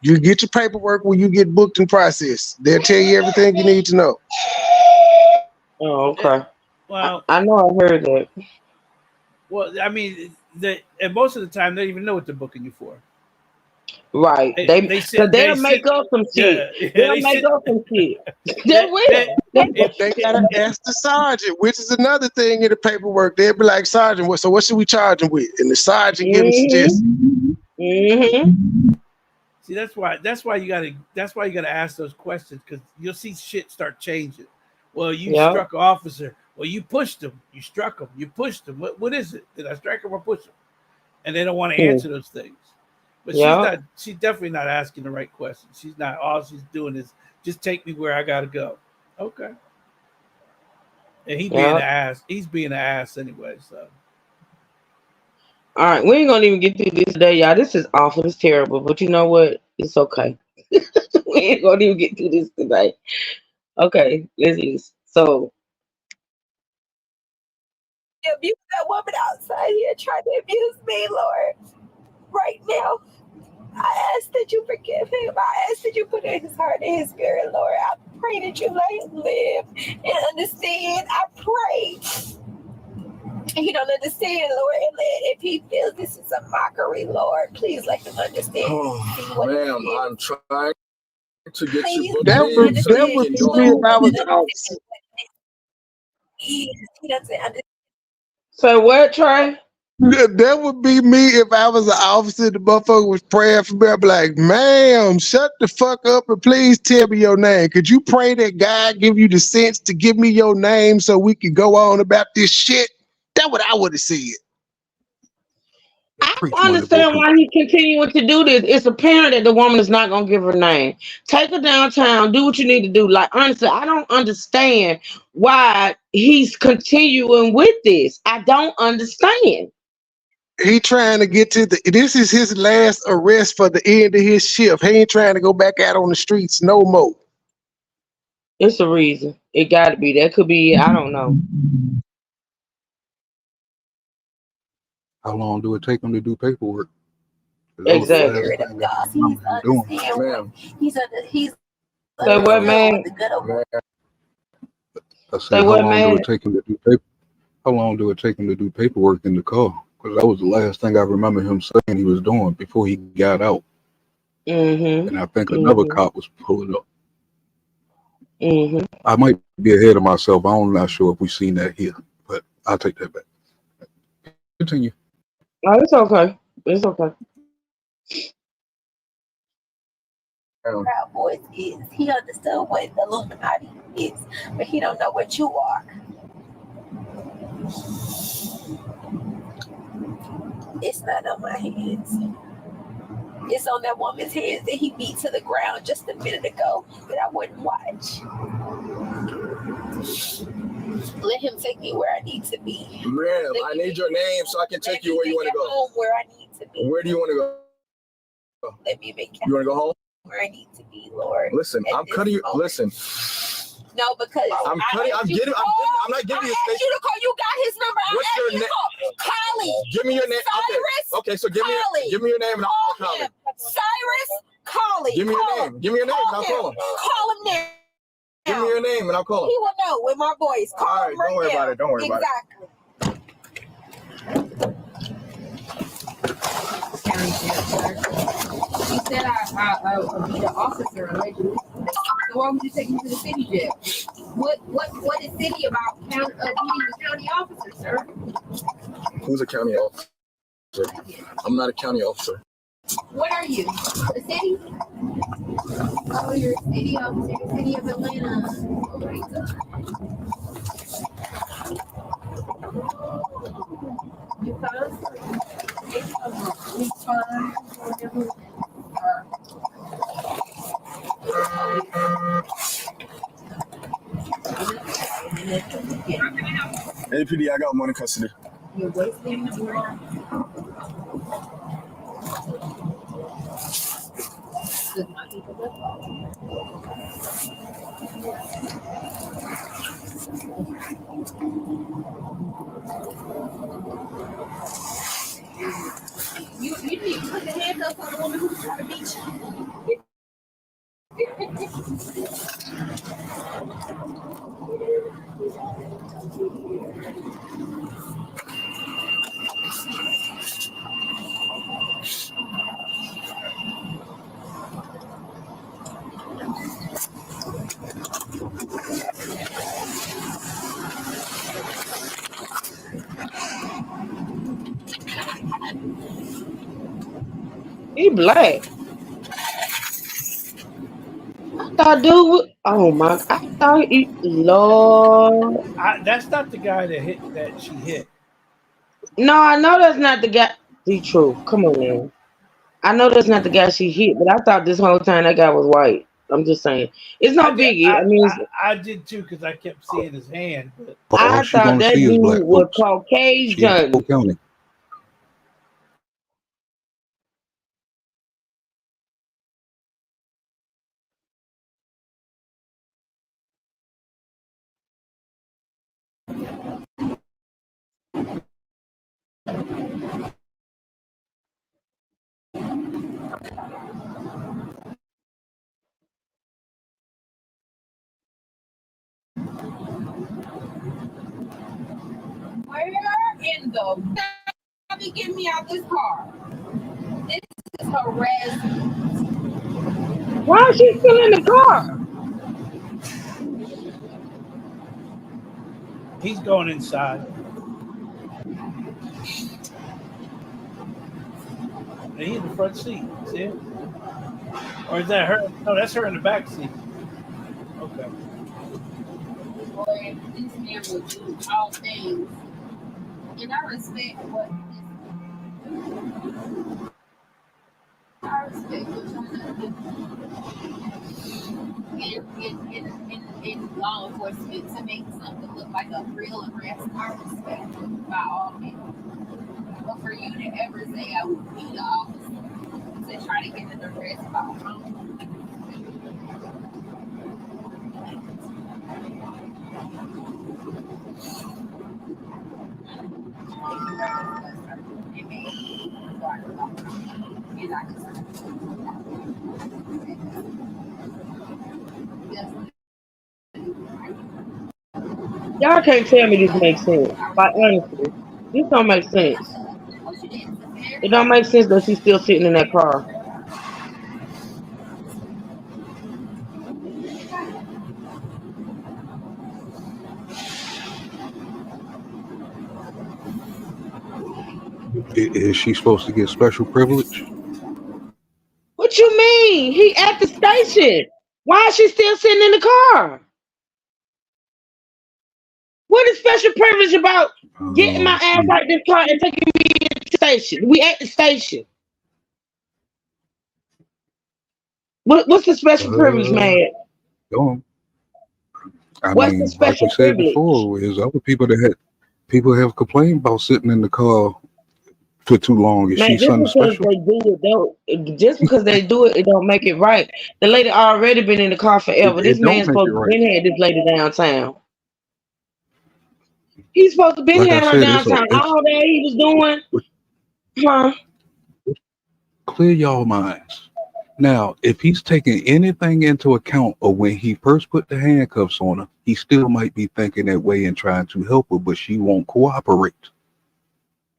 You get your paperwork when you get booked and processed. They'll tell you everything you need to know. Oh, okay. Well, I know I heard that. Well, I mean, and most of the time they don't even know what they're booking you for. Right. They'll make up some shit. They'll make up some shit. They will. They gotta ask the sergeant, which is another thing in the paperwork. They'll be like, "Sergeant, what should we charge him with?" And the sergeant give them suggestions. See, that's why you gotta ask those questions, because you'll see shit start changing. Well, you struck an officer. Well, you pushed him. You struck him. You pushed him. What is it? Did I strike him or push him? And they don't want to answer those things. But she's definitely not asking the right questions. She's not. All she's doing is just take me where I gotta go. Okay. And he's being an ass. He's being an ass anyway. So. All right, we ain't gonna even get through this today, y'all. This is awful. It's terrible. But you know what? It's okay. We ain't gonna even get through this today. Okay, let's listen. So. Abuse that woman outside here trying to abuse me, Lord. Right now, I ask that you forgive him. I ask that you put in his heart and his spirit, Lord. I pray that you let him live and understand. I pray. He don't understand, Lord. And if he feels this is a mockery, Lord, please let him understand. Oh, ma'am, I'm trying to get you booked. That would be if I was an officer. He doesn't understand. So what, Trey? That would be me if I was an officer. The motherfucker was praying for me. I'd be like, "Ma'am, shut the fuck up and please tell me your name. Could you pray that God give you the sense to give me your name so we can go on about this shit?" That's what I would have said. I don't understand why he's continuing to do this. It's apparent that the woman is not going to give her name. Take her downtown, do what you need to do. Like, honestly, I don't understand why he's continuing with this. I don't understand. He trying to get to this is his last arrest for the end of his shift. He ain't trying to go back out on the streets no more. It's a reason. It got to be. That could be, I don't know. How long do it take him to do paperwork? Exactly. He's Say what, man? I said, how long do it take him to do paper? How long do it take him to do paperwork in the car? Because that was the last thing I remember him saying he was doing before he got out. And I think another cop was pulling up. I might be ahead of myself. I'm not sure if we've seen that here, but I'll take that back. Continue. Oh, it's okay. It's okay. Proud Boys is. He understood what Illuminati is, but he don't know what you are. It's not on my hands. It's on that woman's hands that he beat to the ground just a minute ago that I wouldn't watch. Let him take me where I need to be. Ma'am, I need your name so I can take you where you want to go. Home where I need to be. Where do you want to go? Let me make it. You want to go home? Where I need to be, Lord. Listen, I'm cutting you. Listen. No, because I'm not giving you a space. You to call. You got his number. What's your name? Kylie. Give me your name. Cyrus. Okay, so give me your name and I'll call Kylie. Cyrus. Kylie. Give me your name. Give me your name and I'll call him. Call him now. Give me your name and I'll call him. He will know with my voice. Call all right, him right don't worry now. about it. Don't worry about it. He said I beat an officer allegedly. So why would you take me to the city jail? What is city about beating the county officer, sir? Who's a county officer? I'm not a county officer. What are you? The city? Oh, you're a city officer, the city of Atlanta. Oh my God. You found? We found whatever. Hey, PD, I got one in custody. You're wasting the water. You need to put the handcuffs on the woman who's trying to beat you. He black. I thought dude was, oh my, I thought he, Lord. That's not the guy that she hit. No, I know that's not the guy. Be true. Come on now. I know that's not the guy she hit, but I thought this whole time that guy was white. I'm just saying. It's no biggie. I mean, I did too because I kept seeing his hand. But I thought that dude was Caucasian. County. Where in the somebody get me out this car? This is harassment. Why is she still in the car? he's going inside. And he's in the front seat. See it? Or is that her? No, that's her in the back seat. Okay. Boy, this man will do all things. And I respect what in law enforcement to make something look like a real arrest. I respect it by all means. But for you to ever say I would be the officer to try to get an arrest by home. Y'all can't tell me this makes sense. Like honestly, this don't make sense. It don't make sense that she's still sitting in that car. Is she supposed to get special privilege? What you mean? He at the station. Why is she still sitting in the car? What is special privilege about getting my ass out this car and taking me to the station? We at the station. What's the special privilege, man? What's the special like we said before, is other people that people have complained about sitting in the car for too long. Is she something special? Just because they do it, it don't make it right. The lady already been in the car forever. This man's supposed to been had this lady downtown. He's supposed to been had her downtown. All that he was doing, huh? Clear y'all minds. Now, if he's taking anything into account of when he first put the handcuffs on her, he still might be thinking that way and trying to help her, but she won't cooperate.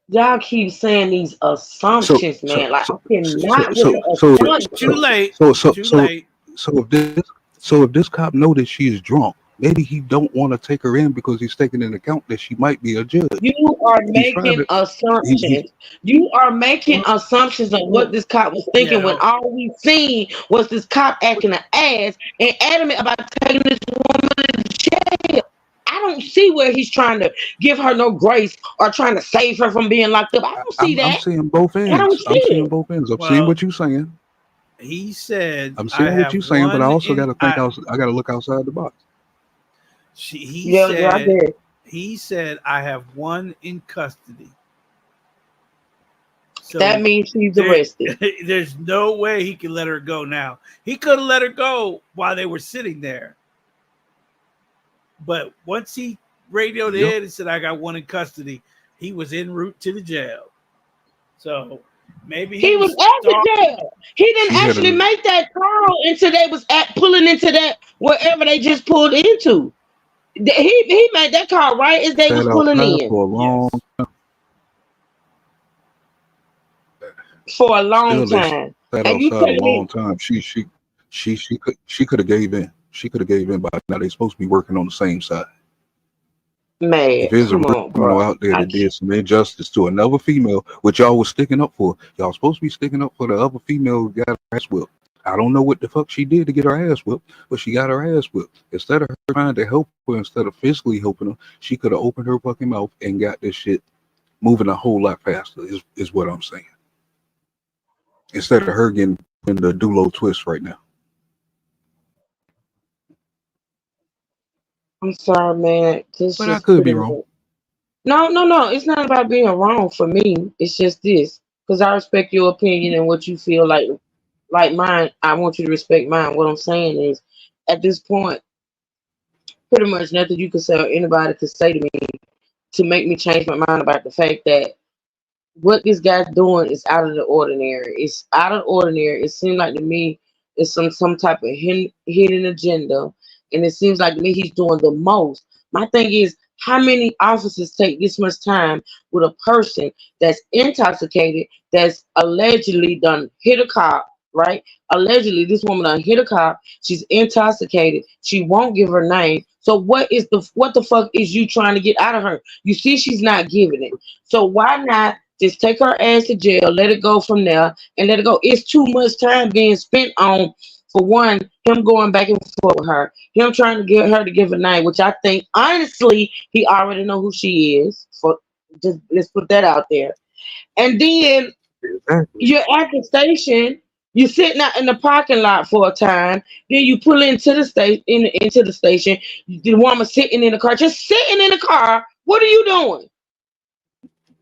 Y'all keep saying these So assumptions, so man. Like so I so cannot with so the so Too assumptions. late. so so Too so late. so if this cop know that she is drunk, maybe he don't want to take her in because he's taking into account that she might be a judge. You are He's trying making to he assumptions. You are making assumptions on what Well, this cop was thinking when yeah. all we seen was this cop acting an ass and adamant about taking this woman to jail. I don't see where he's trying to give her no grace or trying to save her from being locked up. I don't see I'm that. seeing both I don't ends. see I'm seeing it. both ends. I'm seeing Well, what you're saying. he said, I'm "I seeing what have you're saying, but I one also got in." to think I got to look outside the box. He Yeah, I said, did. "I have one in custody." That So means she's there, arrested. there's no way he can let her go now. He could have let her go while they were sitting there, but once he radioed Yep. in and said, "I got one in custody," he was en route to the jail. So maybe he He was was at the stalking. jail. He didn't She had actually a make that call until they was at pulling into that wherever they just pulled into. He made that call right as they was sat pulling outside in for a long, Yes. for a long still they time. sat And you outside a telling long me, time. She could have gave in. She could have gave in by now. They supposed to be working on the same side. man, If there's a come real on, criminal bro. out there I that did can't. some injustice to another female, which y'all was sticking up for, y'all supposed to be sticking up for the other female who got her ass whipped. I don't know what the fuck she did to get her ass whipped, but she got her ass whipped. Instead of her trying to help her, instead of physically helping her, she could have opened her fucking mouth and got this shit moving a whole lot faster. Is what I'm saying. Instead of her getting in the Dulo twist right now. I'm sorry, man. This But I just could be pretty wrong. much. No, no, no. It's not about being wrong for me. It's just this. Because I respect your opinion and what you feel like mine. I want you to respect mine. What I'm saying is, at this point, pretty much nothing you could say or anybody could say to me to make me change my mind about the fact that what this guy's doing is out of the ordinary. It's out of the ordinary. It seems like to me it's some type of hidden agenda, and it seems like to me he's doing the most. My thing is, how many officers take this much time with a person that's intoxicated, that's allegedly done hit a cop, right? Allegedly, this woman done hit a cop. She's intoxicated. She won't give her name. So what the fuck is you trying to get out of her? You see, she's not giving it. So why not just take her ass to jail, let it go from there, and let it go? It's too much time being spent on, for one, him going back and forth with her, him trying to get her to give a name, which I think honestly he already know who she is. For just let's put that out there. And then Exactly. you're at the station, you're sitting out in the parking lot for a time, then you pull into the station into the station, the woman sitting in the car, just sitting in the car. What are you doing?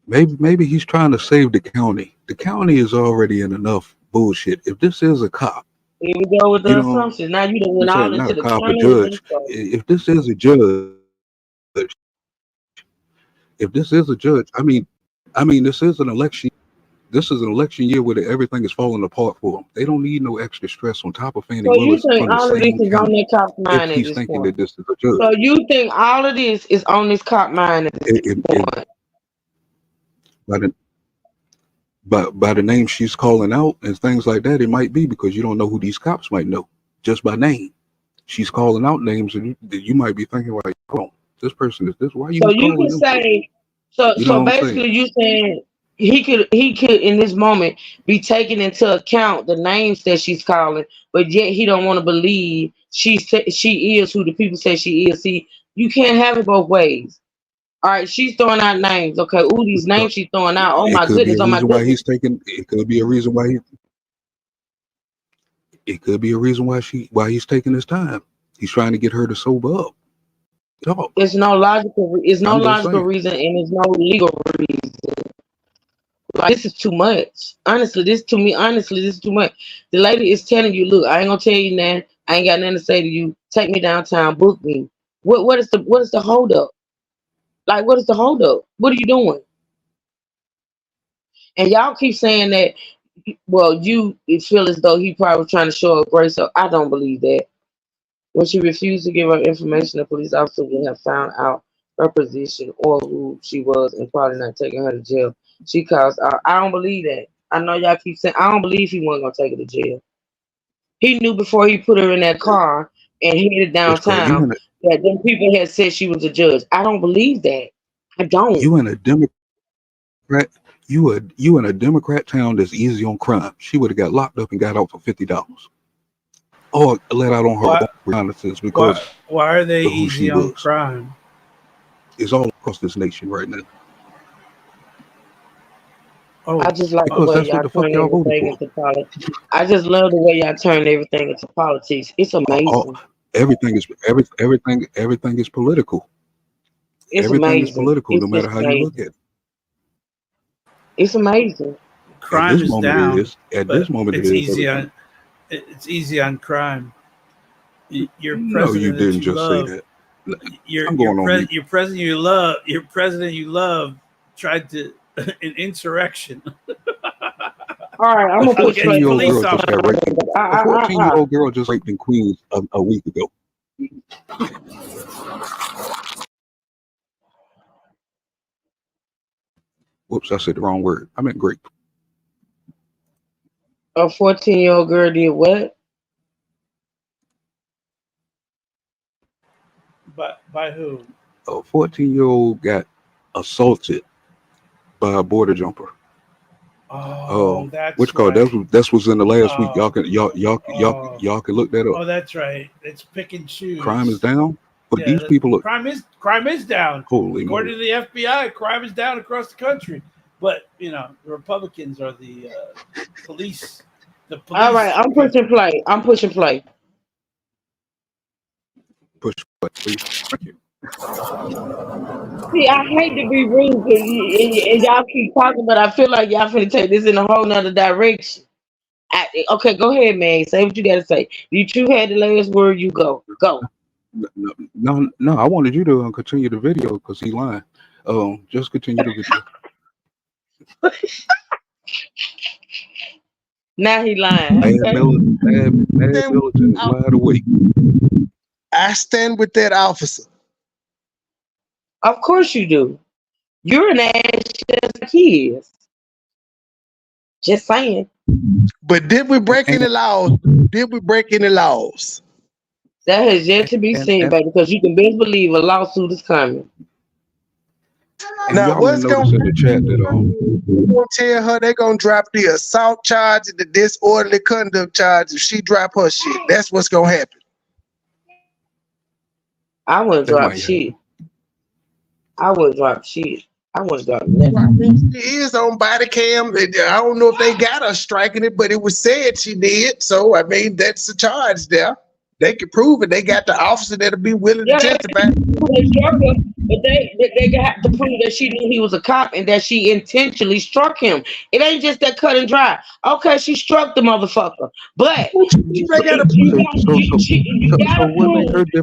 Maybe he's trying to save the county. The county is already in enough bullshit. If this is a cop, Here we go with you the know what assumptions. Now you done I'm went all saying? Not into a the cop, a county and judge. stuff. If this is a judge, if this is a judge, I mean, this is an election. This is an election year where everything is falling apart for them. They don't need no extra stress on top of Fannie So you Willis think from the all of this same is on county. that cop's If mind at he's this thinking point? that this is a judge, So you think all of this is on this cop mind at this it point? by the by the name she's calling out and things like that, it might be because you don't know who these cops might know just by name. She's calling out names, and you might be thinking like, "Oh, this person is this. Why are So you you calling could them for?" say, so You know so what I'm saying? basically you saying he could in this moment be taking into account the names that she's calling, but yet he don't want to believe she is who the people say she is. See, you can't have it both ways. All right, she's throwing out names. Okay, ooh, these names she's throwing out. Oh It my could be goodness, a oh my reason why goodness. he's taking. It could be a reason why he. It could be a reason why he's taking his time. He's trying to get her to sober up. Talk. It's no I'm just logical saying. reason, and it's no legal reason. Like this is too much. Honestly, this is too much. The lady is telling you, look, I ain't gonna tell you now. I ain't got nothing to say to you. Take me downtown, book me. What is the hold up? Like what is the hold up? What are you doing? And y'all keep saying that, well, you feel as though he probably was trying to show her grace. So I don't believe that. When she refused to give her information, the police officer would have found out her position or who she was and probably not taking her to jail. She calls. I don't believe that. I know y'all keep saying. I don't believe he wasn't gonna take her to jail. He knew before he put her in that car and headed Which car? downtown that them people had said she was a judge. I don't believe that. I don't. You in a Democrat? You in a Democrat town that's easy on crime? She would have got locked up and got out for $50, or let out on her own reconnaissance because why are they of who easy she on was. crime? It's all across this nation right now. Oh, I just like the because way that's what y'all the fuck turn y'all voted everything for. into politics. I just love the way y'all turn everything into politics. It's amazing. Everything is political. It's Everything is amazing. political, It's no matter just how you look amazing. at it. It's amazing. At Crime this is moment, down, it is. At but this moment, it it's is easy everything. on it's easy on crime. Your No, you president that didn't you just say love, that. your I'm going on mute. your president you love tried to an insurrection. All right, I'm A gonna push play. 14-year-old girl just got raped. A 14-year-old girl just raped in Queens a week ago. Whoops, I said the wrong word. I meant grape. A 14-year-old girl did what? By who? A 14-year-old got assaulted by a border jumper. Oh, that's which called right. that was in the last week. Y'all can look that Oh, up. that's right. It's pick and choose. Crime is down, but Yeah, these people look. crime is down. Holy According moly! to the FBI, crime is down across the country. But the Republicans are the police. The police. All right, I'm pushing play. I'm pushing play. Push play, please. Thank you. See, I hate to be rude, and y'all keep talking, but I feel like y'all finna take this in a whole nother direction. Okay, go ahead, man. Say what you gotta say. You two had the last word. You go. Go. No. I wanted you to continue the video because he lying. Just continue the video. Now he lying. Bad Okay. Middleton is wide awake. I stand with that officer. Of course you do. You're an ass just like he is. Just saying. But did we break any laws? Did we break any laws? That has yet to be seen, and- baby, because you can best believe a lawsuit is coming. And Now, y'all what's didn't notice in the chat that tell her they're gonna drop the assault charge and the disorderly conduct charge if she drop her shit? That's what's gonna happen. I wouldn't that drop might shit. happen. I wouldn't drop shit. I wouldn't drop nothing. She is on body cam. I don't know if they got her striking it, but it was said she did. So I mean, that's the charge there. They can prove it. They got the officer that'll be willing to testify. They struck him, but they have to prove that she knew he was a cop and that she intentionally struck him. It ain't just that cut and dry. Okay, she struck the motherfucker, but you gotta prove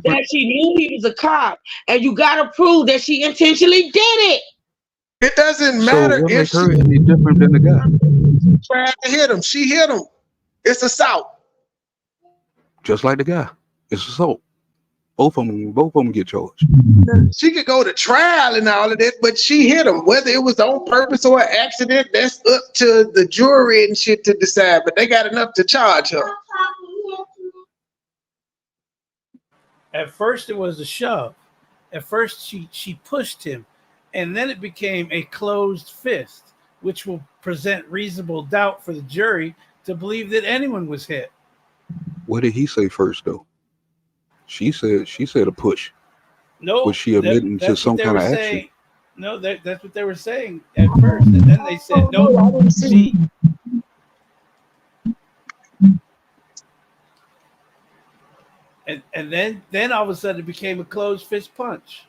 that she knew he was a cop, and you gotta prove that she intentionally did it. It doesn't So matter what if makes she her any different than the guy? tried to hit him. She hit him. It's assault. Just like the guy, it's assault. Both of them get charged. She could go to trial and all of that, but she hit him. Whether it was on purpose or an accident, that's up to the jury and shit to decide. But they got enough to charge her. At first, it was a shove. At first, she pushed him, and then it became a closed fist, which will present reasonable doubt for the jury to believe that anyone was hit. What did he say first, though? She said a push. No, was she admitting to some kind of action? Saying. No, that's what they were saying at first, and then they said no. She. And then all of a sudden it became a closed fist punch.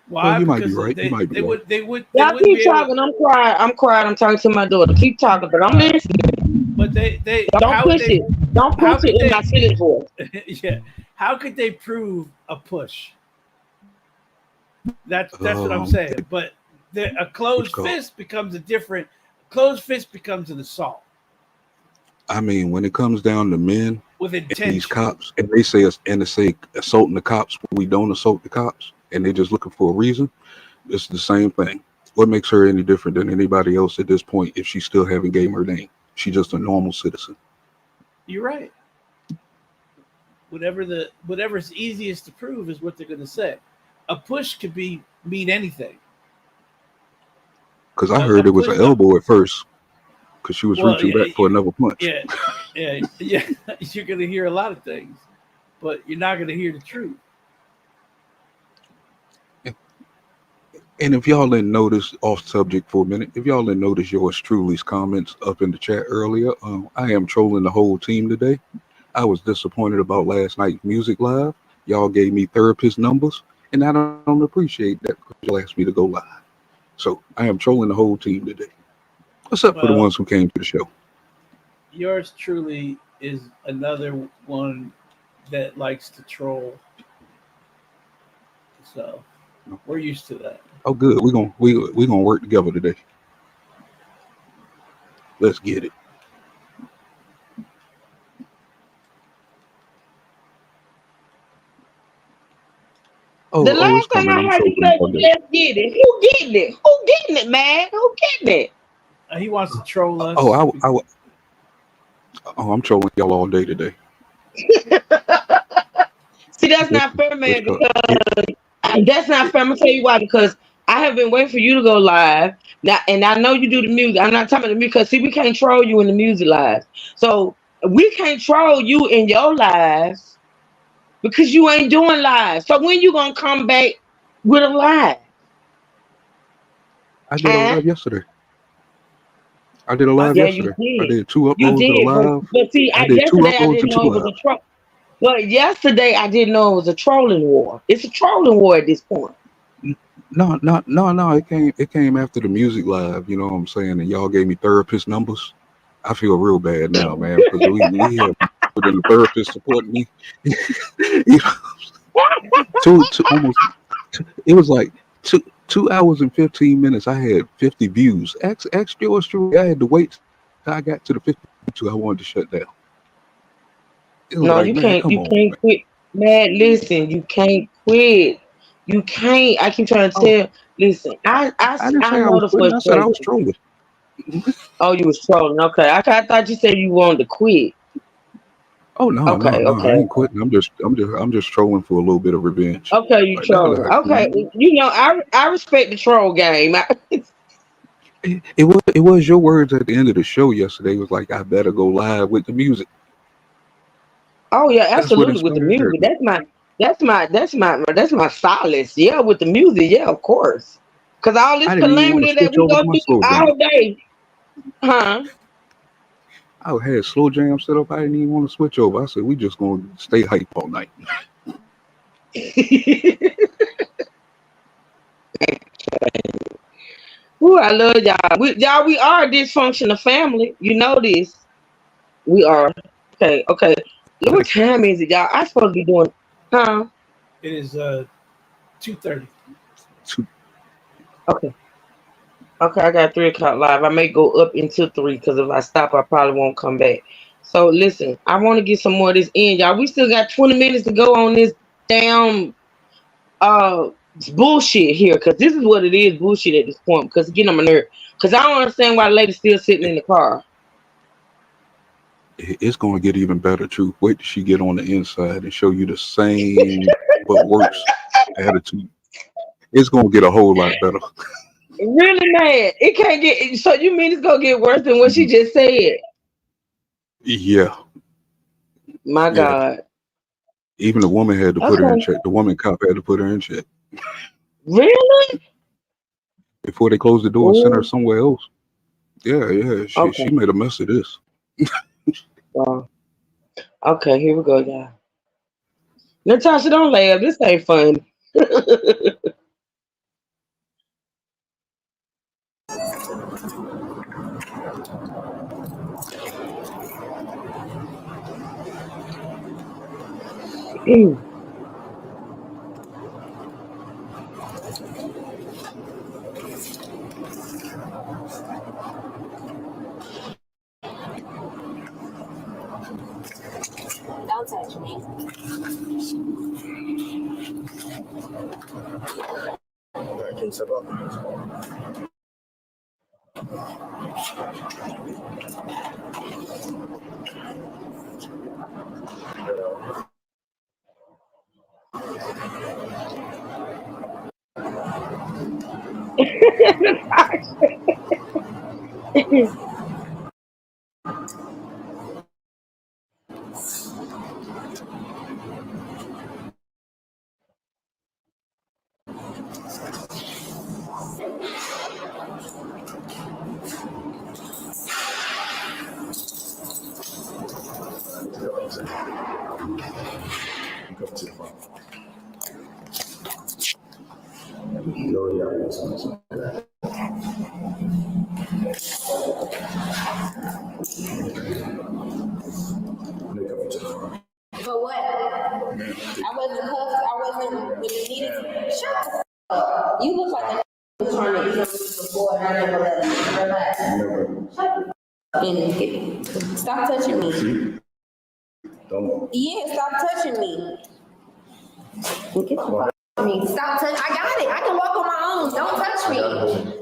Why? Well, you might be Because right. You might be right. They would. Y'all keep talking. I'm quiet. I'm talking to my daughter. Keep talking, but I'm listening. But they don't push it. Don't push it in my silly voice. Yeah. How could they prove a push? That's what I'm saying. But a closed fist becomes a different. Closed fist becomes an assault. I mean, when it comes down to men with intention, these cops, and they say assaulting the cops, we don't assault the cops, and they're just looking for a reason, it's the same thing. What makes her any different than anybody else at this point if she still haven't gave her name? She's just a normal citizen. You're right. Whatever's easiest to prove is what they're going to say. A push could mean anything. Because I heard it was an elbow at first, because she was reaching back for another punch. Yeah. You're going to hear a lot of things, but you're not going to hear the truth. And if y'all didn't notice, off subject for a minute, if y'all didn't notice yours truly's comments up in the chat earlier, I am trolling the whole team today. I was disappointed about last night's music live. Y'all gave me therapist numbers, and I don't appreciate that because y'all asked me to go live. So I am trolling the whole team today, except for the ones who came to the show. Yours truly is another one that likes to troll. So we're used to that. Oh, good. We're gonna work together today. Let's get it. The last time I heard you say, let's get it. Who getting it? Who getting it, man? Who getting it? He wants to troll us. I'm trolling y'all all day today. See, that's not fair, man, because that's not fair. I'm gonna tell you why, because I have been waiting for you to go live. Now, and I know you do the music. I'm not talking about the music, because see, we can't troll you in the music live. So we can't troll you in your lives because you ain't doing live. So when you gonna come back with a live? I did a live yesterday. I did a live yesterday. I did 2 uploads to the live. But see, yesterday I didn't know it was a troll. But yesterday I didn't know it was a trolling war. It's a trolling war at this point. No. It came after the music live. You know what I'm saying? And y'all gave me therapist numbers. I feel real bad now, man, because we have the therapist supporting me. You know, it was like 2 hours and 15 minutes. I had 50 views. Ask yours truly. I had to wait till I got to the 52. I wanted to shut down. No, you can't. You can't quit, man. Listen, you can't quit. You can't. I keep trying to tell. Listen, I know the frustration. I said I was trolling. Oh, you was trolling. Okay, I thought you said you wanted to quit. Oh no, okay. I ain't quitting. I'm just trolling for a little bit of revenge. Okay, you trolling. Okay, you know I respect the troll game. It was your words at the end of the show yesterday. It was like, I better go live with the music. Oh yeah, absolutely, with the music. That's my solace. Yeah, with the music. Yeah, of course. Because all this calamity that we go through all day. Huh? I had slow jam set up. I didn't even want to switch over. I said, we just gonna stay hype all night. Ooh, I love y'all. We are a dysfunctional family. You know this. We are. Okay. What time is it, y'all? I'm supposed to be doing, huh? It is 2:30. Okay, I got 3 o'clock live. I may go up until 3 because if I stop, I probably won't come back. So listen, I want to get some more of this in, y'all. We still got 20 minutes to go on this damn bullshit here, because this is what it is, bullshit at this point, because it's getting on my nerve. Because I don't understand why the lady's still sitting in the car. It's going to get even better, too. Wait till she get on the inside and show you the same but worse attitude. It's going to get a whole lot better. Really, man? It can't get. So you mean it's going to get worse than what she just said? Yeah. My God. Even the woman had to put her in check. The woman cop had to put her in check. Really? Before they closed the door and sent her somewhere else. Yeah. She made a mess of this. Wow. Okay, here we go, y'all. Natasha, don't laugh. This ain't fun. Don't touch me. Can you step up? For what? I wasn't huffed. I wasn't when you needed. Shut the up. You look like a was trying to eat up before and I never let you. Relax. Shut the and stop touching me. Don't. Yeah, stop touching me. Get the fuck off me. Stop touching. I got it. I can walk on my own. Don't touch me.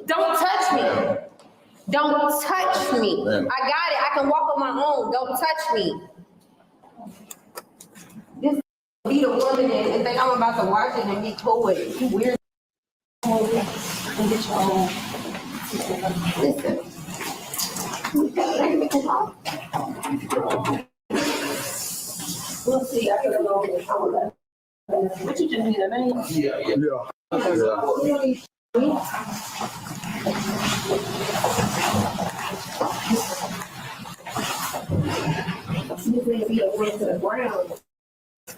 Don't touch me. Don't touch me. I got it. I can walk on my own. Don't touch me. This be the woman and think I'm about to watch it and be cool with it. You weird. And get your own. Listen. We'll see. I gotta go with some of that. What you just need a name?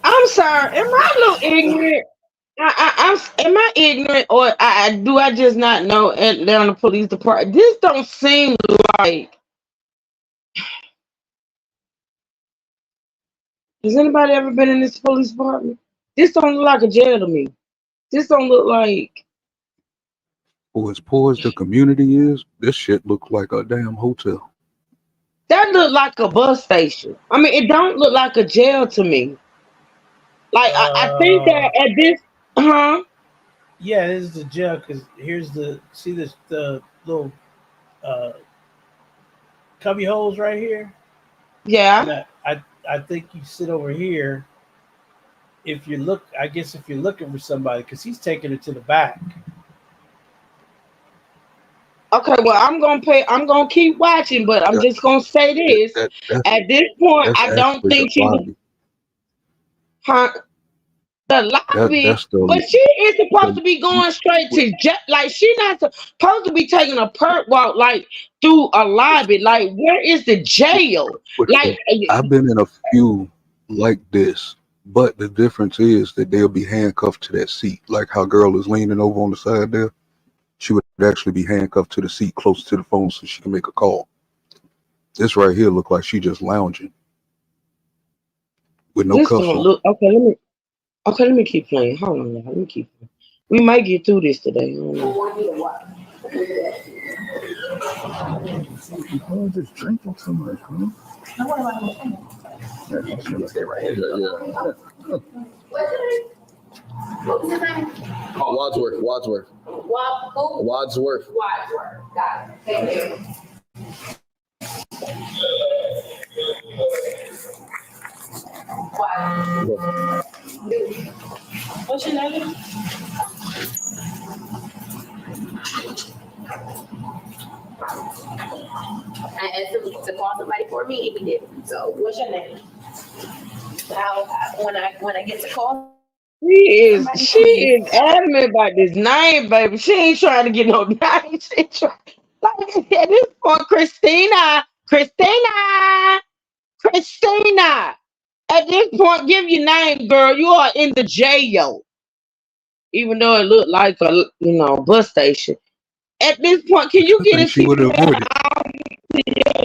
I'm sorry. Am I a little ignorant? Am I ignorant, or do I just not know Atlanta Police Department? This don't seem like. Has anybody ever been in this police department? This don't look like a jail to me. This don't look like. For as poor as the community is, this shit look like a damn hotel. That look like a bus station. I mean, it don't look like a jail to me. Like I think that at this, Yeah, this is the jail because here's the little cubby holes right here. Yeah. And I think you sit over here. If you look, I guess if you're looking for somebody, because he's taking it to the back. Okay, well, I'm gonna keep watching, but I'm just gonna say this. At this point, I don't think she was the lobby, but she is supposed to be going straight to like she's not supposed to be taking a perk walk like through a lobby. Like, where is the jail? Like, I've been in a few like this, but the difference is that they'll be handcuffed to that seat, like how girl is leaning over on the side there. She would actually be handcuffed to the seat close to the phone so she can make a call. This right here look like she just lounging with no this cuffs don't on. look let me keep playing. Hold on, y'all. Let me keep playing. We might get through this today. I don't know. I'm just drinking too much, huh? Yeah, I'm gonna stay right here. Yeah. What was his name? Oh, Wadsworth. Wadsworth. Wadsworth. Got it. Thank you. What's your name? I asked him to call somebody for me, and he didn't. So, what's your name? When I get the call. She is adamant about this name, baby. She ain't trying to get no name. She trying, like at this point, Christina. At this point, give your name, girl. You are in the jail, even though it looked like a bus station. At this point, can you get a She would have avoided.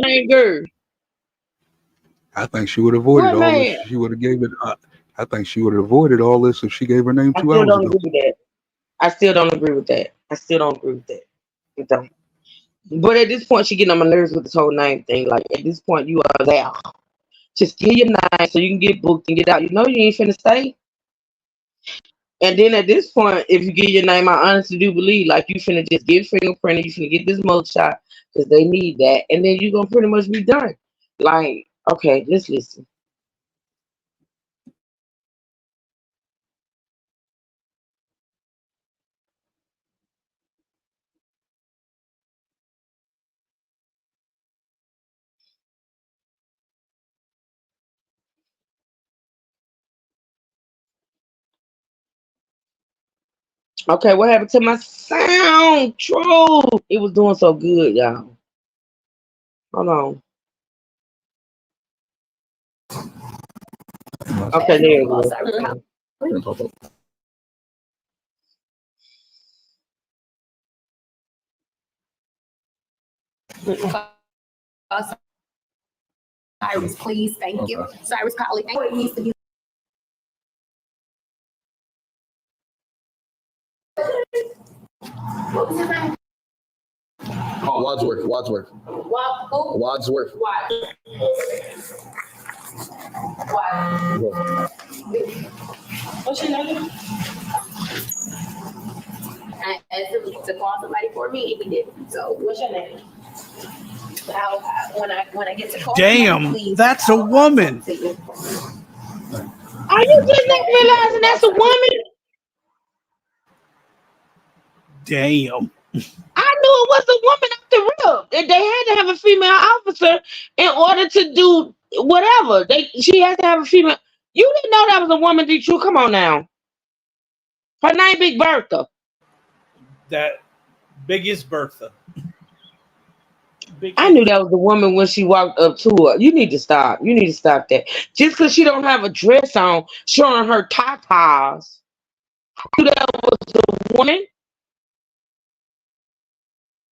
name, girl? I think she would have avoided all this. She would have gave it. I think she would have avoided all this if she gave her name 2 hours ago. I still don't agree with that. I don't. But at this point, she getting on my nerves with this whole name thing. Like, at this point, you are there. Just give your name so you can get booked and get out. You know you ain't finna stay. And then at this point, if you get your name, I honestly do believe like you finna just get fingerprinted, you finna get this mug shot because they need that, and then you're gonna pretty much be done. Like, okay, let's listen. Okay, what happened to my sound? True. It was doing so good, y'all. Hold on. Okay, there it goes. Cyrus, please, thank you. Cyrus Colley, thank you. It needs to be. What was his name? Wadsworth. Wadsworth. What's your name? I asked him to call somebody for me, and he didn't. So, what's your name? When I get to call Damn, somebody, please, that's a woman. Are you just not realizing that's a woman? Damn. I knew it was a woman off the rip. And they had to have a female officer in order to do whatever. She had to have a female. You didn't know that was a woman, did you? Come on now. Her name Big Bertha. That biggest Bertha. I knew that was a woman when she walked up to her. You need to stop. You need to stop that. Just because she don't have a dress on, showing her tatas. I knew that was a woman.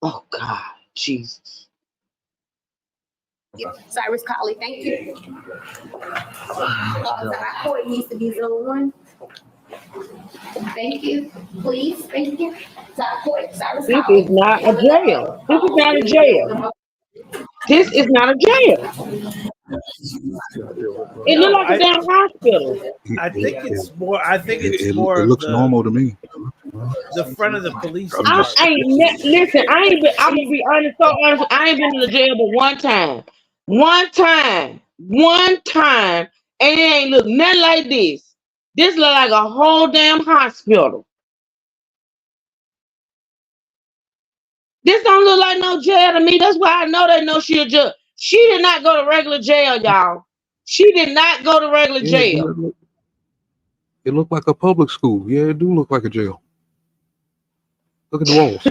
Oh God, Jesus. Cyrus Colley, thank you. Our court needs to be zone 1. Thank you. Please, thank you. Cyrus This Colley. is not a jail. This is not a jail. This is not a jail. It looks like a damn hospital. I think it's more. I think it's It more. looks of normal to me. The front of the police. Listen, I ain't been. I'm gonna be honest, so honest. I ain't been to the jail but one time, and it ain't look nothing like this. This look like a whole damn hospital. This don't look like no jail to me. That's why I know they know she a judge. She did not go to regular jail, y'all. She did not go to regular jail. It looked like a public school. Yeah, it do look like a jail. Look at the walls.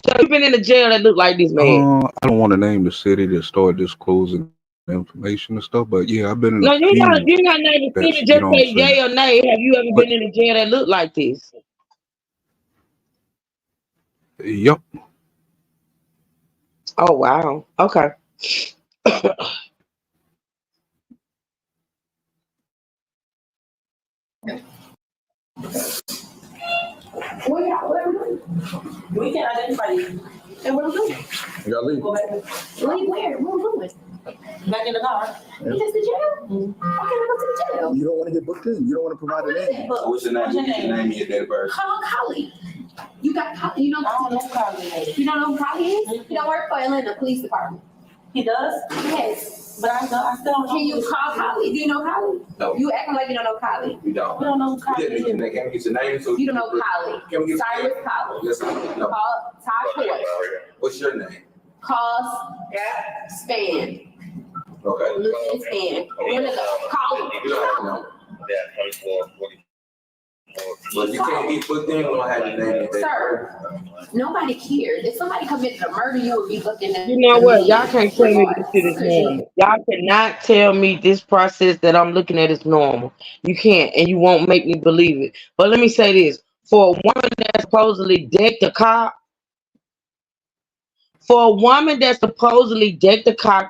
So you've been in a jail that look like this, man. I don't want to name the city that started disclosing information and stuff, but yeah, I've been in No, a you few. not name the city. Just say yay or nay. Have you ever been in a jail that looked like this? Yep. Oh wow. Okay. We can't identify you. And what are we doing? You gotta leave. Go back. Leave where? What are we doing? Back in the car. You just the jail? Why can't I go to the jail? You don't want to get booked in. You don't want to provide a name. But What's your name? What's your name and your date of birth? Call Collie. You got Collie. You know, I don't know who Collie is. You don't know who Collie is? He don't work for Atlanta Police Department. He does? Yes. But I still don't know. Can you call Collie? Do you know Collie? No. You acting like you don't know Collie. You don't. You don't know who Collie is. Can we get your name? So You don't know Collie. Can we get Cyrus Collie. Yes, I know. Call Todd Ford. What's your name? Call Span. Okay. Look and Span. Call him. But you can't be put in. We don't have your name. Sir, nobody cares. If somebody committed a murder, you would be looking at. You know what? Y'all can't tell me this shit is normal. Y'all cannot tell me this process that I'm looking at is normal. You can't, and you won't make me believe it. But let me say this: for a woman that supposedly decked a cop,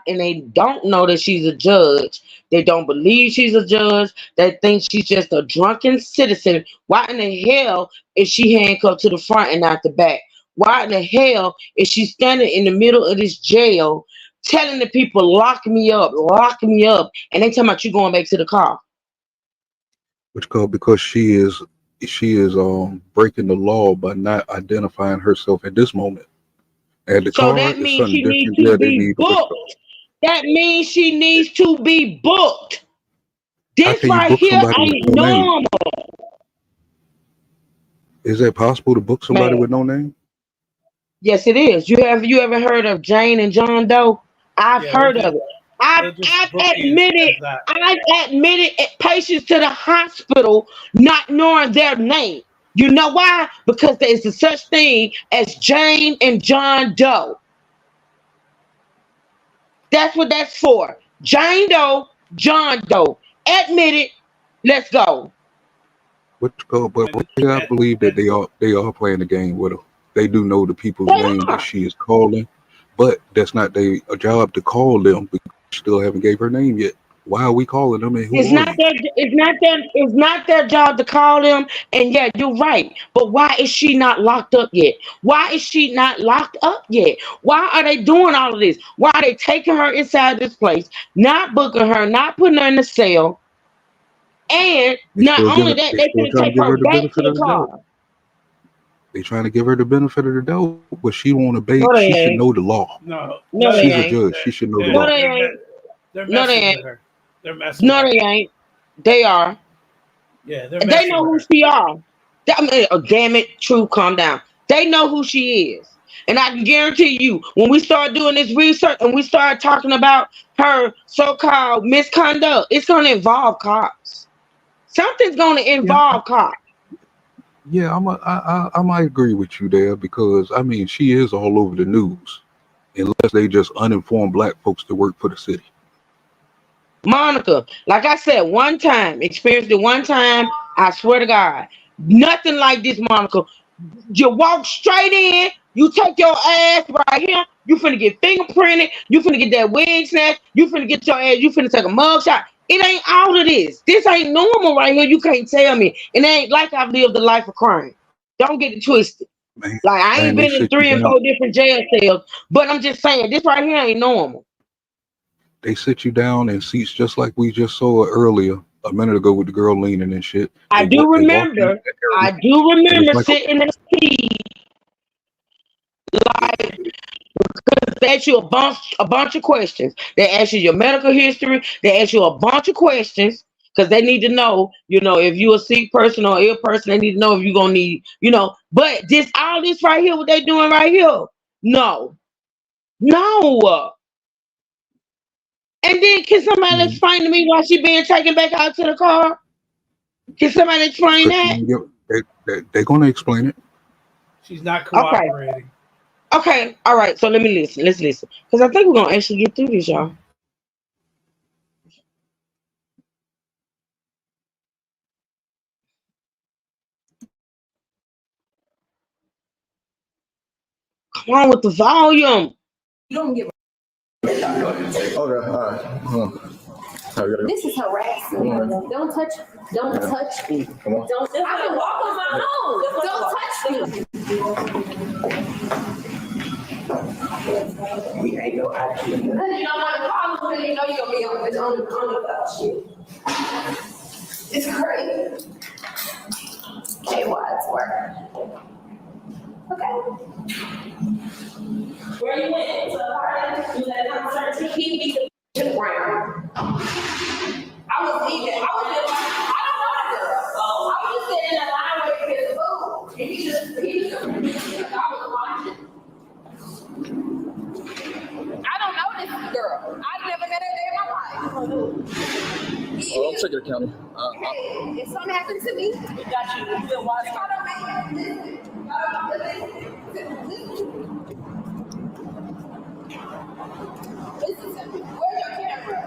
and they don't know that she's a judge, they don't believe she's a judge, they think she's just a drunken citizen. Why in the hell is she handcuffed to the front and not the back? Why in the hell is she standing in the middle of this jail telling the people, lock me up, and they talking about you going back to the car. Because she is breaking the law by not identifying herself at this moment. And the So car that is means something she needs different. to Yeah, they be need to look up. booked. That means she needs to be booked. How This can you right book here somebody with ain't no name? normal. Is it possible to book somebody with no name? Yes, it is. You ever heard of Jane and John Doe? I've heard of it. I've admitted patients to the hospital not knowing their name. You know why? Because there is a such thing as Jane and John Doe. That's what that's for. Jane Doe, John Doe. Admit it. Let's go. But I believe that they are playing the game with her. They do know the people's name that she is calling, but that's not their job to call them because she still haven't gave her name yet. Why are we calling them and who It's are not you? it's not their job to call them. And yeah, you're right. But why is she not locked up yet? Why is she not locked up yet? Why are they doing all of this? Why are they taking her inside this place, not booking her, not putting her in the cell? And not only that, they still finna trying to take give her her the back to benefit the of the car. doubt. They trying to give her the benefit of the doubt, but she won't obey. No, they She should ain't. know the law. No, She's they a ain't. judge. She should know the No, law. they ain't. They're No, they messing with ain't. her. They're messing No, with they her. ain't. They are. Yeah, they're They messing know with who her. she are. I mean, oh, damn it, True, calm down. They know who she is. And I can guarantee you, when we start doing this research and we start talking about her so-called misconduct, it's going to involve cops. Something's going to involve cops. Yeah, I might agree with you there because I mean she is all over the news, unless they just uninformed black folks that work for the city. Monica, like I said, one time, experienced it one time, I swear to God, nothing like this, Monica. You walk straight in, you take your ass right here, you finna get fingerprinted, you finna get that wig snatched, you finna get your ass, you finna take a mug shot. It ain't all of this. This ain't normal right here. You can't tell me. It ain't like I've lived a life of crime. Don't get it twisted. Like I ain't they been in sit you 3 and down. 4 different jail cells, but I'm just saying this right here ain't normal. They sit you down in seats just like we just saw earlier a minute ago with the girl leaning and shit. I do remember sitting in the seat like they ask you a bunch of questions. They ask you your medical history. They ask you a bunch of questions because they need to know, if you're a sick person or ill person, they need to know if you're gonna need, But all this right here, what they doing right here? No. And then can somebody explain to me why she being taken back out to the car? Can somebody explain that? They're gonna explain it. She's not cooperating. Okay, all right. So let's listen. Because I think we're gonna actually get through this, y'all. Come on with the volume. You don't give Okay, all right. This is harassment. Don't touch me. Come on. Don't. I can walk on my own. Don't touch me. We ain't no idea. You don't want to call me, you know you're gonna be on the shit. It's crazy. Okay, Wadsworth. Okay. Where you went? To the party? You had a concert? He beat the ground. I was leaving. I don't know the girl. I was just sitting in the line waiting for the food. And I was watching. I don't know this girl. I've never met her day in my life. I'll take it, County. Hey, if something happened to me, we got you. You been watching. Listen to me. Where's your camera?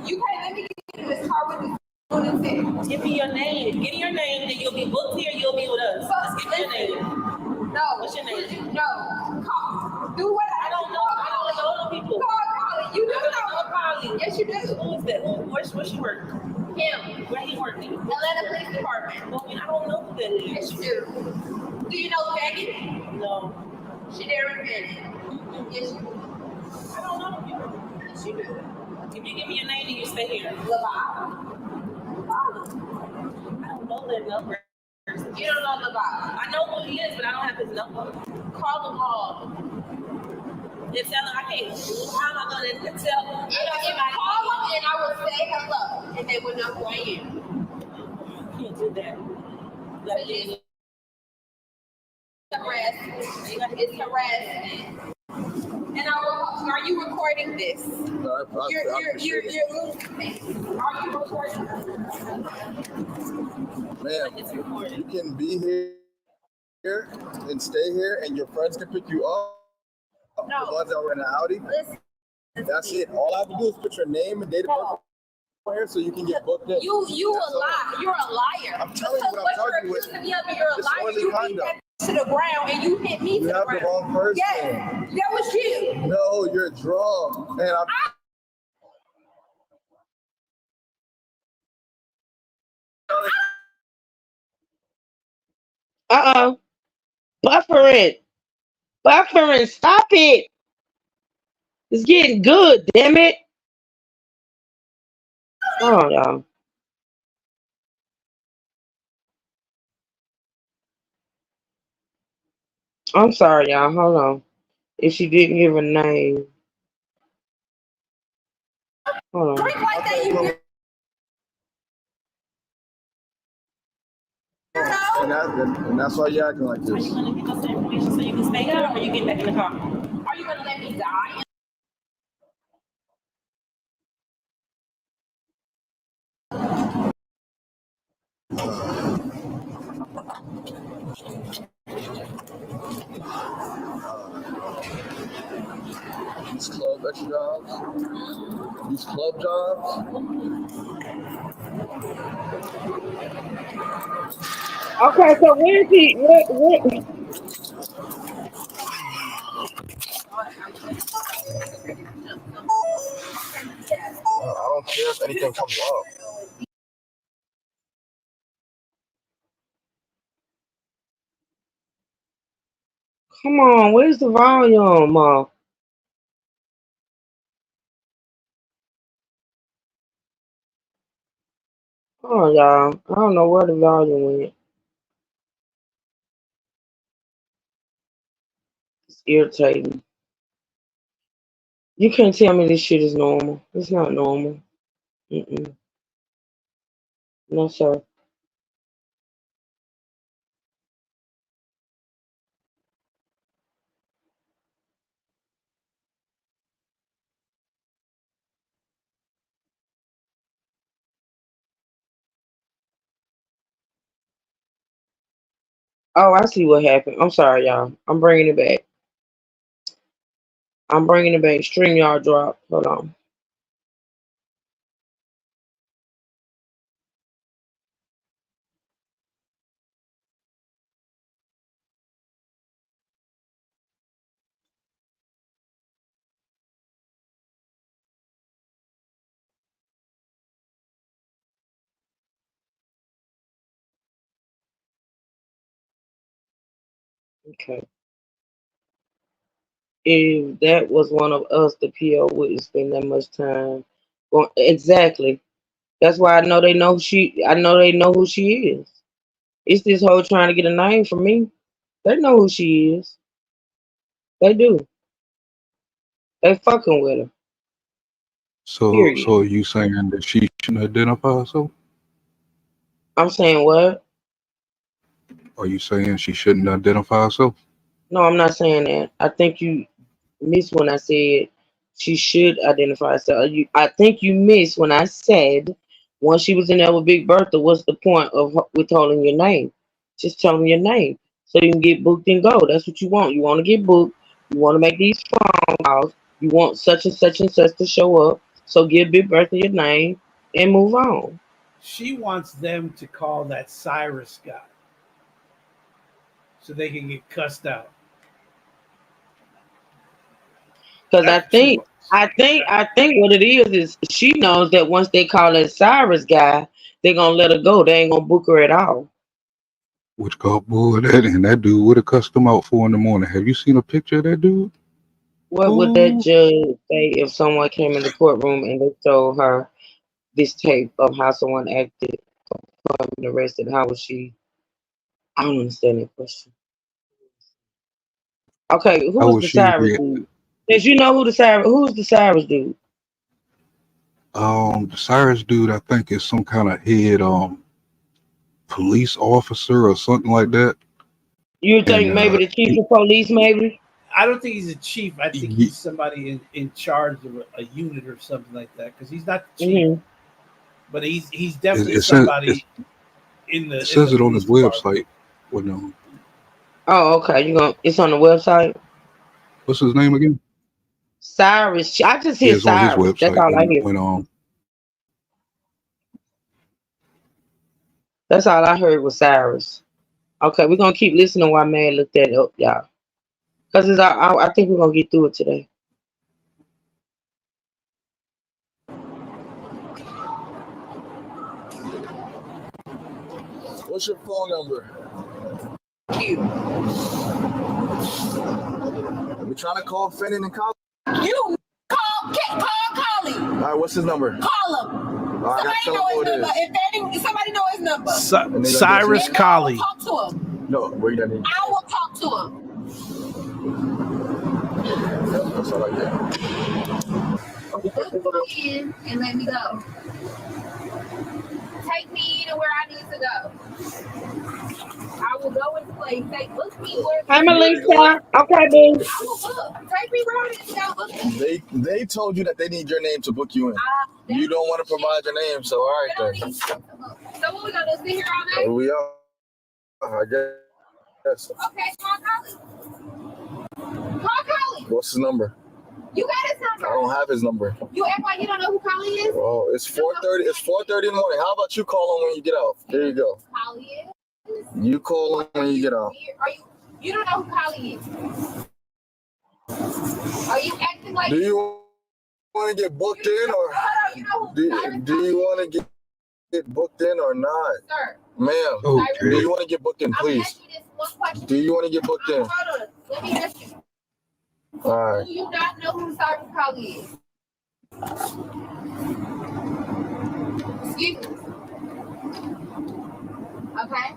You can't let me get in this car with this. Give me your name. Give me your name, then you'll be booked here. You'll be with us. Just give me your name. No. What's your name? No. Call. Do what I don't know. I don't know people. Call. You do know. Call. Yes, you do. Who is that? Where she work? Him. Where he working? Atlanta Police Department. No, I don't know who that is. Yes, you do. Do you know Peggy? No. She there in Peggy. Yes, you do. I know you. She do. If you give me your name, then you stay here. Levi. I don't know that number. You don't know Levi. I know who he is, but I don't have his number. Call them all. And tell him I can't. How am I going to tell him? If call them and I will say hello, and they will know who I am. You can't do that. It's harassment. And are you recording this? No, You're losing me. Are you recording Ma'am, you can be here and stay here, and your friends can pick you up. No. The ones that were in the Audi. Listen. That's it. All I have to do is put your name and date of birth here so you can get booked in. You a lie. You're a liar. I'm telling you what I'm talking with. You're a liar. You hit that to the ground and you hit me to the ground. You have the wrong person. Yes, that was you. No, you're drunk. Man, Buffering, stop it. It's getting good, damn it. Oh, y'all. I'm sorry, y'all. Hold on. If she didn't give a name. Hold on. Drink like that, you and that's why you're acting like Are you this. going to give us the information so you can stay here, or you get back in the car? Are you going to let me die? These club extra jobs, these club jobs. Okay, so where is he? What? I don't care if anything comes up. Come on, where's the volume? Oh, y'all. I don't know where the volume went. It's irritating. You can't tell me this shit is normal. It's not normal. Mm-mm. No, sir. Oh, I see what happened. I'm sorry, y'all. I'm bringing it back. StreamYard drop. Hold on. Okay. If that was one of us, the PO wouldn't spend that much time. Well, exactly. That's why I know they know she. I know they know who she is. It's this whole trying to get a name from me. They know who she is. They do. They fucking with her. So Period. are you saying that she shouldn't identify herself? I'm saying what? Are you saying she shouldn't identify herself? No, I'm not saying that. I think you missed when I said she should identify herself. I think you missed when I said once she was in there with Big Bertha, what's the point of withholding your name? Just tell them your name so you can get booked and go. That's what you want. You want to get booked. You want to make these phone calls. You want such and such to show up. So give Big Bertha your name and move on. She wants them to call that Cyrus guy so they can get cussed out. Because I think what it is she knows that once they call that Cyrus guy, they're gonna let her go. They ain't gonna book her at all. Which boy, that dude would have cussed him out 4 in the morning. Have you seen a picture of that dude? What would that judge say if someone came in the courtroom and they showed her this tape of how someone acted when arrested? How would she? I don't understand that question. Okay, How who's would the she Cyrus react? dude? Did you know who's the Cyrus dude? The Cyrus dude, I think, is some kind of head police officer or something like that. You And think maybe the chief of police, maybe? I don't think he's a chief. I think he, he's somebody in charge of a unit or something like that. Because he's not the chief, Mm-hmm. but he's it, definitely it says somebody in it the says it on police his department. website. Well, no, Oh, okay. It's on the website. what's his name again? Cyrus. I just Yeah, hear it's on his Cyrus. That's website. all I hear. That's all I heard was Cyrus. Okay, we're gonna keep listening while man look that up, y'all. Cause I think we're gonna get through it today. What's your phone number? We trying to call Fenton and call. You call Collie. All right, what's his number? Call him. All right, Somebody know his number. If somebody know his number. Cyrus Collie. Talk to him. No, where you need? I will talk to him. That's all I get. Book me in and let me go. Take me anywhere I need to go. I will go into place. Say, book me where. I'm Alicia. Okay, dude. I will book. Take me where I need to go. Book me. They told you that they need your name to book you in. You don't want to provide your name, so all right then. So what we gonna do? Sit here all day? We are. I guess. Okay, call Collie. Call Collie. What's his number? You got his number. I don't have his number. You act like you don't know who Collie is? Well, it's 4:30. It's 4:30 in the morning. How about you call him when you get out? There you go. Collie is? You call him when you get out. You don't know who Collie is? Are you acting like? Do you want to get booked in, or do you want to get booked in or not? Sir. Ma'am, Okay. do you want to get booked in, please? Do you want to get booked in? Hold on. Let me ask you. All right. Do you not know who Cyrus Collie is? Excuse me. Okay.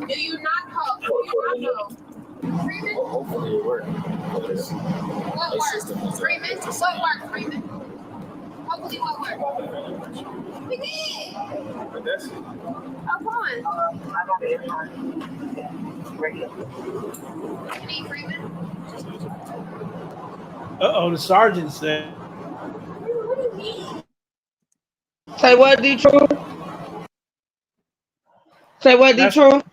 Do you not know? Freeman? Hopefully it works. What works? Freeman? What works, Freeman? Hopefully what works? We did. Come on. I got it. You need Freeman? Uh-oh, the sergeant said. What do you mean? Say what, Detroit? Say what, Detroit?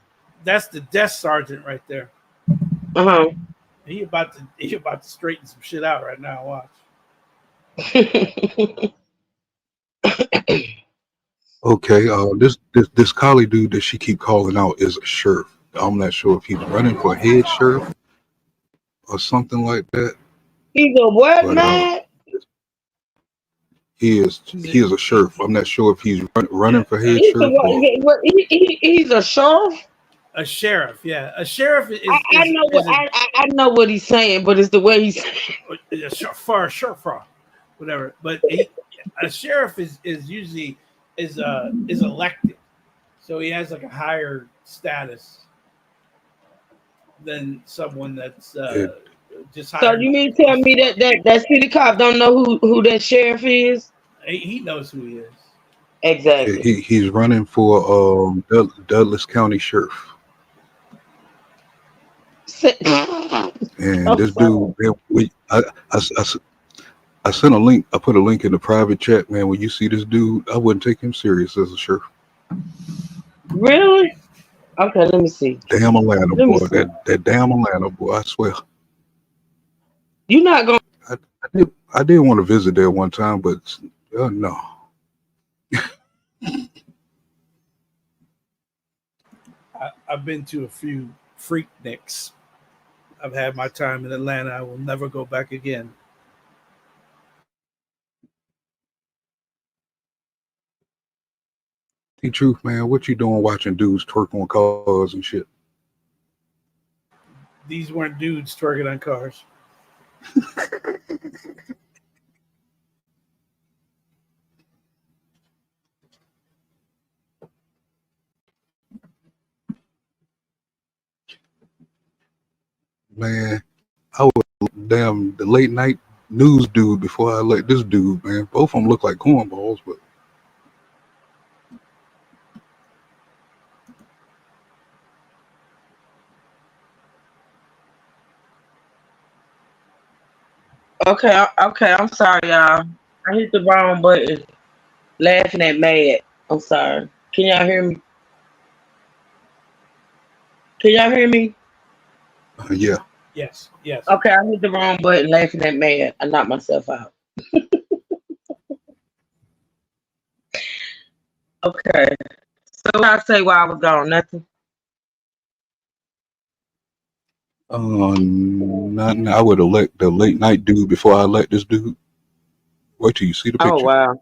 That's the desk sergeant right there. Uh-huh. He about to straighten some shit out right now. Watch. Okay, this collie dude that she keep calling out is a sheriff. I'm not sure if he's running for head sheriff or something like that. He's a what, man? He is a sheriff. I'm not sure if he's running for head He's sheriff. he's a sheriff. A sheriff, yeah. A sheriff is. I know what he's saying, but it's the way he's sheriff, whatever. But a sheriff is usually is elected, so he has like a higher status than someone that's just hired. So you mean tell me that city cop don't know who that sheriff is? He knows who he is. Exactly. He's running for Douglas County Sheriff. And this dude, I sent a link. I put a link in the private chat, man. When you see this dude, I wouldn't take him serious as a sheriff. Really? Okay, let me see. Damn Atlanta boy, that damn Atlanta boy. I swear. You're not going. I did want to visit there one time, but no. I've been to a few Freakniks. I've had my time in Atlanta. I will never go back again. The truth, man. What you doing watching dudes twerk on cars and shit? These weren't dudes twerking on cars. Man, I would damn the late night news dude before I let this dude, man. Both of them look like cornballs, but Okay, I'm sorry, y'all. I hit the wrong button. Laughing at Mad. I'm sorry. Can y'all hear me? Can y'all hear me? yeah. Yes, yes. Okay, I hit the wrong button. Laughing at Mad. I knocked myself out. Okay. So what I say while I was gone? Nothing. Nothing. I would elect the late night dude before I let this dude. Wait till you see the Oh picture. wow.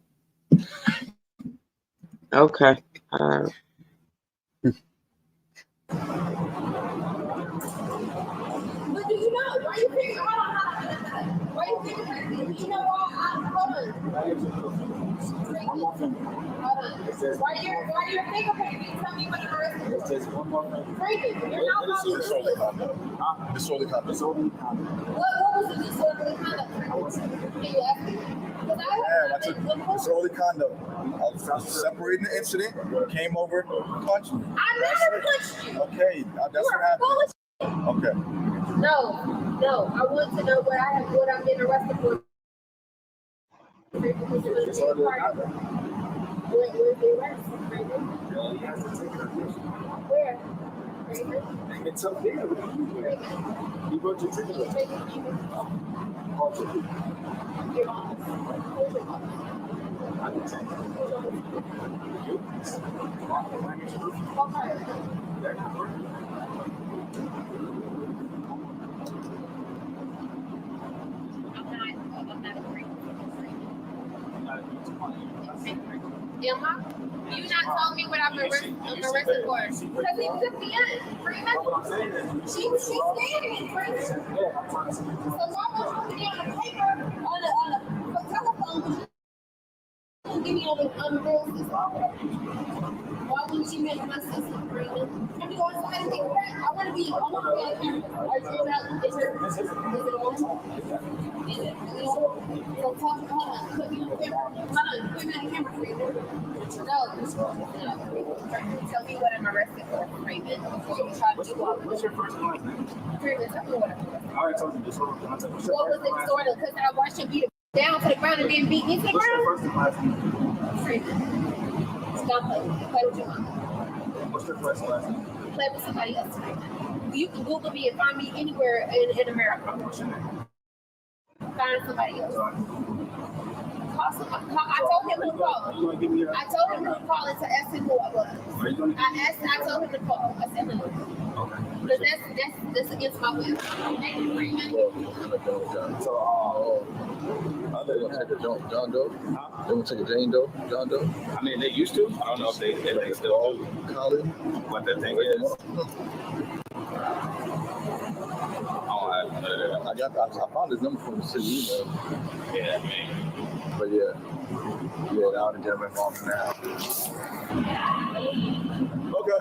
Okay. But do you know? Why you figure? Hold on. Why you figure? You know why? Hold on. Why your fingerprint? Tell me what the rest is. Just one more thing. You're not Disorderly conduct. Disorderly conduct. What was the disorderly conduct? Can you ask me? Yeah, I took disorderly conduct. I was separating the incident, came over, punched me. I never punched you. Okay, that's what happened. Okay. No. I want to know what I'm getting arrested for. Disorderly conduct. Where's the arrest? Where? It's up there. You wrote your ticket. Your mom. I can take it. You? They're not working. Am I? You not told me what I'm arrested for. Because he took me in. She's standing. So why was you putting on the paper on the telephone? Give me on the real system. Why wouldn't you make my system, Brandon? Let me go inside and take a break. I want to be on camera. Is it on? Is it really on? So hold on. Put me on camera. Hold on. Put me on camera, Brandon. No. Tell me what I'm arrested for, Raven. What's your first and last name? Raven, tell me what I'm arrested for. I already told you disorderly conduct. What was the disorder? Because I watched you beat down to the ground and then beat me to the What's your ground? first and last name? Raven. Stop playing. Play with your mom. What's your first and last name? Play with somebody else. You can Google me and find me anywhere in America. What's your name? Find somebody else. Call somebody. I told him who to call. I told him who to call and to ask him who I was. I told him to call. I said no. Because that's against my will. So, other than that, John Doe? They want to take a Jane Doe? John Doe? I mean, they used to. I don't know if they still do. Colin? What the thing is. I found his number from the city email. Yeah, man. But yeah, now the gentleman involved now. Okay.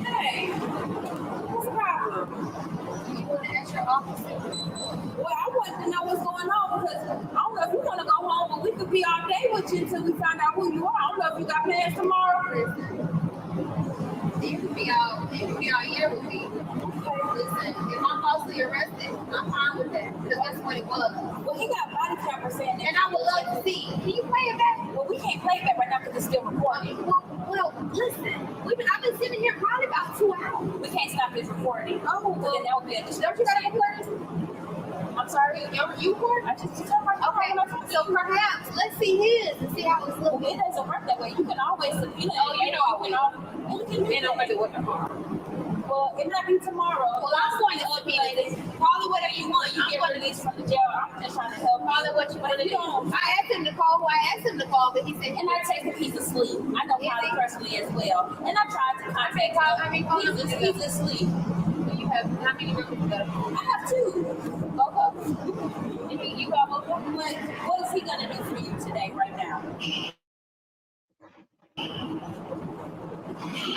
Hey, what's the problem? You want to ask your officer? Well, I wanted to know what's going on because I don't know if you want to go home, but we could be all day with you until we find out who you are. I don't know if you got plans tomorrow. You can be all year with me. Listen, if I'm falsely arrested, I'm fine with that because that's what it was. Well, he got body camera saying that, and I would love to see. Can you play it back? Well, we can't play it back right now because it's still recording. Well, listen, I've been sitting here probably about 2 hours. We can't stop this recording. Oh, well, then that would be a disturbance. Don't you got any I'm sorry, you recording? I just okay. So perhaps let's see his and see how it's looking. It doesn't work that way. You can always, I went to work tomorrow. Well, Well, it might be tomorrow. Well, I'm going to update it. Call it whatever you want. You get rid of this from the jail. I'm just trying to help. Call it what you want to do. I asked him to call who I asked him to call, but he said, and I texted he's asleep. I know Polly personally as well. And I tried to contact him. He's asleep. You have how many numbers you got? I have 2. Both of them. You got both of them? What is he going to do for you today, right now?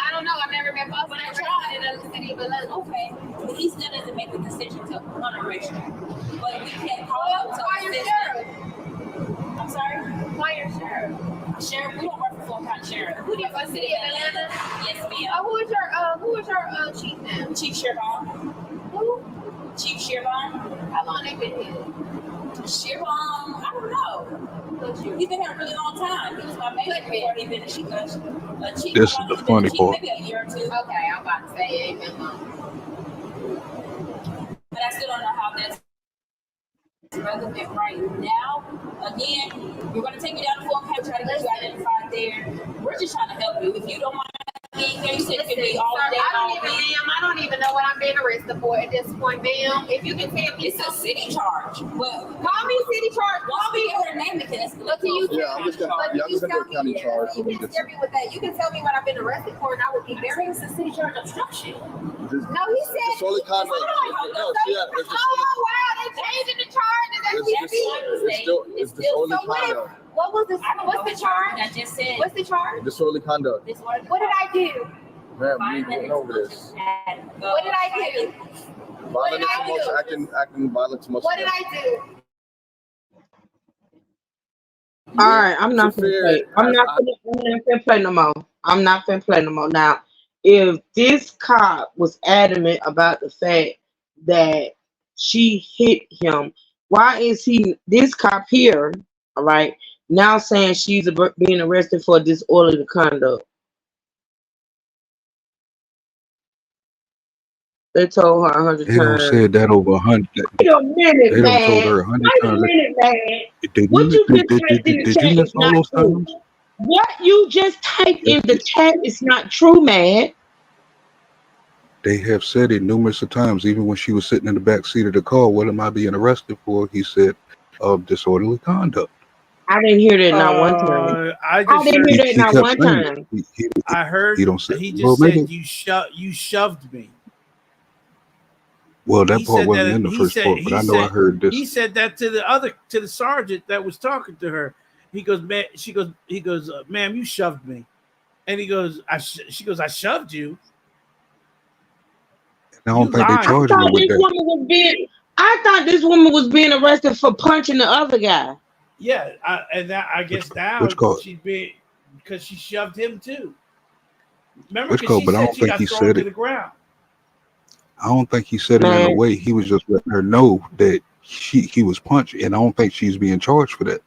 I don't know. I've never been both. When I tried in another city, but okay. He still doesn't make the decision to unarrest you. But we can't call up to fire sheriff. I'm sorry? Fire sheriff. Sheriff, we don't work for Fulton County Sheriff. Who do you go city of Atlanta? Yes, ma'am. Who is your chief now? Chief Shervon. Who? Chief Shervon. How long they been here? Shervon, I don't know. He's been here a really long time. He was my major before he been a chief. This is the funny part. Maybe a year or 2. Okay, I'm about to say it ain't been long. But I still don't know how that's relevant right now. Again, you're going to take me down to Fulton County, try to get you identified there. We're just trying to help you. If you don't want to be there, you said it could be all day, all week. I don't even know what I'm being arrested for at this point, ma'am. If you can tell me, it's a city charge. Well, call me city charge. Call me her name because look to you. Yeah, I'm just gonna do a county charge. You can scare me with that. You can tell me what I've been arrested for, and I would be very. It's a city charge obstruction. No, he said. Disorderly conduct. No, yeah, it's wow, they're changing the charges. It's disorderly conduct. What was this? What's the charge? I just said. What's the charge? Disorderly conduct. What did I do? Ma'am, we going over this. What did I do? Violent emotion, acting violent emotion. What did I do? All right, I'm not gonna play. I'm not gonna play no more. I'm not gonna play no more. Now, if this cop was adamant about the fact that she hit him, why is this cop here, all right, now saying she's being arrested for disorderly conduct? They told her 100 times. They don't said that over 100. Wait a minute, they man. Told her 100 Wait a times. minute, man. What you just typed in the chat is not true. What you just typed in the chat is not true, man. They have said it numerous of times, even when she was sitting in the back seat of the car. What am I being arrested for? He said, disorderly conduct. I didn't hear that not one time. I didn't hear that not one time. I heard he don't say, he just said you shoved me. Well, that part wasn't in the first part, but I know I heard this. He said that to the sergeant that was talking to her. He goes, man. He goes, ma'am, you shoved me, and he goes, she goes, I shoved you. I don't think they charged her with that. I thought this woman was being arrested for punching the other guy. Yeah, I guess now she's being because she shoved him too. Remember, but I don't think he said it. The ground. I don't think he said it in a way. He was just letting her know that he was punched, and I don't think she's being charged for that.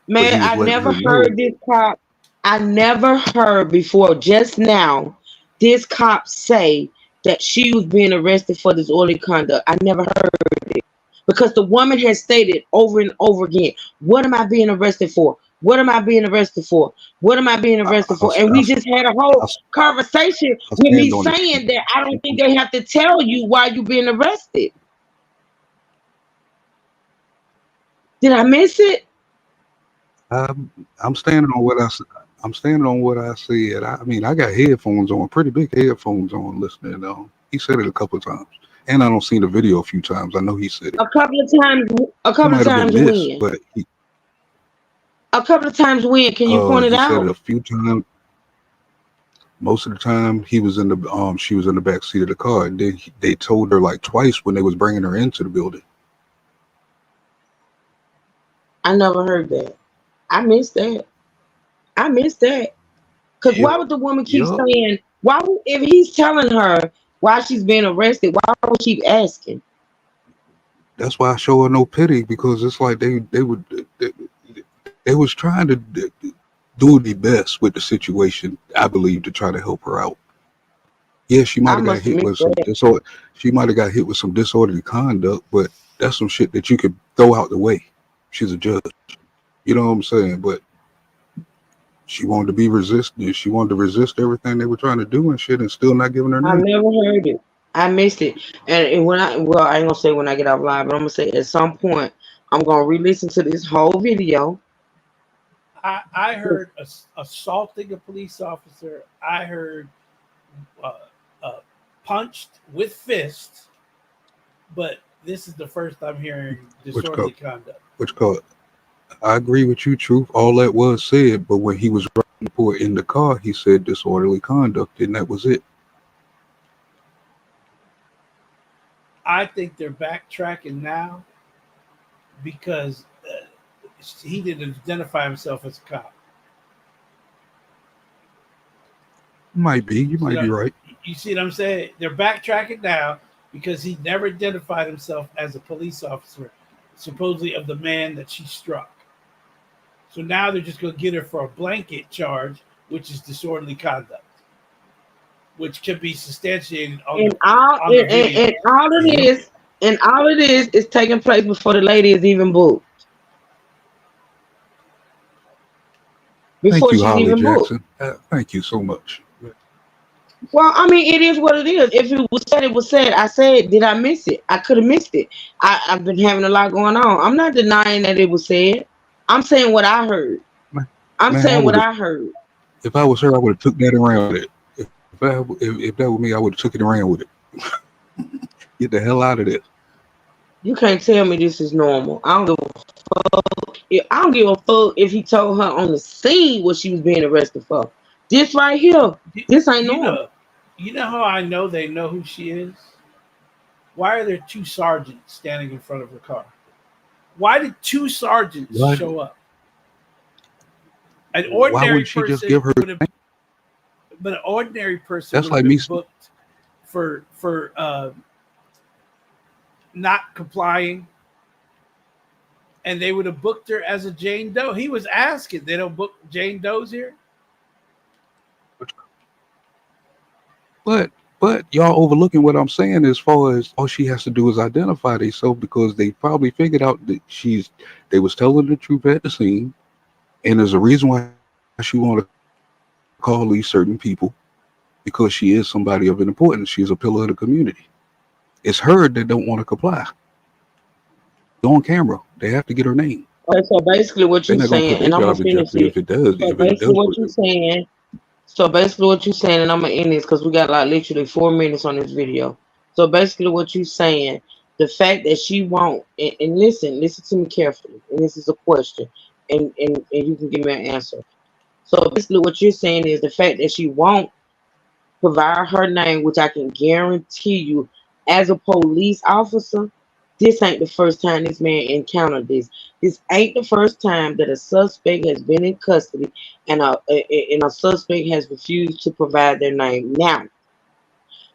Man, I never heard this cop. I never heard before just now this cop say that she was being arrested for disorderly conduct. I never heard it because the woman has stated over and over again, "What am I being arrested for? What am I being arrested for? What am I being arrested for?" And we just had a whole conversation with me saying that I don't think they have to tell you why you're being arrested. Did I miss it? I'm standing on what I said. I'm standing on what I said. I mean, I got headphones on, pretty big headphones on, listening. He said it a couple of times, and I don't seen the video a few times. I know he said it a couple of times. A couple of times when? But a couple of times when? Can you point it out? He said it a few times. Most of the time, he was in the she was in the back seat of the car, and then they told her like twice when they was bringing her into the building. I never heard that. I missed that. Because why would the woman keep saying, if he's telling her why she's being arrested, why would she keep asking? That's why I show her no pity, because it's like they was trying to do the best with the situation, I believe, to try to help her out. Yeah, she might have got hit with some disorder. She might have got hit with some disorderly conduct, but that's some shit that you could throw out the way. She's a judge. You know what I'm saying? But She wanted to be resistant. She wanted to resist everything they were trying to do and shit, and still not giving her I name. never heard it. I missed it. And when I ain't gonna say when I get off live, but I'm gonna say at some point I'm gonna re-listen to this whole video. I heard assaulting a police officer. I heard punched with fists, but this is the first I'm hearing disorderly conduct. Which called, I agree with you, Truth. All that was said, but when he was writing the report in the car, he said disorderly conduct, and that was it. I think they're backtracking now because he didn't identify himself as a cop. Might be. You might be right. You see what I'm saying? They're backtracking now because he never identified himself as a police officer, supposedly of the man that she struck. So now they're just going to get her for a blanket charge, which is disorderly conduct, which can be substantiated on all of this is taking place before the lady is even booked. Thank you, Holly Jackson. Thank you so much. Well, I mean, it is what it is. If it was said, it was said. I said, did I miss it? I could have missed it. I've been having a lot going on. I'm not denying that it was said. I'm saying what I heard. I'm saying what I heard. If I was her, I would have took that around with it. If that were me, I would have took it around with it. Get the hell out of this. You can't tell me this is normal. I don't give a fuck. I don't give a fuck if he told her on the scene what she was being arrested for. This right here, this ain't normal. You know how I know they know who she is? Why are there two sergeants standing in front of her car? Why did two sergeants show up? An ordinary Why wouldn't she just give her? But an ordinary person That's would like have me been booked for not complying, and they would have booked her as a Jane Doe. He was asking, they don't book Jane Does here. But y'all overlooking what I'm saying as far as all she has to do is identify herself, because they probably figured out that they was telling the truth at the scene, and there's a reason why she want to call these certain people, because she is somebody of importance. She's a pillar of the community. It's her that don't want to comply. On camera, they have to get her name. Okay, so basically what you're saying, and I'm gonna finish it. If it does, so basically what you're saying, and I'm gonna end this because we got like literally 4 minutes on this video. So basically what you're saying, the fact that she won't, and listen to me carefully, and this is a question, and you can give me an answer. So basically what you're saying is the fact that she won't provide her name, which I can guarantee you, as a police officer, this ain't the first time this man encountered this. This ain't the first time that a suspect has been in custody and a suspect has refused to provide their name. Now,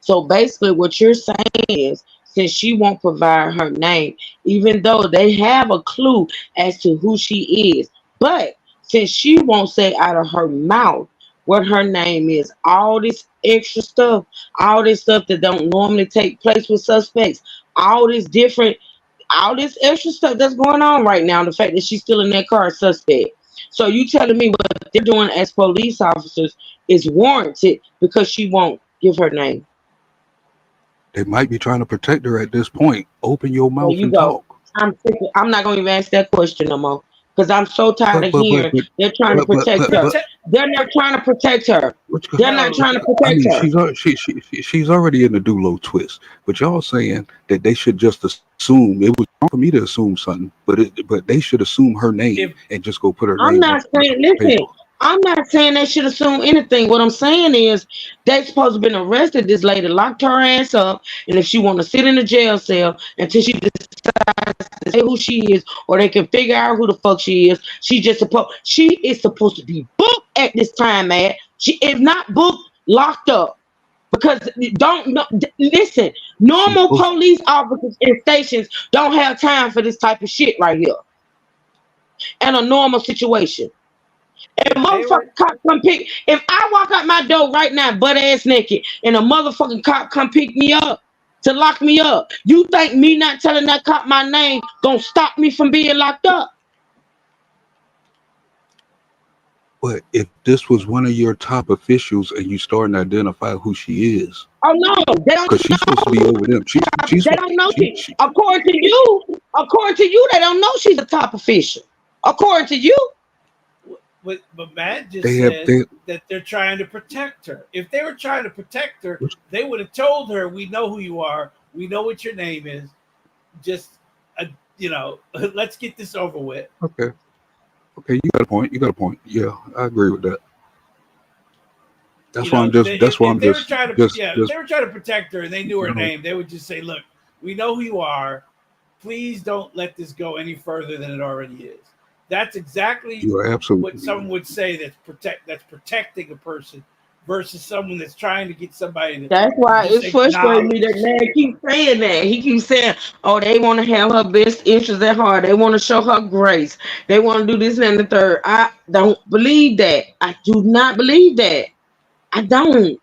so basically what you're saying is, since she won't provide her name, even though they have a clue as to who she is, but since she won't say out of her mouth what her name is, all this extra stuff, all this stuff that don't normally take place with suspects, all this extra stuff that's going on right now, the fact that she's still in that car is suspect. So you telling me what they're doing as police officers is warranted because she won't give her name? They might be trying to protect her at this point. Open your mouth and go. talk. I'm not going to even ask that question no more, because I'm so tired of hearing they're trying to protect her. They're not trying to protect her. They're not trying to protect her. She's already in the Dulo twist. But y'all saying that they should just assume, it was wrong for me to assume something, but they should assume her name and just go put her name. I'm not saying, listen, I'm not saying they should assume anything. What I'm saying is they supposed to have been arrested. This lady locked her ass up, and if she want to sit in a jail cell until she decides to say who she is, or they can figure out who the fuck she is, she is supposed to be booked at this time, man. She is not booked, locked up. Because listen, normal police officers in stations don't have time for this type of shit right here. In a normal situation. If a motherfucking cop come pick, if I walk out my door right now, butt ass naked, and a motherfucking cop come pick me up to lock me up, you think me not telling that cop my name gonna stop me from being locked up? But if this was one of your top officials and you starting to identify who she is, Oh no, they don't because she's supposed to be over them. they don't know she according to you, they don't know she's a top official. According to you. But Matt just They have said they that they're trying to protect her. If they were trying to protect her, they would have told her, "We know who you are. We know what your name is. Just, let's get this over with." okay. Okay, you got a point. You got a point. Yeah, I agree with that. That's why I'm just. That's why I'm If they were just. trying to, Just. if Just. they were trying to protect her and they knew her You know, name, they would just say, "Look, we know who you are. Please don't let this go any further than it already is." That's exactly you are absolutely. what someone would say that's protecting a person versus someone that's trying to get somebody to That's why just it's frustrating me that acknowledge. man keeps saying that. He keeps saying, "Oh, they want to have her best interests at heart. They want to show her grace. They want to do this and the third." I don't believe that. I do not believe that. I don't.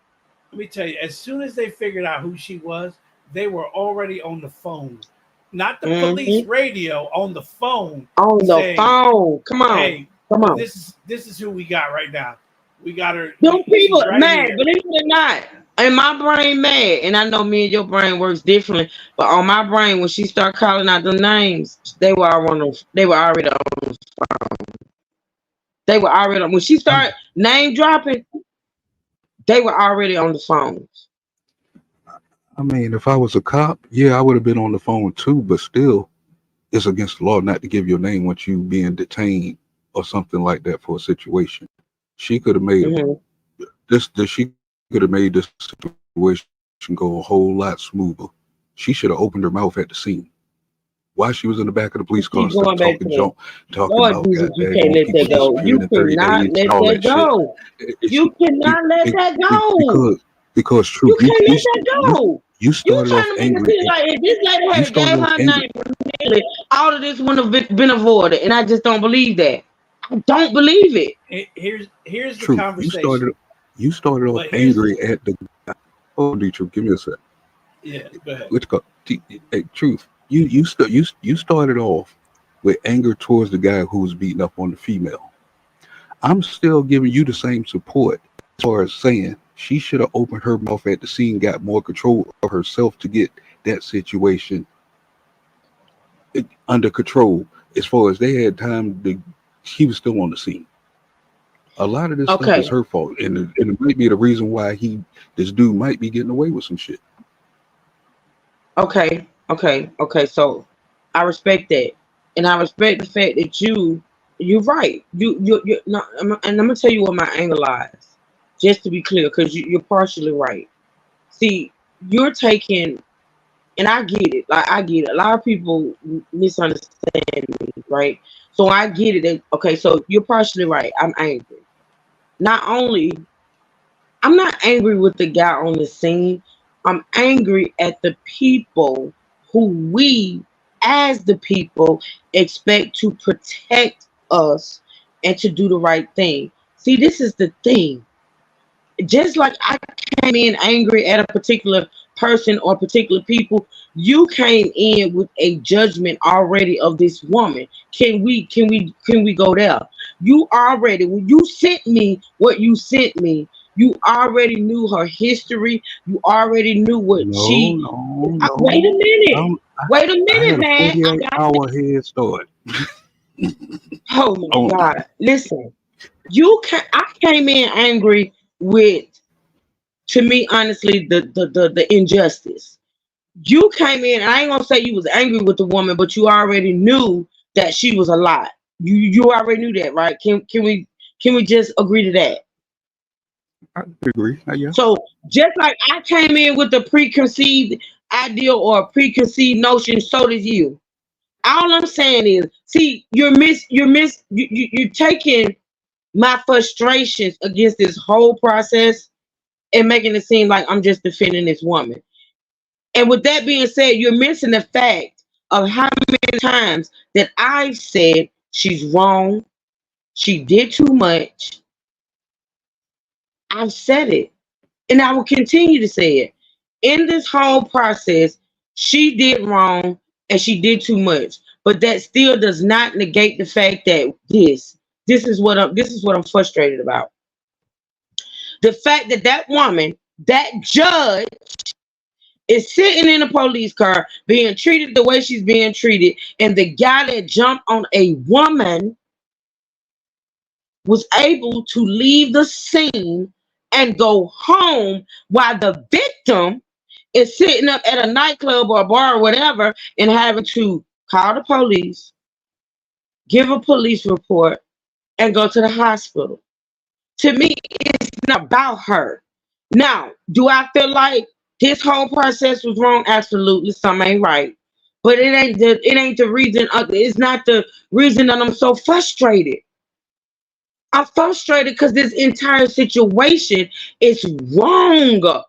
Let me tell you, as soon as they figured out who she was, they were already on the phone. Not the police Mhm. radio, on the phone On the saying, phone. Come on. "Hey, Come on. this is who we got right now. We got her. Them people She's right mad, here." believe it or not. And my brain mad. And I know me and your brain works differently. But on my brain, when she start calling out the names, they were already on the phone. They were already when she started name dropping, they were already on the phones. I mean, if I was a cop, yeah, I would have been on the phone too. But still, it's against the law not to give your name once you being detained or something like that for a situation. She could have made Mhm. this. She could have made this situation go a whole lot smoother. She should have opened her mouth at the scene. While she was in the back of the police car Keep instead of going back to talking that. junk, talking Lord about Jesus, God you can't daggone let people that go. disappearing You in 30 cannot days let and all that that shit. go. She, You cannot let that go. because truth, You can't let that go. you You started off trying to make it angry. seem like if this lady You had gave started off her angry. name immediately, all of this wouldn't have been avoided. And I just don't believe that. I don't believe it. Here's the Truth, conversation. you started off But here's angry at the. Oh, Truth, give me a sec. yeah, go ahead. Which hey, Truth, you started off with anger towards the guy who was beating up on the female. I'm still giving you the same support as far as saying she should have opened her mouth at the scene, got more control of herself to get that situation under control. As far as they had time, he was still on the scene. A lot of this stuff is Okay. her fault, and it might be the reason why this dude might be getting away with some shit. Okay. So I respect that. And I respect the fact that you're right. You no, and I'm gonna tell you what my anger lies. Just to be clear, because you're partially right. See, you're taking and I get it. Like I get it. A lot of people misunderstand me, right? So I get it. Okay, so you're partially right. I'm angry. Not only I'm not angry with the guy on the scene. I'm angry at the people who we, as the people, expect to protect us and to do the right thing. See, this is the thing. Just like I came in angry at a particular person or particular people, you came in with a judgment already of this woman. Can we go there? You already when you sent me what you sent me, you already knew her history. You already knew what No, she no, wait a no. minute. Wait a I minute, had a man. I got 48-hour head start. oh my Oh, God. Listen, I came in angry with to me, honestly, the injustice. You came in, and I ain't gonna say you was angry with the woman, but you already knew that she was a lot. You already knew that, right? Can we just agree to that? I agree. Yeah. So just like I came in with the preconceived idea or a preconceived notion, so did you. All I'm saying is, see, you're taking my frustrations against this whole process and making it seem like I'm just defending this woman. And with that being said, you're missing the fact of how many times that I've said she's wrong, she did too much. I've said it, and I will continue to say it. In this whole process, she did wrong and she did too much. But that still does not negate the fact that this This is what I'm frustrated about. The fact that that woman, that judge, is sitting in a police car being treated the way she's being treated, and the guy that jumped on a woman was able to leave the scene and go home while the victim is sitting up at a nightclub or a bar or whatever and having to call the police, give a police report, and go to the hospital. To me, it's not about her. Now, do I feel like this whole process was wrong? Absolutely, some ain't right. But it ain't the reason. It's not the reason that I'm so frustrated. I'm frustrated because this entire situation is wrong.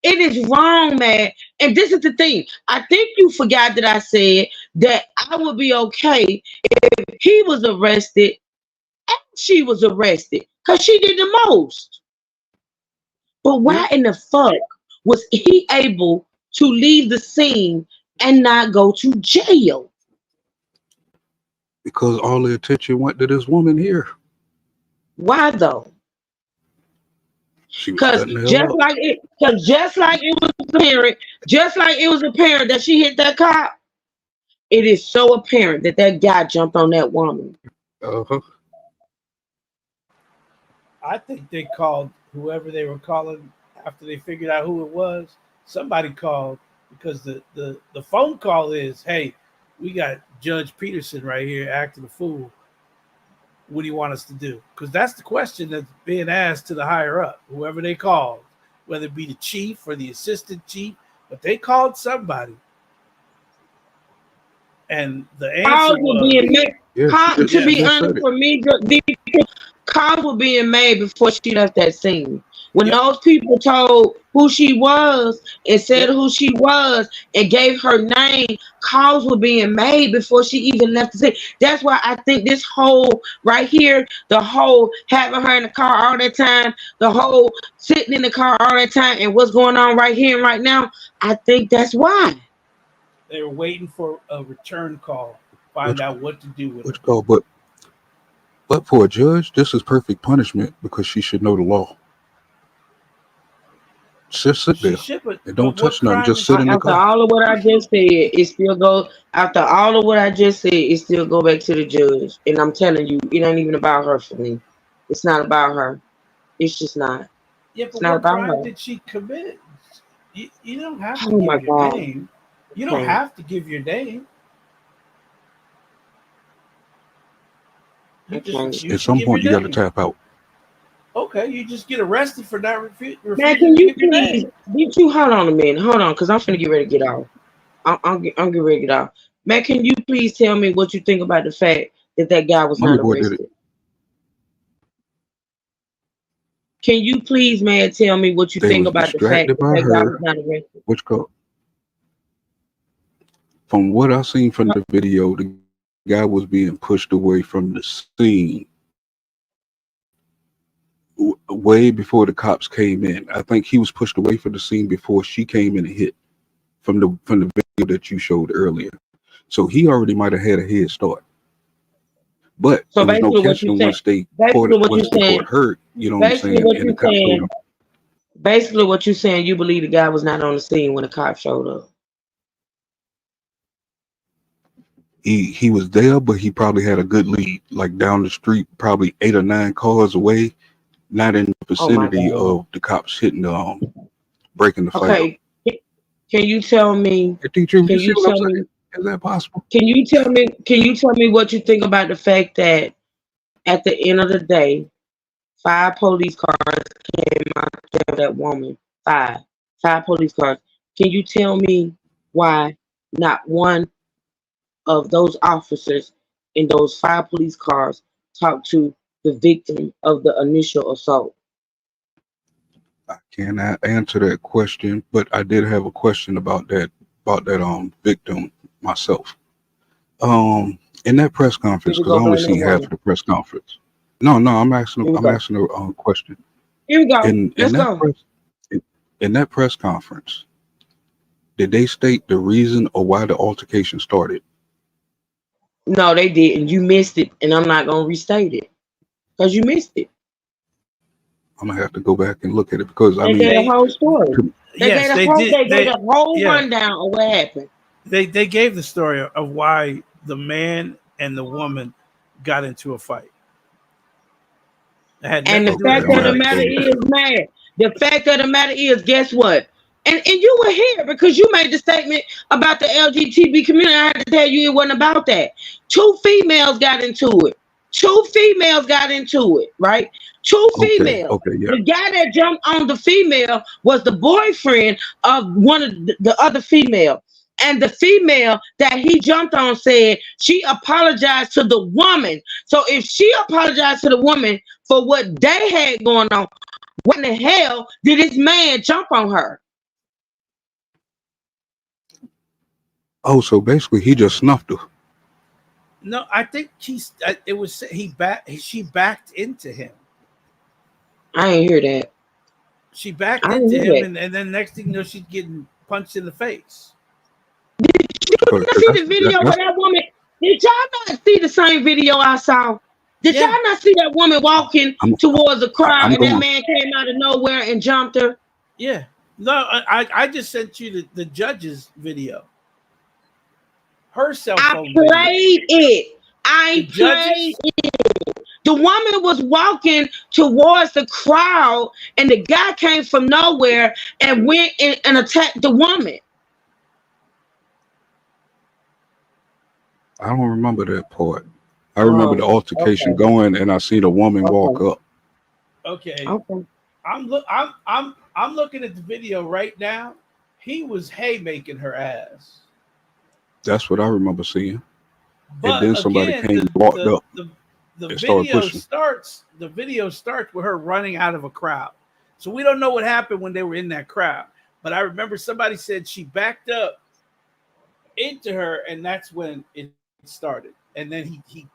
It is wrong, man. And this is the thing. I think you forgot that I said that I would be okay if he was arrested and she was arrested because she did the most. But why in the fuck was he able to leave the scene and not go to jail? Because all the attention went to this woman here. Why though? She was Because cutting the hell up. just like it was apparent that she hit that cop. It is so apparent that that guy jumped on that woman. Uh-huh. I think they called whoever they were calling after they figured out who it was. Somebody called because the phone call is, hey, we got Judge Peterson right here acting a fool. What do you want us to do? Because that's the question that's being asked to the higher up, whoever they called, whether it be the chief or the assistant chief, but they called somebody. And the answer was, to be honest, for me, calls were being made before she left that scene. When those people told who she was and said who she was and gave her name, calls were being made before she even left the scene. That's why I think this whole right here, the whole having her in the car all that time, the whole sitting in the car all that time, and what's going on right here and right now, I think that's why. They were waiting for a return call, find out what to do with it. Call, but for a judge, this is perfect punishment because she should know the law. Just sit there and don't touch nothing. Just sit in the car. After all of what I just said, it still go. After all of what I just said, it still go back to the judge. And I'm telling you, it ain't even about her for me. It's not about her. It's just not. Yeah, it's but not what about crime her. did she commit? You don't have to Oh give my your God. name. You don't have to give your name. At some point, you got to tap out. Okay, you just get arrested for not refusing Man, can to you give your please? name. Did you hold on a minute? Hold on, because I'm finna get ready to get off. I'm getting ready to get off. Man, can you please tell me what you think about the fact that that guy was Money not boy did arrested? it. Can you please, man, tell me what you They think was about the fact distracted that by that guy her. was not arrested? Which call? From what I seen from the video, the guy was being pushed away from the scene way before the cops came in. I think he was pushed away from the scene before she came in and hit from the video that you showed earlier. So he already might have had a head start. But So there was no basically, what catching you him saying? once they Basically, caught hurt. You know what I'm saying? what And the you cops showed saying? him. Basically, what you saying? You believe the guy was not on the scene when the cop showed up? He was there, but he probably had a good lead, like down the street, probably 8 or 9 cars away, not in the vicinity of the cops hitting breaking the fight up. Okay, can you tell me? Teacher, Can you see you what I'm tell saying? me? Is that possible? Can you tell me? Can you tell me what you think about the fact that at the end of the day, 5 police cars came after that woman? 5 police cars. Can you tell me why not one of those officers in those 5 police cars talked to the victim of the initial assault? I cannot answer that question, but I did have a question about that victim myself. In that press conference, because I only see half of the press conference. No, I'm asking a question. Here we go. In that press conference, did they state the reason or why the altercation started? No, they didn't. You missed it, and I'm not gonna restate it. because you missed it. I'm gonna have to go back and look at it because I They mean, gave the whole story. They Yes, gave they the whole, did. they gave the whole Yeah. rundown of what happened. They gave the story of why the man and the woman got into a fight. It had And the nothing to do with fact of the matter is, man, the fact of the matter is, guess what? And you were here because you made the statement about the LGBT community. I had to tell you it wasn't about that. Two females got into it. Right? Two females. Okay, yeah. The guy that jumped on the female was the boyfriend of one of the other female. And the female that he jumped on said she apologized to the woman. So if she apologized to the woman for what they had going on, what in the hell did this man jump on her? Oh, so basically he just snuffed her. No, I think she backed into him. I ain't hear that. She backed I didn't into hear him, and then next thing you know, she's getting punched in the face. Did you not see the video where that woman? Did y'all not see the same video I saw? Did y'all not see that woman walking towards the crowd and that man came out of nowhere and jumped her? Yeah. No, I just sent you the judge's video. Her cell phone video. I played it. The woman was walking towards the crowd and the guy came from nowhere and went and attacked the woman. I don't remember that part. I remember the altercation going, and I see the woman walk up. Okay. I'm looking at the video right now. He was haymaking her ass. That's what I remember seeing. But and then somebody again, came and walked up. The and started video pushing. starts. The video starts with her running out of a crowd. So we don't know what happened when they were in that crowd. But I remember somebody said she backed up into her, and that's when it started. And then he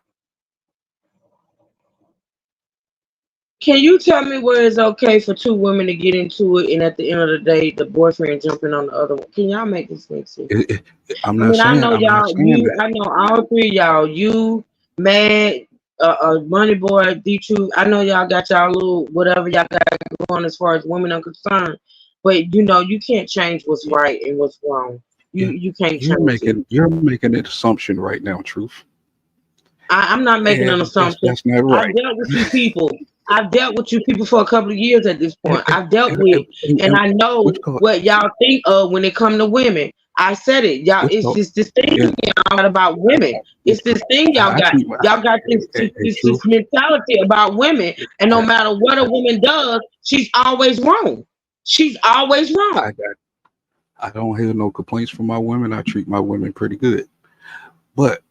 Can you tell me where it's okay for two women to get into it and at the end of the day the boyfriend jumping on the other one? Can y'all make this make sense? I'm not saying. I know y'all. I know all three of y'all. You, Mad, Money Boy, D2. I know y'all got y'all little whatever y'all got going as far as women are concerned. But you know you can't change what's right and what's wrong. You can't change it. You're making an assumption right now, Truth. I'm not making an assumption. That's not right. I've dealt with you people. I've dealt with you people for a couple of years at this point. I've dealt with, and I know what y'all think of when it comes to women. I said it, y'all. It's just this thing y'all about women. It's this thing y'all got. Y'all got this mentality about women, and no matter what a woman does, she's always wrong. She's always wrong. I don't hear no complaints from my women. I treat my women pretty good, but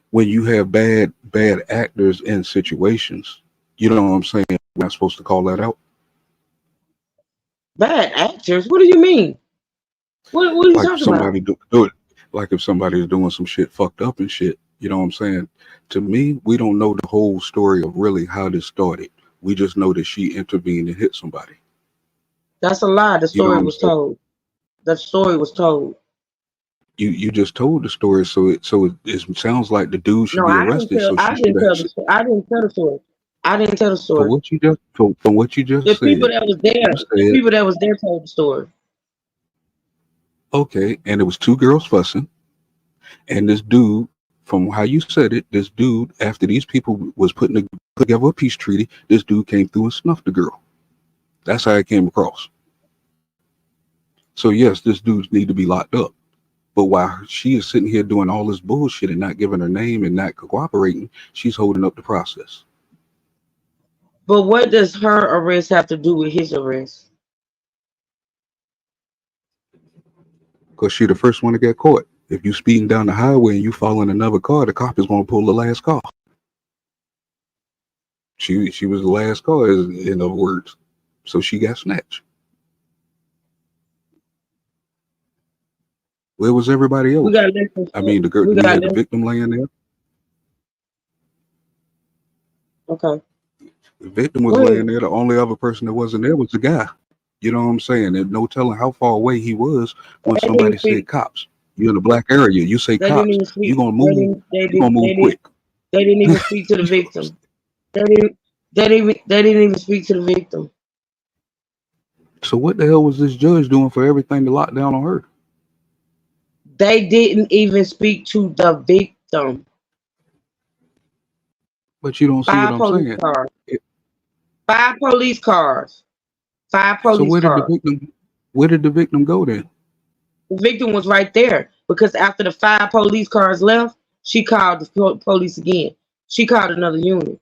when you have bad actors in situations, you know what I'm saying? We're not supposed to call that out. Bad actors? What do you mean? What are you like talking somebody about? do it. Like if somebody's doing some shit fucked up and shit, you know what I'm saying? To me, we don't know the whole story of really how this started. We just know that she intervened and hit somebody. That's a lie. The story was told. The story was told. You just told the story, so it sounds like the dude should be arrested. I didn't tell the story. I didn't tell the story. I didn't tell the story. From what you just the said, people that was there, the people that was there told the story. Okay, and it was two girls fussing, and this dude, from how you said it, this dude, after these people was putting together a peace treaty, this dude came through and snuffed the girl. That's how it came across. So yes, this dude need to be locked up. But while she is sitting here doing all this bullshit and not giving her name and not cooperating, she's holding up the process. But what does her arrest have to do with his arrest? Because she the first one to get caught. If you speeding down the highway and you fall in another car, the cop is going to pull the last car. She was the last car, in other words. So she got snatched. Where was everybody else? I mean, the victim laying there. Okay. The victim was laying there. The only other person that wasn't there was the guy. You know what I'm saying? There's no telling how far away he was when somebody said cops. You're in a black area. You say cops. You're gonna move. You're gonna move quick. They didn't even speak to the victim. They didn't. They didn't even speak to the victim. So what the hell was this judge doing for everything to lock down on her? They didn't even speak to the victim. But you don't see what 5 I'm police saying. cars. 5 police cars. 5 So police cars. where did the victim go then? The victim was right there because after the 5 police cars left, she called the police again. She called another unit.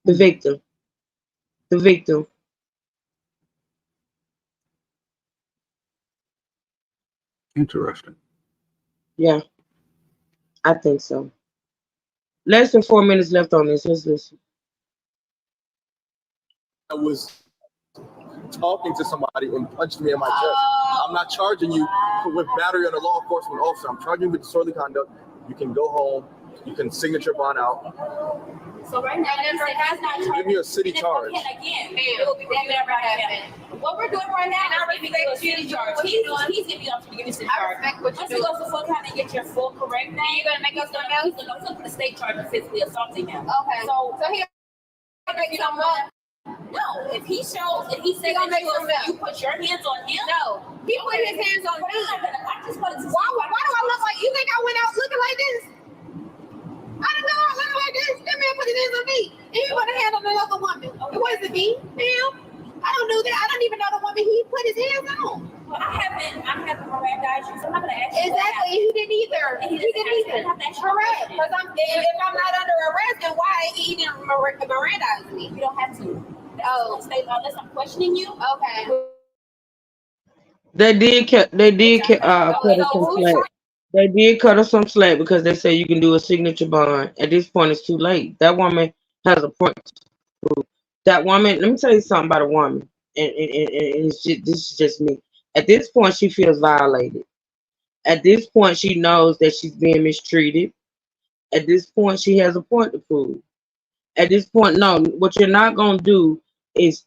The victim. The victim. Interesting. Yeah, I think so. Less than 4 minutes left on this. Let's listen. I was talking to somebody and punched me in my chest. I'm not charging you with battery on a law enforcement officer. I'm charging you with disorderly conduct. You can go home. You can signature bond out. So right now, that's not Give me a city charge. Again, it will be what we're doing right now is giving you a city charge. He's giving you up to give you a city charge. Once you go to full county and get your full correct name, you're gonna make us go down. He's gonna put the state charge of physically assaulting him. Okay. So here, make some up. No, if he says that you put your hands on him, no, he put his hands on me. Why do I look like you think I went out looking like this? I didn't know I looked like this. That man put his hands on me. And he put a hand on another woman. It wasn't me, him. I don't know that. I don't even know the woman he put his hands on. Well, I haven't Mirandized you, so I'm not gonna ask you. Exactly, he didn't either. He didn't either. Correct. Because if I'm not under arrest, then why he didn't Mirandize me? You don't have to. Unless I'm questioning you. Okay. They did cut us some slack. They did cut us some slack because they say you can do a signature bond. At this point, it's too late. That woman has a point to prove. That woman, let me tell you something about a woman, and this is just me. At this point, she feels violated. At this point, she knows that she's being mistreated. At this point, she has a point to prove. At this point, no, what you're not gonna do is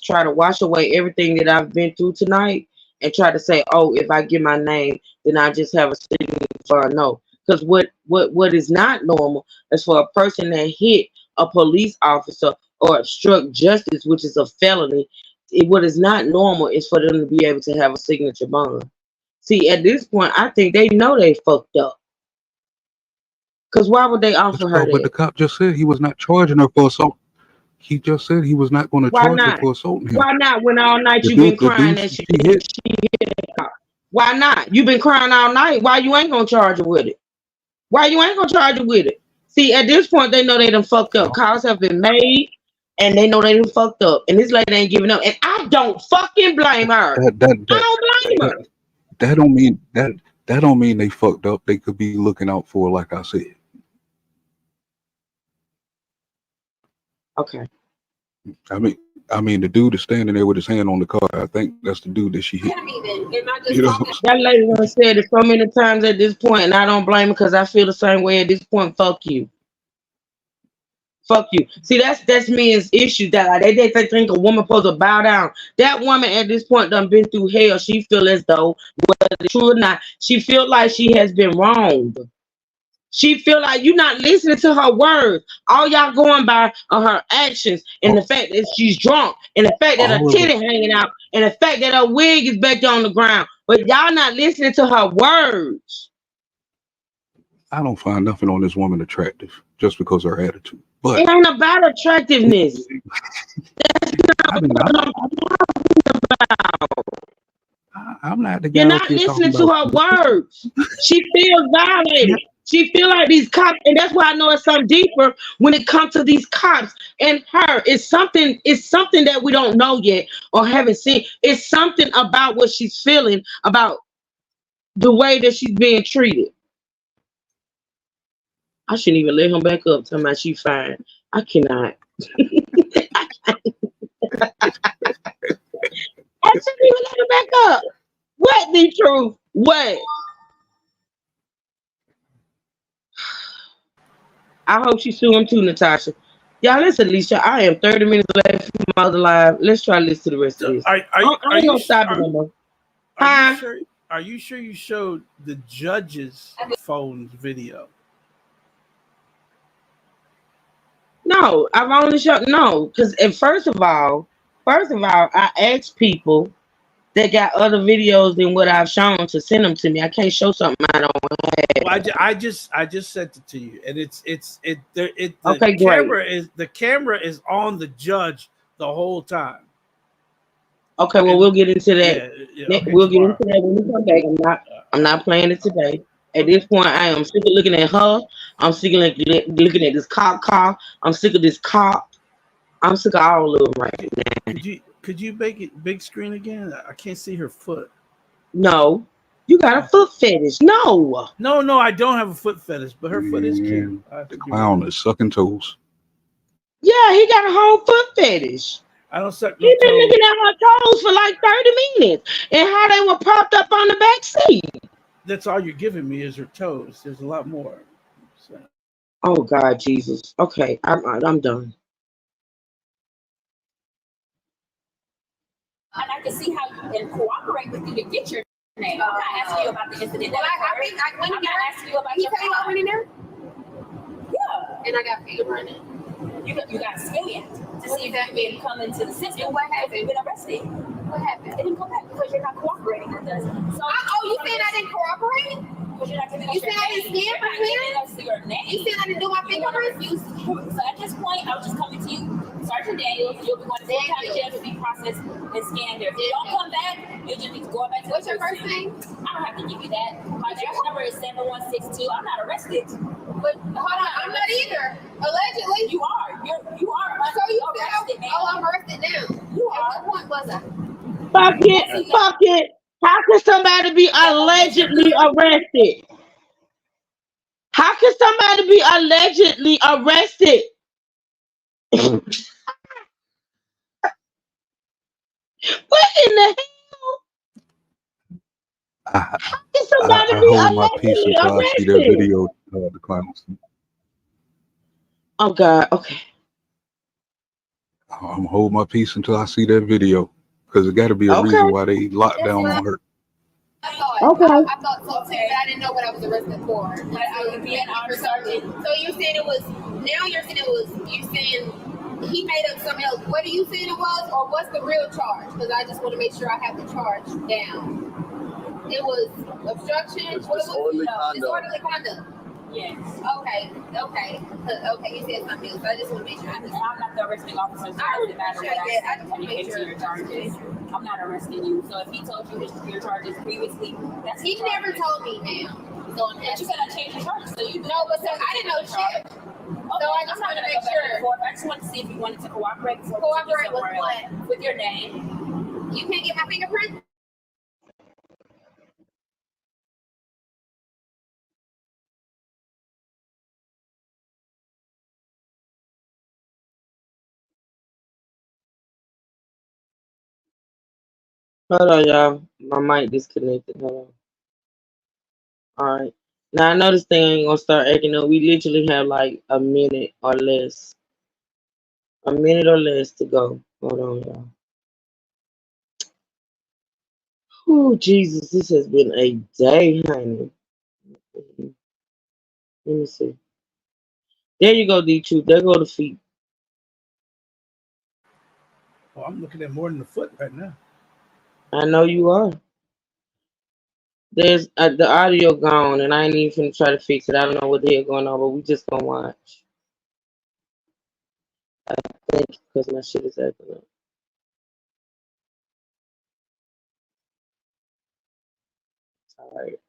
try to wash away everything that I've been through tonight and try to say, oh, if I give my name, then I just have a signature. No, because what is not normal is for a person that hit a police officer or obstruct justice, which is a felony. What is not normal is for them to be able to have a signature bond. See, at this point, I think they know they fucked up. Because why would they offer her that? But the cop just said he was not charging her for assault. He just said he was not going to charge her for assaulting him. Why not? When all night you've been crying that she hit the cop. Why not? You've been crying all night. Why you ain't gonna charge her with it? Why you ain't gonna charge her with it? See, at this point, they know they done fucked up. Calls have been made, and they know they done fucked up. And this lady ain't giving up. And I don't fucking blame her. I don't blame her. That don't mean they fucked up. They could be looking out for her, like I said. Okay. I mean, the dude is standing there with his hand on the car. I think that's the dude that she hit. You know? That lady done said it so many times at this point, and I don't blame her because I feel the same way at this point. Fuck you. Fuck you. See, that's men's issue. That they think a woman supposed to bow down. That woman at this point done been through hell. She feel as though, whether it's true or not, she feel like she has been wronged. She feel like you're not listening to her words. All y'all going by are her actions and the fact that she's drunk and the fact that her titty hanging out and the fact that her wig is back there on the ground. But y'all not listening to her words. I don't find nothing on this woman attractive just because of her attitude. But it ain't about attractiveness. That's not what I'm talking about. I'm not the guy. You're not listening to her words. She feels violated. She feel like these cops, and that's why I know it's something deeper when it comes to these cops and her. It's something that we don't know yet or haven't seen. It's something about what she's feeling about the way that she's being treated. I shouldn't even let him back up talking about she fine. I cannot. I shouldn't even let him back up. What the truth? What? I hope she sue him too, Natasha. Y'all listen, Alicia. I am 30 minutes late from my other live. Let's try to listen to the rest of this. I ain't gonna stop it no more. Are you sure you showed the judge's phone's video? No, I've only shown no, because first of all, I asked people that got other videos than what I've shown to send them to me. I can't show something I don't have. Well, I just sent it to you, and the Okay, great. camera is on the judge the whole time. Okay, well, And- we'll get into that. okay, We'll get tomorrow. into that when we come back. I'm not playing it today. At this point, I am sick of looking at her. I'm sick of looking at this cop car. I'm sick of this cop. I'm sick of all of them right now. Could you make it big screen again? I can't see her foot. No, you got a foot fetish. No, I don't have a foot fetish, but her foot is cute. The clown is sucking toes. Yeah, he got a whole foot fetish. I don't suck. He's been looking at her toes for like 30 minutes and how they were propped up on the back seat. That's all you're giving me is her toes. There's a lot more. So. Oh God, Jesus. Okay, I'm done. And I can see how you can cooperate with you to get your name. I'm not asking you about the incident. Well, I'm not asking you about your car. You there? Yeah. And I got fingerprinted. You got a scan to see if you can come into the system. What happened? You've been arrested. What happened? It didn't come back because you're not cooperating with us. So, you saying I didn't cooperate? Because you're not giving us You your said I name. didn't scan You're my not giving us your name. You said I didn't do my You want to fingerprints? refuse. So at this point, I was just coming to you, Sergeant Daniels. You'll be going to the county jail to be processed and scanned there. If you don't come back, you'll just be going back to What's your first name? I don't have to give you that. My jail number is 7162. I'm not arrested. But hold on, I'm not either. Allegedly. You are. You are. So you arrested said, now. I'm arrested now. You are. At what point was I? Fuck it. How can somebody be allegedly arrested? How can somebody be allegedly arrested? What in the hell? How can somebody be hold my peace allegedly until I see that arrested? video. The clowns. Oh God. Okay. I'm gonna hold my peace until I see that video, because it got to be a reason why they locked down on her. I thought so too, but I didn't know what I was arrested for. But I was being sergeant. So you saying it was? Now you're saying it was? You saying he made up something else? What are you saying it was, or what's the real charge? Because I just want to make sure I have the charge down. It was obstruction. It's disorderly conduct. Disorderly conduct. Yes. Okay. You said something else. I just want to make sure. I'm not the arresting officer. So it doesn't matter what I just want to make sure your charges. I'm not arresting you. So if he told you your charges previously, that's He never told me now. So you said I changed your charges. So you no, but so I didn't know shit. So I just wanted to make sure. I just wanted to see if you wanted to cooperate. Cooperate with what? With your name. You can't get my fingerprint? Hold on, y'all. My mic disconnected. Hold on. All right. Now I know this thing ain't gonna start acting up. We literally have like a minute or less. A minute or less to go. Hold on, y'all. Oh, Jesus, this has been a day, honey. Let me see. There you go, D2. There go the feet. Oh, I'm looking at more than the foot right now. I know you are. There's the audio gone, and I ain't even finna try to fix it. I don't know what the hell going on, but we just gonna watch. I think because my shit is acting up. All right.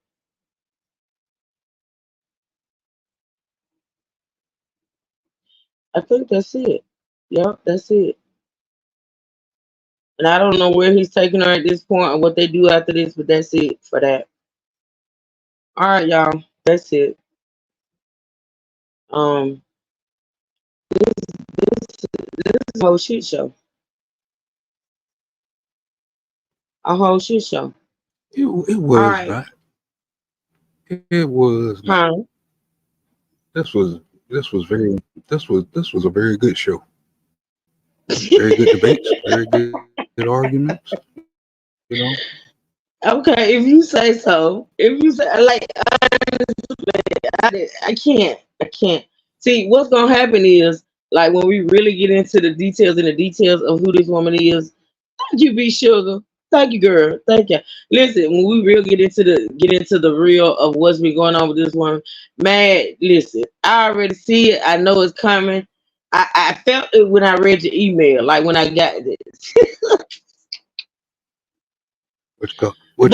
I think that's it. Yep, that's it. And I don't know where he's taking her at this point or what they do after this, but that's it for that. All right, y'all. That's it. This is a whole shit show. A whole shit show. It was right. not. It was not. Huh? This was a very good show. Very good debates, very good arguments. You know. Okay, if you say so. If you say like honestly, I can't. See, what's gonna happen is Like when we really get into the details and the details of who this woman is. Thank you, B Sugar. Thank you, girl. Thank you. Listen, when we real get into the real of what's been going on with this woman, man. Listen, I already see it. I know it's coming. I felt it when I read your email, like when I got this. Which call But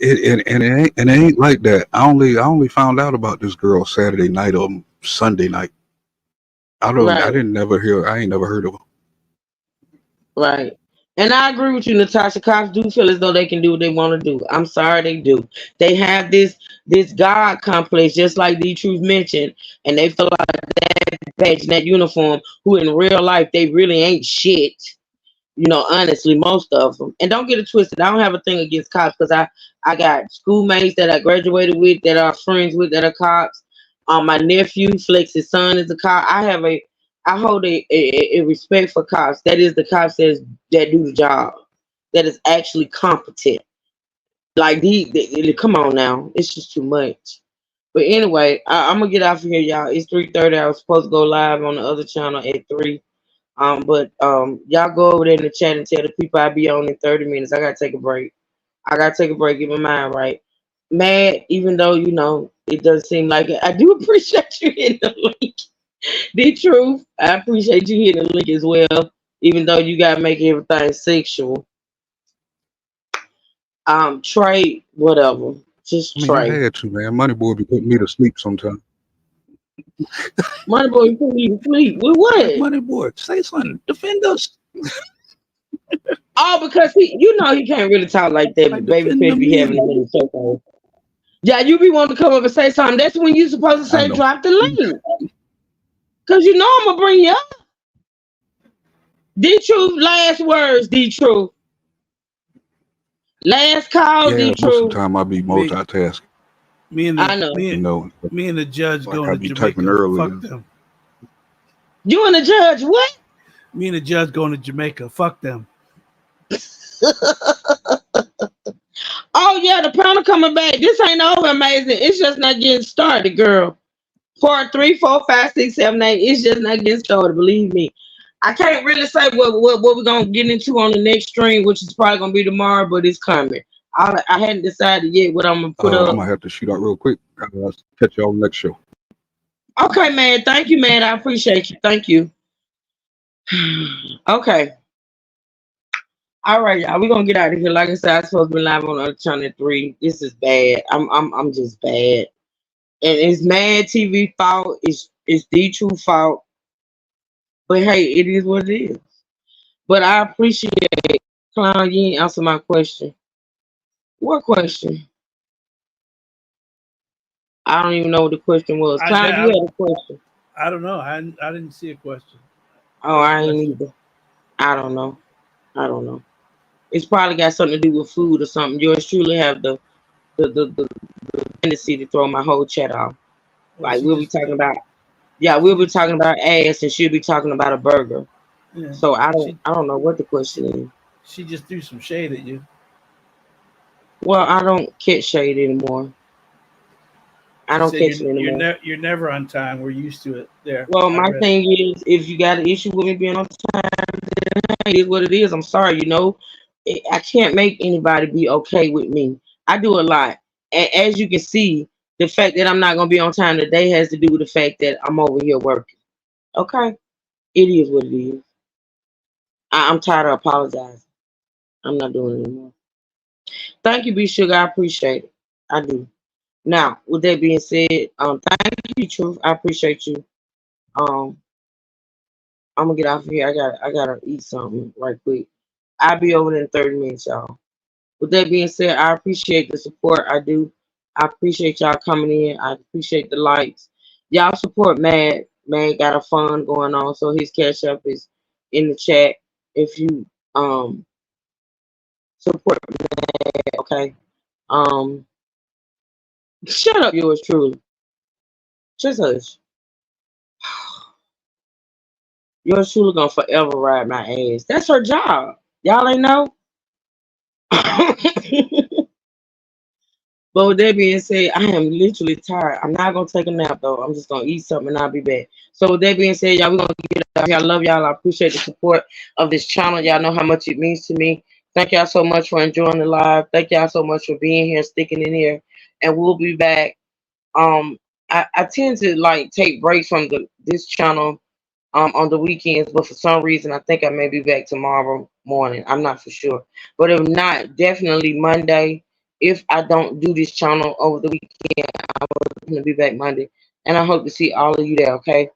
it, and it ain't like that. I only found out about this girl Saturday night or Sunday night. I right, ain't never heard of her. right. And I agree with you, Natasha. Cops do feel as though they can do what they want to do. I'm sorry, they do. They have this God complex, just like D Truth mentioned, and they feel like that badge in that uniform, who in real life they really ain't shit. You know, honestly, most of them. And don't get it twisted. I don't have a thing against cops because I got schoolmates that I graduated with that are friends with that are cops. My nephew, Flex's son, is a cop. I hold a respect for cops. That is the cops that do the job. That is actually competent. Like come on now, it's just too much. But anyway, I'm gonna get off of here, y'all. It's 3:30. I was supposed to go live on the other channel at 3. But y'all go over there in the chat and tell the people I'll be on in 30 minutes. I gotta take a break. Get my mind right. Mad, even though it doesn't seem like it. I do appreciate you hitting the link. The truth, I appreciate you hitting the link as well. Even though you gotta make everything sexual. Trade, whatever. Just I mean, I trade. had to, man. Money boy be putting me to sleep sometimes. Money boy, you put me to sleep. With what? Money boy, say something. Defend us. Oh, because he can't really talk like that, but baby defend could the be having a men. little so. Yeah, you be wanting to come up and say something. That's when you supposed to I say know. drop the link. Cause I'm gonna bring you up. D Truth, last words, D Truth. Last call, Yeah, D most of the Truth. time I be multitasking. I know. Me and the judge Like going I to be typing Jamaica. earlier. Fuck them. You and the judge, what? Me and the judge going to Jamaica. Fuck them. Oh yeah, the panel coming back. This ain't over, amazing. It's just not getting started, girl. Part 3, 4, 5, 6, 7, 8. It's just not getting started. Believe me. I can't really say what we're gonna get into on the next stream, which is probably gonna be tomorrow, but it's coming. I hadn't decided yet what I'm gonna put up. I'm gonna have to shoot out real quick. I'll catch y'all next show. Okay, man. Thank you, man. I appreciate you. Thank you. Okay. All right, y'all. We're gonna get out of here. Like I said, I'm supposed to be live on the other channel at 3. This is bad. I'm just bad. And it's Mad TV fault. It's D True fault. But hey, it is what it is. But I appreciate it. Clown, you ain't answer my question. What question? I don't even know what the question was. Clown, you had a question. I don't know. I didn't see a question. Oh, I ain't either. I don't know. It's probably got something to do with food or something. Yours truly have the tendency to throw my whole chat off. Like we'll be talking about ass and she'll be talking about a burger. Yeah, so I don't know what the question is. She just threw some shade at you. Well, I don't catch shade anymore. I don't catch it anymore. You're never on time. We're used to it. There. Well, my thing is, if you got an issue with me being on time, then hey, it is what it is. I'm sorry, I can't make anybody be okay with me. I do a lot. And as you can see, the fact that I'm not going to be on time today has to do with the fact that I'm over here working. Okay? It is what it is. I'm tired of apologizing. I'm not doing it anymore. Thank you, B Sugar. I appreciate it. I do. Now, with that being said, thank you, Truth. I appreciate you. I'm gonna get off of here. I gotta eat something right quick. I'll be over there in 30 minutes, y'all. With that being said, I appreciate the support. I do. I appreciate y'all coming in. I appreciate the likes. Y'all support Mad. Mad got a fund going on, so his cash app is in the chat. If you support Mad, okay. Shut up, yours truly. Just hush. Yours truly gonna forever ride my ass. That's her job. Y'all ain't know. But with that being said, I am literally tired. I'm not gonna take a nap though. I'm just gonna eat something and I'll be back. So with that being said, y'all, we're gonna get out here. I love y'all. I appreciate the support of this channel. Y'all know how much it means to me. Thank y'all so much for enjoying the live. Thank y'all so much for being here, sticking in here, and we'll be back. I tend to like take breaks from this channel on the weekends, but for some reason I think I may be back tomorrow morning. I'm not for sure, but if not, definitely Monday. If I don't do this channel over the weekend, I'm gonna be back Monday, and I hope to see all of you there. Okay.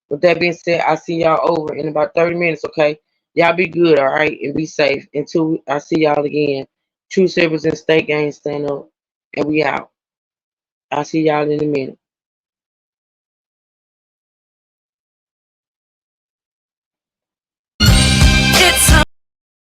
With that being said, I see y'all over in about 30 minutes. Okay. Y'all be good, all right, and be safe until I see y'all again. True Sippers and State Gang stand up, and we out. I'll see y'all in a minute.